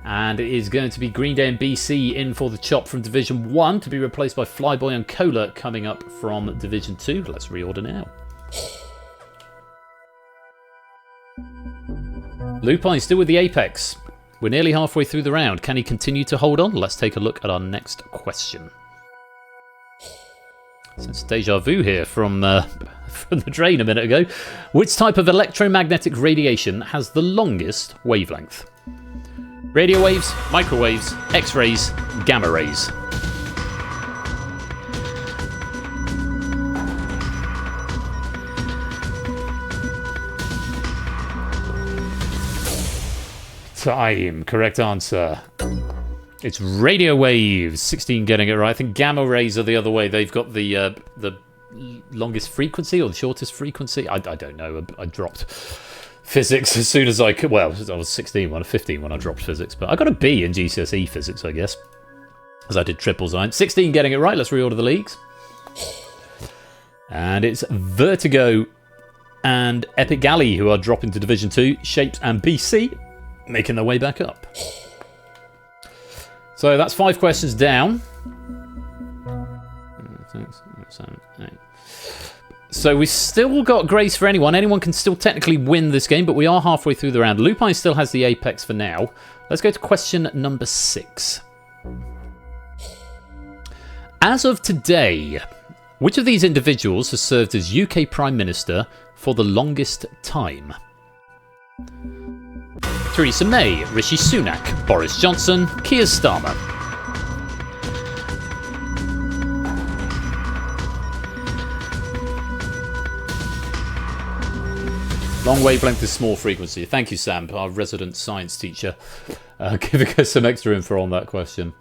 And it is going to be Green Day and BC in for the chop from Division 1 to be replaced by Flyboy and Cola coming up from Division 2. Let's reorder now. Lupine still with the apex. We're nearly halfway through the round. Can he continue to hold on? Let's take a look at our next question. Since deja vu here from the drain a minute ago. Which type of electromagnetic radiation has the longest wavelength? Radio waves, microwaves, X-rays, gamma rays. Time. Correct answer. It's radio waves. 16 getting it right. I think gamma rays are the other way. They've got the longest frequency or the shortest frequency. I don't know. I dropped physics as soon as I could. Well, I was 15 when I dropped physics, but I got a B in GCSE physics, I guess, as I did triples. 16 getting it right. Let's reorder the leagues. And it's Vertigo and Epic Galley who are dropping to Division 2. Shapes and BC making their way back up. So that's 5 questions down. So we've still got grace for anyone. Anyone can still technically win this game, but we are halfway through the round. Lupine still has the apex for now. Let's go to question number 6. As of today, which of these individuals has served as UK Prime Minister for the longest time? Theresa May, Rishi Sunak, Boris Johnson, Keir Starmer. Long wavelength is small frequency. Thank you, Sam, our resident science teacher, giving us some extra info on that question.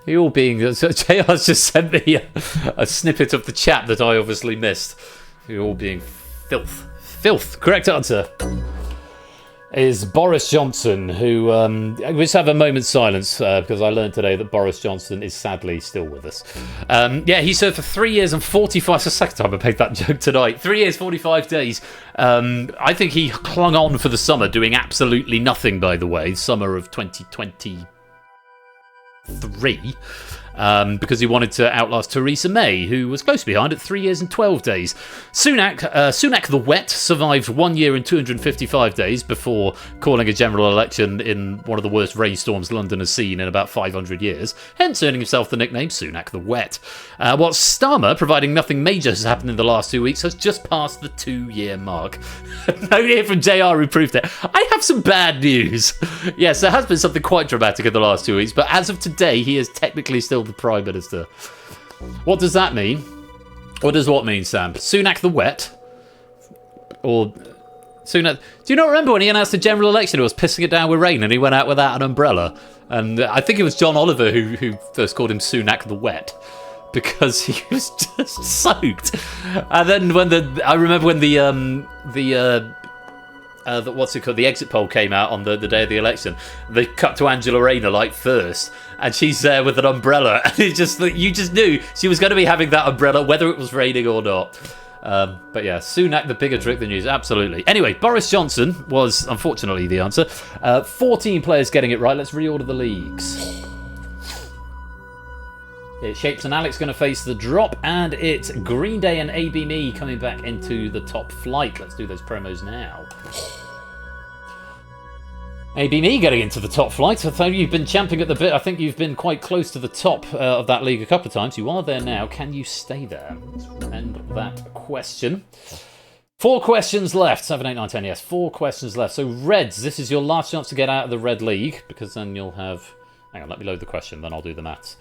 You all being... JR's just sent me a snippet of the chat that I obviously missed. You're all being filth. Filth. Correct answer is Boris Johnson, who... we just have a moment's silence because I learned today that Boris Johnson is sadly still with us. Yeah, he served for 3 years and 45... It's the second time I made that joke tonight. 3 years, 45 days. I think he clung on for the summer, doing absolutely nothing, by the way. Summer of 2023. Because he wanted to outlast Theresa May, who was close behind at 3 years and 12 days. Sunak the Wet survived 1 year and 255 days before calling a general election in one of the worst rainstorms London has seen in about 500 years, hence earning himself the nickname Sunak the Wet. Whilst Starmer, providing nothing major has happened in the last 2 weeks, has just passed the 2-year mark. Note here from JR who proved it. I have some bad news. Yes, there has been something quite dramatic in the last 2 weeks, but as of today, he is technically still the Prime Minister. What does that mean? What does what mean, Sam? Sunak the Wet? Or Sunak... Do you not remember when he announced the general election? It was pissing it down with rain and he went out without an umbrella. And I think it was John Oliver who first called him Sunak the Wet, because he was just soaked. And then when I remember when the what's it called? The exit poll came out on the day of the election. They cut to Angela Rayner like first, and she's there with an umbrella, and you just knew she was going to be having that umbrella whether it was raining or not. But yeah, Sunak the bigger trick than news, absolutely. Anyway, Boris Johnson was unfortunately the answer. 14 players getting it right. Let's reorder the leagues. It's Shapes and Alex going to face the drop, and it's Green Day and AB Me coming back into the top flight. Let's do those promos now. AB Me getting into the top flight. I thought you've been champing at the bit. I think you've been quite close to the top of that league a couple of times. You are there now. Can you stay there? Let's end that question. 4 questions left. 7, 8, 9, 10, yes. 4 questions left. So, Reds, this is your last chance to get out of the Red League, because then you'll have... Hang on, let me load the question, then I'll do the maths.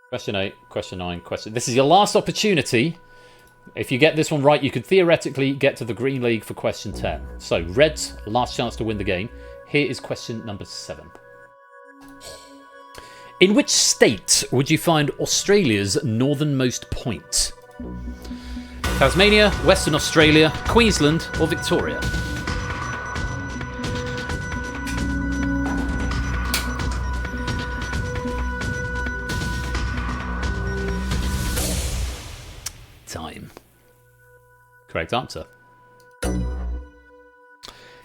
Question 8, question 9, question... This is your last opportunity. If you get this one right, you could theoretically get to the Green League for question 10. So, Reds, last chance to win the game. Here is question number 7. In which state would you find Australia's northernmost point? Tasmania, Western Australia, Queensland, or Victoria? Time. Correct answer.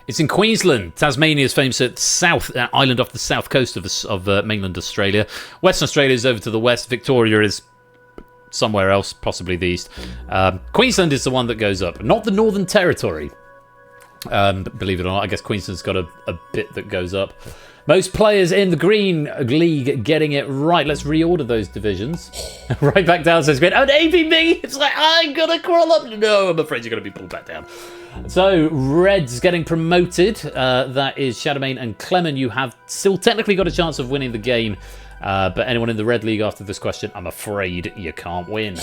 It's in Queensland. Tasmania is famous at South Island off the south coast of mainland Australia. Western Australia is over to the west. Victoria is somewhere else, possibly the east. Queensland is the one that goes up, not the Northern Territory. Believe it or not, I guess Queensland's got a bit that goes up. Most players in the Green League getting it right. Let's reorder those divisions. Right back down, says Green. Oh, AB Me! It's like, I'm gonna crawl up. No, I'm afraid you're gonna be pulled back down. So, Reds getting promoted. That is Shadowmane and Clement. You have still technically got a chance of winning the game. But anyone in the Red League after this question, I'm afraid you can't win.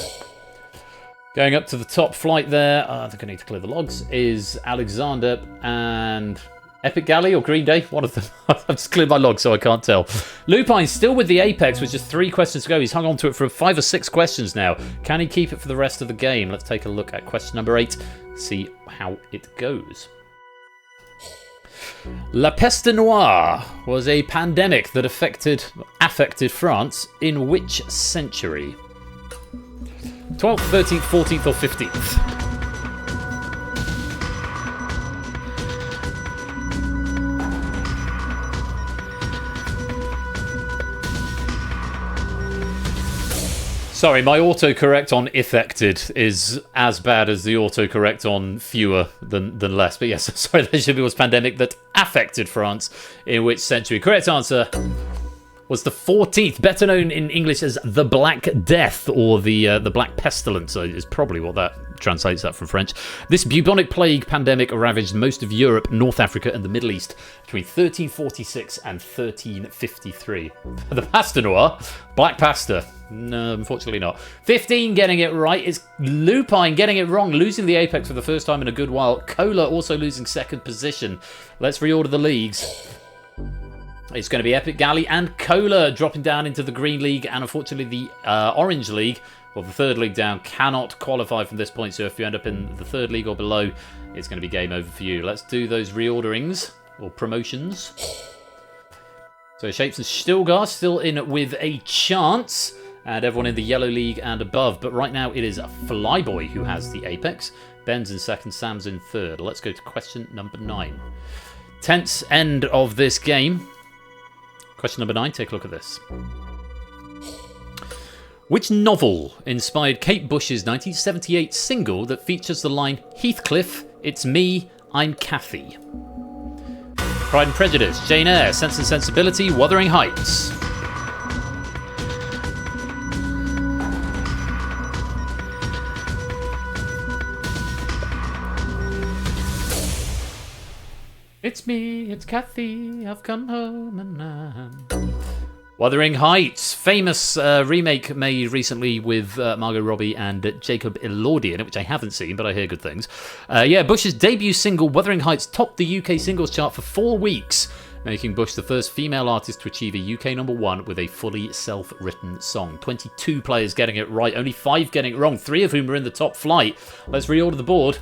Going up to the top flight there, I think I need to clear the logs, is Alexander and Epic Galley or Green Day. One of them. I've just cleared my logs so I can't tell. Lupine still with the Apex with just 3 questions to go. He's hung on to it for 5 or 6 questions now. Can he keep it for the rest of the game? Let's take a look at question number 8. See how it goes. La Peste Noire was a pandemic that affected France in which century? 12th, 13th, 14th, or 15th? Sorry, my autocorrect on affected is as bad as the autocorrect on fewer than less. But yes, sorry, there should be was pandemic that affected France in which century? Correct answer was the 14th, better known in English as the Black Death or the Black Pestilence, is probably what that translates that from French. This bubonic plague pandemic ravaged most of Europe, North Africa, and the Middle East between 1346 and 1353. The pasta noir, black pasta. No, unfortunately not. 15 getting it right is Lupine getting it wrong, losing the Apex for the first time in a good while. Cola also losing second position. Let's reorder the leagues. It's going to be Epic Galley and Cola dropping down into the Green League, and unfortunately the Orange League, well, the third league down, cannot qualify from this point. So if you end up in the third league or below, it's going to be game over for you. Let's do those reorderings or promotions. So Shapes and Stilgar still in with a chance, and everyone in the Yellow League and above. But right now it is Flyboy who has the Apex. Ben's in second, Sam's in third. Let's go to question number 9. Tense end of this game. Question number 9, take a look at this. Which novel inspired Kate Bush's 1978 single that features the line, Heathcliff, it's me, I'm Kathy? Pride and Prejudice, Jane Eyre, Sense and Sensibility, Wuthering Heights. It's me, it's Kathy, I've come home and I'm... Wuthering Heights, famous remake made recently with Margot Robbie and Jacob Elordi in it, which I haven't seen, but I hear good things. Yeah, Bush's debut single, Wuthering Heights, topped the UK singles chart for 4 weeks, making Bush the first female artist to achieve a UK #1 with a fully self-written song. 22 players getting it right, only 5 getting it wrong, 3 of whom are in the top flight. Let's reorder the board.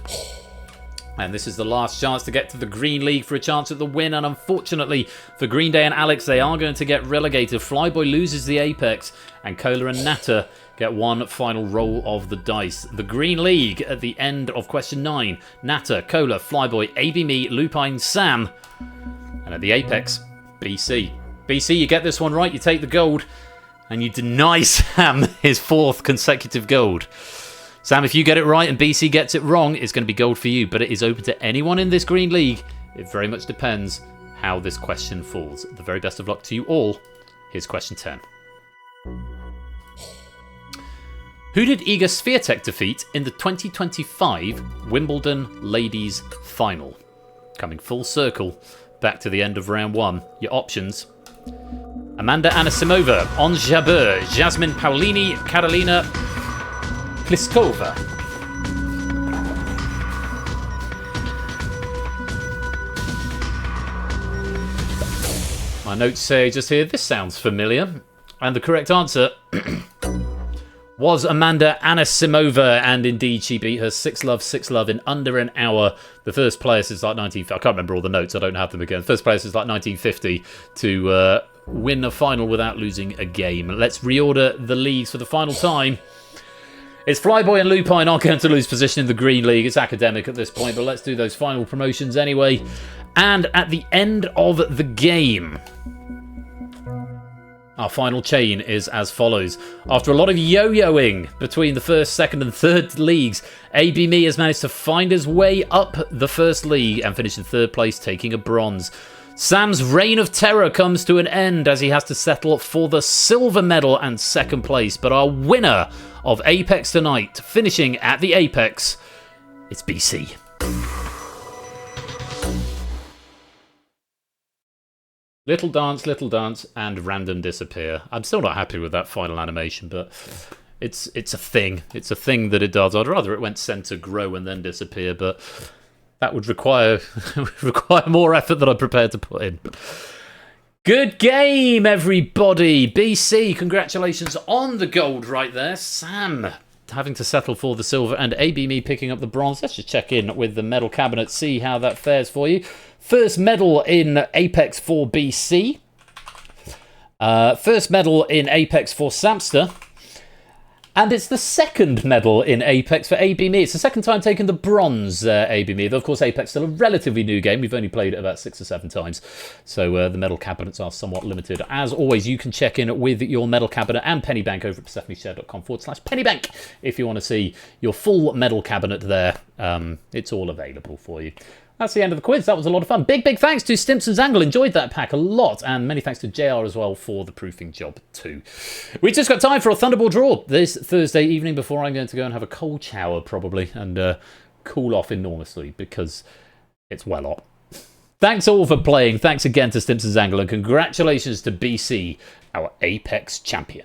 And this is the last chance to get to the Green League for a chance at the win. And unfortunately for Green Day and Alex, they are going to get relegated. Flyboy loses the Apex. And Cola and Natter get one final roll of the dice. The Green League at the end of question 9. Natter, Cola, Flyboy, ABME, Lupine, Sam. And at the apex, BC. BC, you get this one right, you take the gold. And you deny Sam his 4th consecutive gold. Sam, if you get it right and BC gets it wrong, it's going to be gold for you. But it is open to anyone in this Green League. It very much depends how this question falls. The very best of luck to you all. Here's question 10. Who did Iga Swiatek defeat in the 2025 Wimbledon Ladies Final? Coming full circle, back to the end of round 1. Your options: Amanda Anisimova, Ons Jabeur, Jasmine Paolini, Karolina Pliskova. My notes say just here, this sounds familiar. And the correct answer was Amanda Anisimova, and indeed she beat her 6-love in under an hour. The first player since like I can't remember all the notes, I don't have them again. First player since like 1950 to win a final without losing a game. Let's reorder the leagues for the final time. It's Flyboy and Lupine aren't going to lose position in the Green League. It's academic at this point, but let's do those final promotions anyway. And at the end of the game, our final chain is as follows. After a lot of yo-yoing between the first, second and third leagues, ABME has managed to find his way up the first league and finish in 3rd place, taking a bronze. Sam's reign of terror comes to an end as he has to settle for the silver medal and 2nd place. But our winner of Apex tonight, finishing at the Apex, it's BC. Little dance, and random disappear. I'm still not happy with that final animation, but it's a thing. It's a thing that it does. I'd rather it went center, grow, and then disappear, but that would require more effort than I'm prepared to put in. Good game, everybody. BC, congratulations on the gold right there. Sam having to settle for the silver, and ABME picking up the bronze. Let's just check in with the medal cabinet, see how that fares for you. First medal in Apex for BC. First medal in Apex for Samster. And it's the 2nd medal in Apex for ABME. It's the 2nd time taking the bronze, ABME. Though, of course, Apex is still a relatively new game. We've only played it about 6 or 7 times. So the medal cabinets are somewhat limited. As always, you can check in with your medal cabinet and Pennybank over at PersephoneShare.com/Pennybank if you want to see your full medal cabinet there. It's all available for you. That's the end of the quiz. That was a lot of fun. Big thanks to Stimpson's Angle. Enjoyed that pack a lot. And many thanks to JR as well for the proofing job too. We just got time for a Thunderball draw this Thursday evening before I'm going to go and have a cold shower probably and cool off enormously because it's well hot. Thanks all for playing. Thanks again to Stimpson's Angle and congratulations to BC, our Apex champion.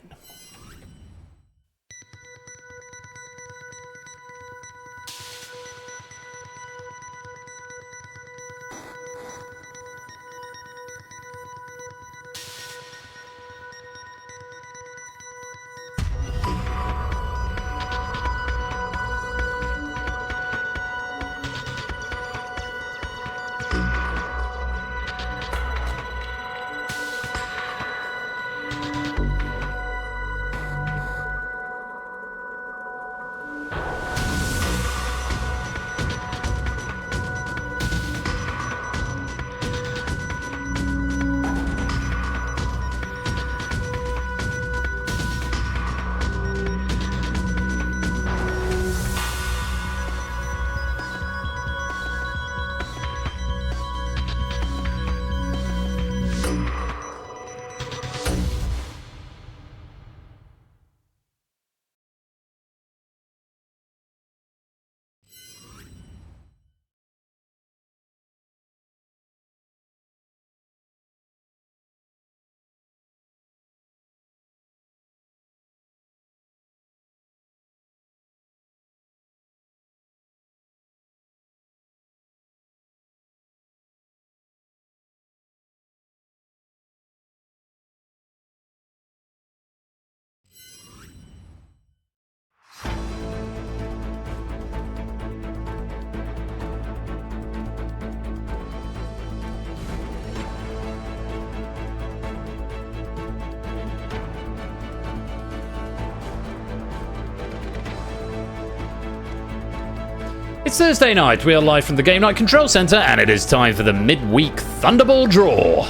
It's Thursday night, we are live from the Game Night Control Centre, and it is time for the midweek Thunderball draw.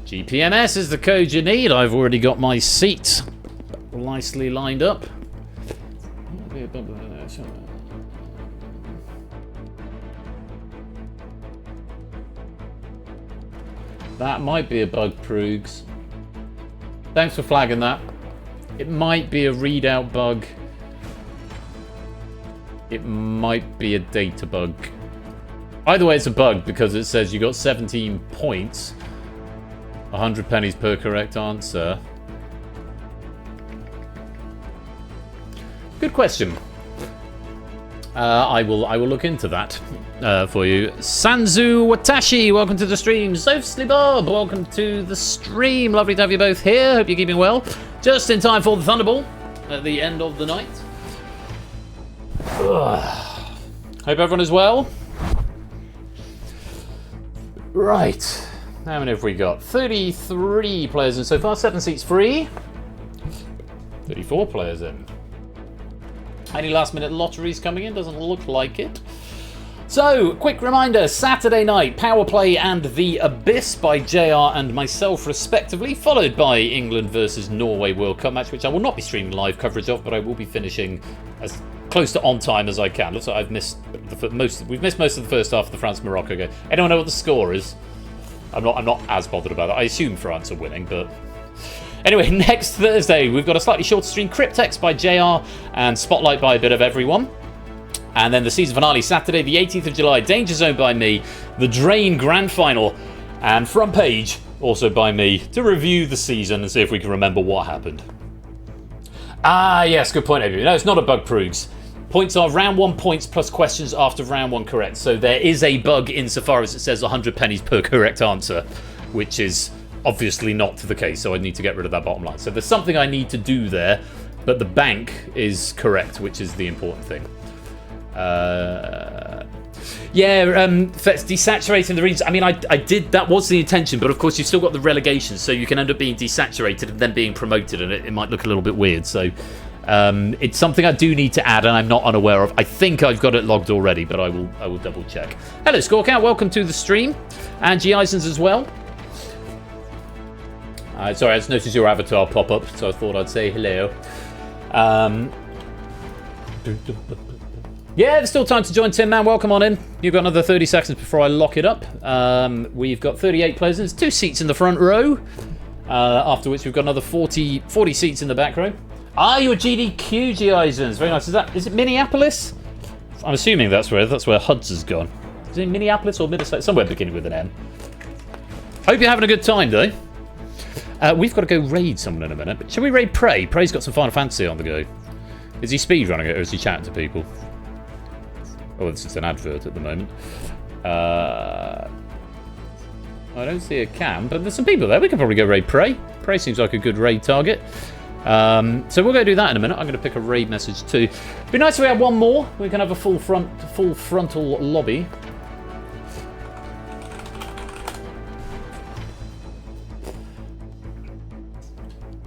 GPMS is the code you need. I've already got my seat nicely lined up. That might be a bug, Proogs. Thanks for flagging that. It might be a readout bug. It might be a data bug. Either way, it's a bug because it says you got 17 points. 100 pennies per correct answer. Good question. I will look into that for you. Sanzu Watashi, welcome to the stream. Sofsly Bob, welcome to the stream. Lovely to have you both here. Hope you're keeping well. Just in time for the Thunderball at the end of the night. Hope everyone is well. Right. How many have we got? 33 players in so far. 7 seats free. 34 players in. Any last minute lotteries coming in? Doesn't look like it. So, quick reminder, Saturday night, Power Play and The Abyss by JR and myself respectively, followed by England versus Norway World Cup match, which I will not be streaming live coverage of, but I will be finishing as close to on time as I can. Looks like we've missed most of the first half of the France-Morocco game. Anyone know what the score is? I'm not as bothered about it. I assume France are winning, but... Anyway, next Thursday, we've got a slightly shorter stream, Cryptex by JR and Spotlight by a bit of everyone. And then the season finale, Saturday, the 18th of July, Danger Zone by me, the Drain Grand Final, and Front Page, also by me, to review the season and see if we can remember what happened. Ah, yes, good point, Adrian. No, it's not a bug, Proogs. Points are round 1 points plus questions after round 1 correct. So there is a bug insofar as it says 100 pennies per correct answer, which is obviously not the case, so I need to get rid of that bottom line. So there's something I need to do there, but the bank is correct, which is the important thing. Desaturating the regions. I mean, I did, that was the intention, but of course you've still got the relegation, so you can end up being desaturated and then being promoted, and it might look a little bit weird. So it's something I do need to add, and I'm not unaware of. I think I've got it logged already, but I will double check. Hello, Scorecount. Welcome to the stream. Angie Eisens as well. Sorry, I just noticed your avatar pop up, so I thought I'd say hello. Yeah, there's still time to join Tin Man. Welcome on in. You've got another 30 seconds before I lock it up. We've got 38 players. There's 2 seats in the front row. After which we've got another 40 seats in the back row. Ah, you're GDQ, G. Eisens. Very nice. Is it Minneapolis? I'm assuming that's where Huds has gone. Is it Minneapolis or Minnesota? Somewhere beginning with an M. Hope you're having a good time, though. We've got to go raid someone in a minute. But shall we raid Prey? Prey's got some Final Fantasy on the go. Is he speedrunning it or is he chatting to people? Oh, this is an advert at the moment. I don't see a cam, but there's some people there. We could probably go raid Prey. Prey seems like a good raid target. So we'll go do that in a minute. I'm going to pick a raid message too. It'd be nice if we had one more. We can have a full frontal lobby.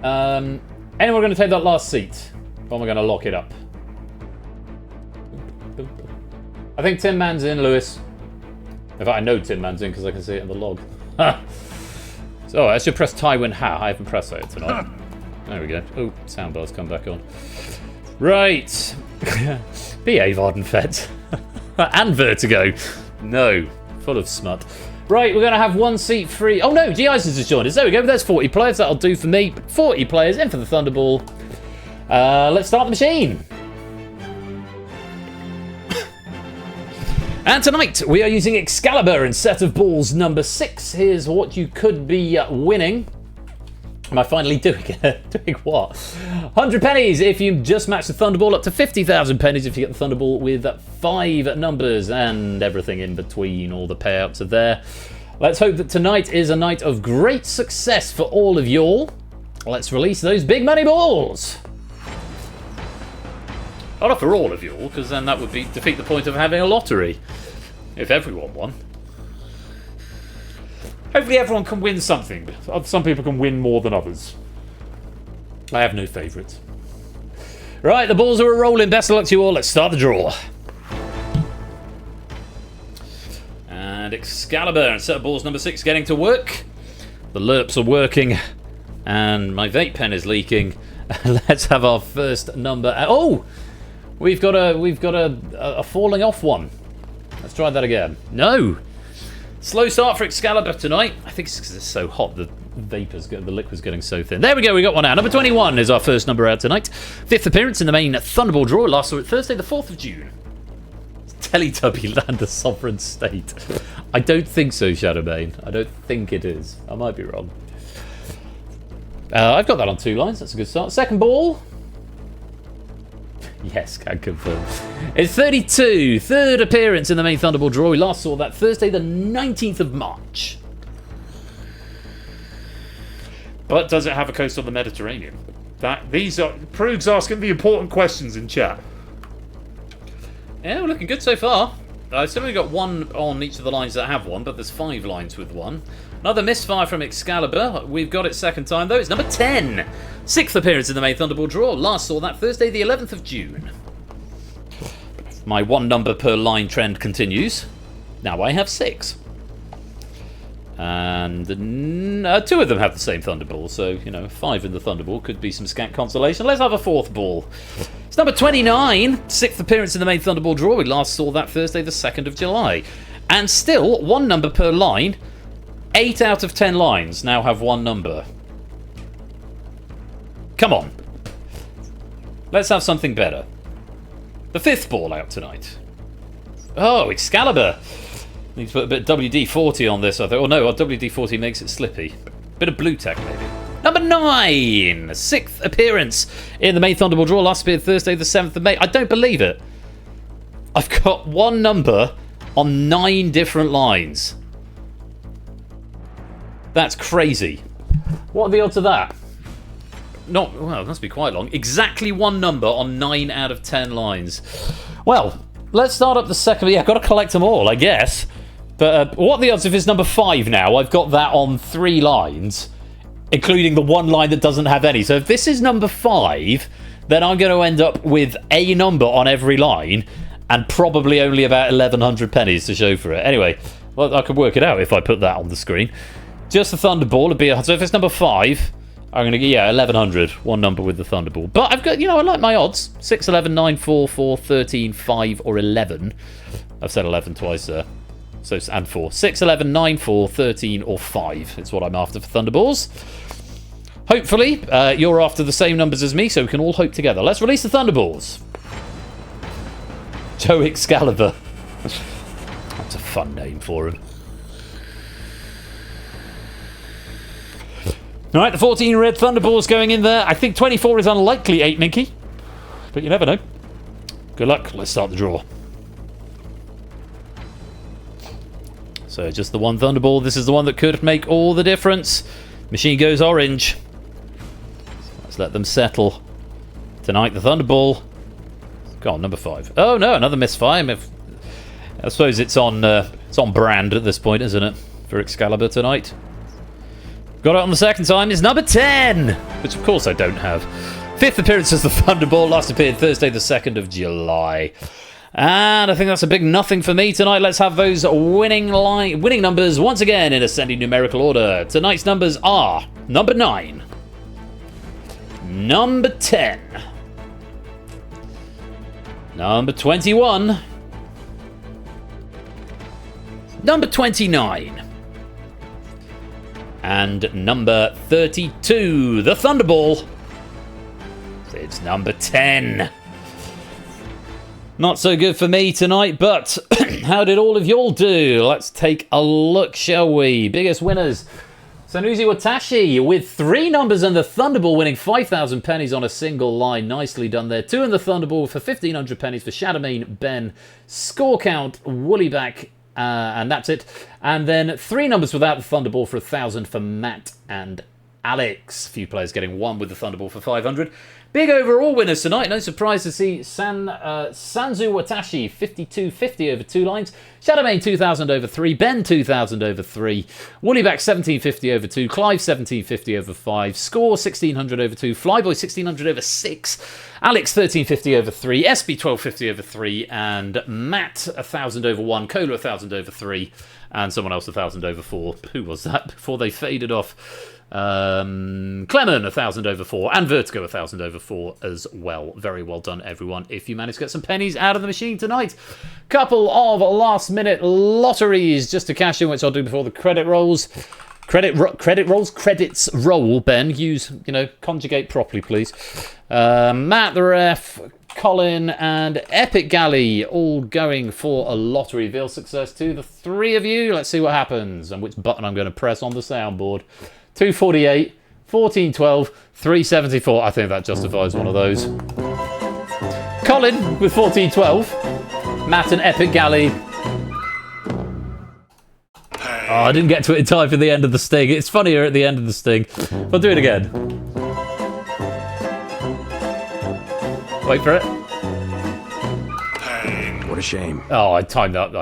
Anyone going to take that last seat? Or am I going to lock it up? I think Tin Man's in, Lewis. In fact, I know Tin Man's in because I can see it in the log. So I should press Tywin Ha. I haven't pressed that tonight. There we go. Oh, soundbar's come back on. Right. Behave, Ardenfed. And Vertigo. No. Full of smut. Right, we're going to have 1 seat free. Oh no, G. Eisens has joined us. There we go. There's 40 players. That'll do for me. 40 players in for the Thunderball. Let's start the machine. And tonight, we are using Excalibur in set of balls number 6. Here's what you could be winning. Am I finally doing it? Doing what? 100 pennies if you just match the Thunderball, up to 50,000 pennies if you get the Thunderball with 5 numbers, and everything in between. All the payouts are there. Let's hope that tonight is a night of great success for all of y'all. Let's release those big money balls. Not for all of y'all, because then that would defeat the point of having a lottery. If everyone won. Hopefully everyone can win something. Some people can win more than others. I have no favourites. Right, the balls are rolling. Best of luck to you all. Let's start the draw. And Excalibur and set of balls number 6 getting to work. The lerps are working. And my vape pen is leaking. Let's have our first number. Oh! We've got a falling off one. Let's try that again. No! Slow start for Excalibur tonight. I think it's because it's so hot. The liquid's getting so thin. There we go, we got one out. Number 21 is our first number out tonight. 5th appearance in the main Thunderball draw. Last saw it Thursday, the 4th of June. Teletubby Land, a sovereign state. I don't think so, Shadowbane. I don't think it is. I might be wrong. I've got that on 2 lines. That's a good start. Second ball. Yes, can confirm. It's 32. 3rd appearance in the main Thunderball draw. We last saw that Thursday, the 19th of March. But does it have a coast on the Mediterranean? Proog's asking the important questions in chat. Yeah, we're looking good so far. I've still only got 1 on each of the lines that have one, but there's 5 lines with 1. Another misfire from Excalibur. We've got it second time, though. It's number 10. 6th appearance in the main Thunderball draw. Last saw that Thursday, the 11th of June. My 1 number per line trend continues. Now I have 6. And 2 of them have the same Thunderball, so, 5 in the Thunderball could be some scant consolation. Let's have a 4th ball. It's number 29, 6th appearance in the main Thunderball draw. We last saw that Thursday, the 2nd of July. And still, 1 number per line. 8 out of 10 lines now have 1 number. Come on. Let's have something better. The 5th ball out tonight. Oh, Excalibur. Need to put a bit of WD-40 on this, I thought. Oh no, WD-40 makes it slippy. Bit of blue tack, maybe. Number 9! 6th appearance in the main Thunderball draw. Last appeared Thursday, the 7th of May. I don't believe it. I've got 1 number on 9 different lines. That's crazy. What are the odds of that? Well, it must be quite long. Exactly 1 number on 9 out of 10 lines. Well, let's start up the second. Yeah, I've got to collect them all, I guess. But what are the odds if it's number 5 now? I've got that on 3 lines, including the 1 line that doesn't have any. So if this is number 5, then I'm going to end up with a number on every line and probably only about 1,100 pennies to show for it. Anyway, well, I could work it out if I put that on the screen. Just the Thunderball would be... So if it's number 5, I'm going to get, 1,100. 1 number with the Thunderball. But I've got, I like my odds. 6, 11, 9, 4, 4, 13, 5, or 11. I've said 11 twice there. So, and 4. 6, 11, 9, 4, 13, or 5. It's what I'm after for Thunderballs. Hopefully, you're after the same numbers as me, so we can all hope together. Let's release the Thunderballs. Joe Excalibur. That's a fun name for him. Alright, the 14 red Thunderballs going in there. I think 24 is unlikely, 8 Minky. But you never know. Good luck. Let's start the draw. So just the 1 Thunderball. This is the one that could make all the difference. Machine goes orange. Let's let them settle. Tonight, the Thunderball. Go on, number 5. Oh no, another misfire. I suppose it's on brand at this point, isn't it? For Excalibur tonight. Got it on the second time. It's number 10, which of course I don't have. 5th appearance as the Thunderball. Last appeared Thursday, the 2nd of July. And I think that's a big nothing for me tonight. Let's have those winning numbers once again in ascending numerical order. Tonight's numbers are number 9, number 10, number 21, number 29, and number 32. The Thunderball. It's number 10. Not so good for me tonight, but how did all of y'all do? Let's take a look, shall we? Biggest winners. Sanusi Watashi with 3 numbers and the Thunderball winning 5,000 pennies on a single line. Nicely done there. 2 in the Thunderball for 1,500 pennies for Shadowmane, Ben, Score Count, Woollyback, and that's it. And then 3 numbers without the Thunderball for 1,000 for Matt and Alex. A few players getting 1 with the Thunderball for 500. Big overall winners tonight. No surprise to see Sanzu Watashi 5250 over 2 lines. Shadowmane 2000 over 3. Ben 2000 over 3. Woollyback 1750 over 2. Clive 1750 over 5. Score 1600 over 2. Flyboy 1600 over 6. Alex 1350 over 3. SB 1250 over 3. And Matt 1000 over 1. Cola 1000 over 3. And someone else 1000 over 4. Who was that before they faded off? Clement 1000 over 4 and Vertigo 1000 over 4 as well. Very well done, everyone, if you managed to get some pennies out of the machine tonight. Couple of last minute lotteries just to cash in, which I'll do before the credit rolls. Credits roll. Ben, use, conjugate properly, please. Matt the ref, Colin and Epic Galley all going for a lottery. Reveal success to the 3 of you. Let's see what happens and which button I'm going to press on the soundboard. 248, 1412, 374. I think that justifies one of those. Colin with 1412. Matt and Epic Galley. Oh, I didn't get to it in time for the end of the sting. It's funnier at the end of the sting. I'll do it again. Wait for it. What a shame. Oh, I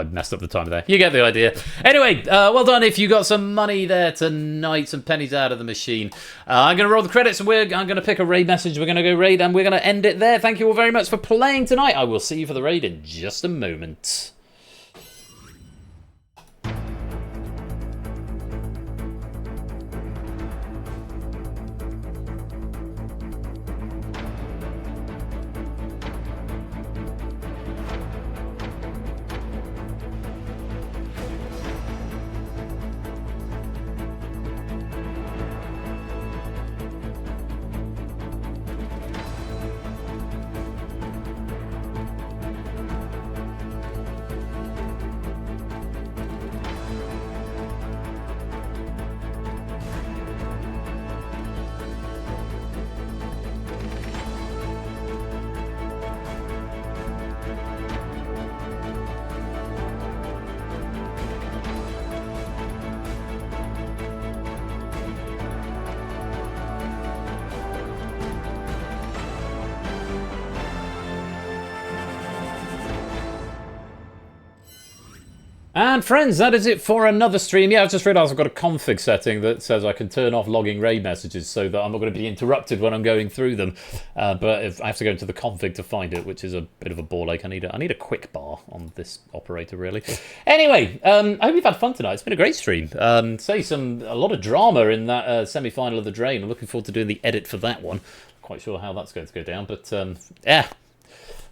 messed up the time there. You get the idea. Anyway, well done if you got some money there tonight, some pennies out of the machine. I'm going to roll the credits and I'm going to pick a raid message. We're going to go raid and we're going to end it there. Thank you all very much for playing tonight. I will see you for the raid in just a moment. And friends, that is it for another stream. Yeah, I've just realised I've got a config setting that says I can turn off logging raid messages so that I'm not going to be interrupted when I'm going through them. But if I have to go into the config to find it, which is a bit of a ball ache. I need a quick bar on this operator, really. Anyway, I hope you've had fun tonight. It's been a great stream. A lot of drama in that semi-final of the Drain. I'm looking forward to doing the edit for that one. Not quite sure how that's going to go down, but yeah.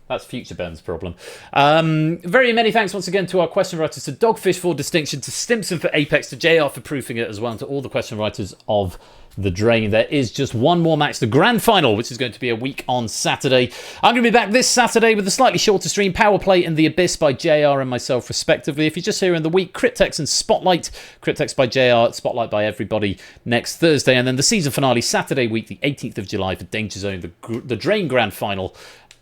That's future Ben's problem. Very many thanks once again to our question writers, to Dogfish for Distinction, to Stimson for Apex, to JR for proofing it as well, and to all the question writers of the Drain. There is just one more match, the Grand Final, which is going to be a week on Saturday. I'm going to be back this Saturday with a slightly shorter stream, Power Play and The Abyss by JR and myself respectively. If you're just here in the week, Cryptex and Spotlight. Cryptex by JR, Spotlight by everybody next Thursday. And then the season finale, Saturday week, the 18th of July for Danger Zone, the Drain Grand Final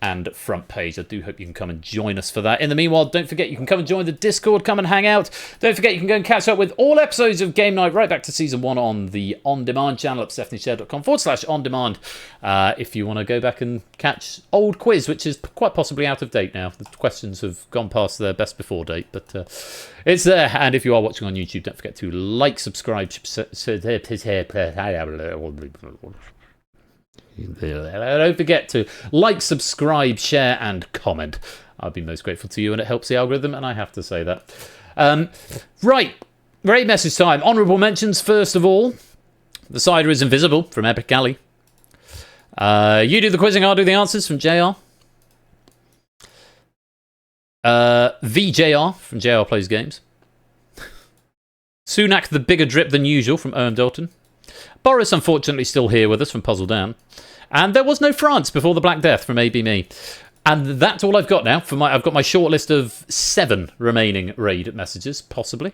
and Front Page. I do hope you can come and join us for that. In the meanwhile, don't forget you can come and join the Discord, come and hang out. Don't forget you can go and catch up with all episodes of Game Night right back to Season 1 on the On Demand channel at stephanieshare.com/on-demand if you want to go back and catch Old Quiz, which is quite possibly out of date now. The questions have gone past their best before date, but it's there. And if you are watching on YouTube, don't forget to like, subscribe, don't forget to like, subscribe, share, and comment. I'd be most grateful to you, and it helps the algorithm, and I have to say that. Right, raid message time. Honourable mentions, first of all. The cider is invisible from Epic Galley. You do the quizzing, I'll do the answers from JR. VJR from JR Plays Games. Sunak the bigger drip than usual from Owen Dalton. Boris, unfortunately, still here with us from Puzzle Dan. And there was no France before the Black Death from AB Me. And that's all I've got now. I've got my short list of 7 remaining raid messages, possibly.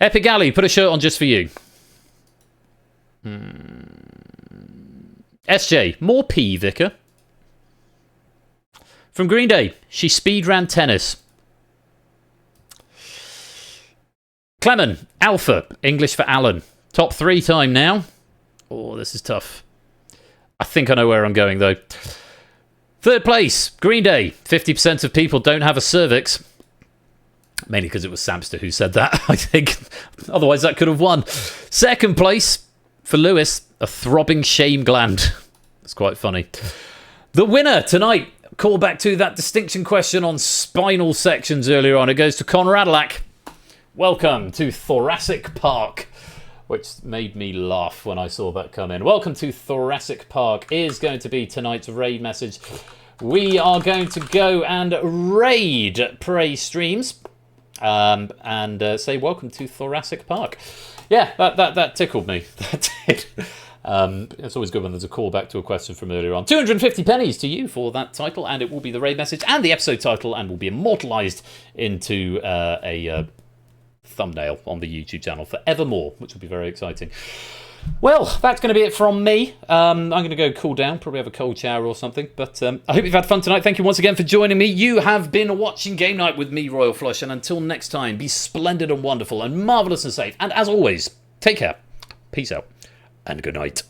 Epic Galley, put a shirt on just for you. SJ, more P, Vicar. From Green Day, she speed ran tennis. Clement, Alpha, English for Alan. Top 3 time now. Oh, this is tough. I think I know where I'm going, though. Third place, Green Day. 50% of people don't have a cervix. Mainly because it was Samster who said that, I think. Otherwise, that could have won. Second place, for Lewis, a throbbing shame gland. It's quite funny. The winner tonight, call back to that distinction question on spinal sections earlier on. It goes to Connor Adelac. Welcome to Thoracic Park, which made me laugh when I saw that come in. Welcome to Thoracic Park is going to be tonight's raid message. We are going to go and raid Prey Streams and say welcome to Thoracic Park. Yeah, that tickled me. That did. It's always good when there's a callback to a question from earlier on. 250 pennies to you for that title, and it will be the raid message and the episode title, and will be immortalised into a thumbnail on the YouTube channel forevermore, which will be very exciting. Well, that's going to be it from me. I'm going to go cool down, probably have a cold shower or something. But I hope you've had fun tonight. Thank you once again for joining me. You have been watching Game Night with me, Royal Flush. And until next time, be splendid and wonderful and marvellous and safe. And as always, take care, peace out, and good night.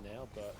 Now, but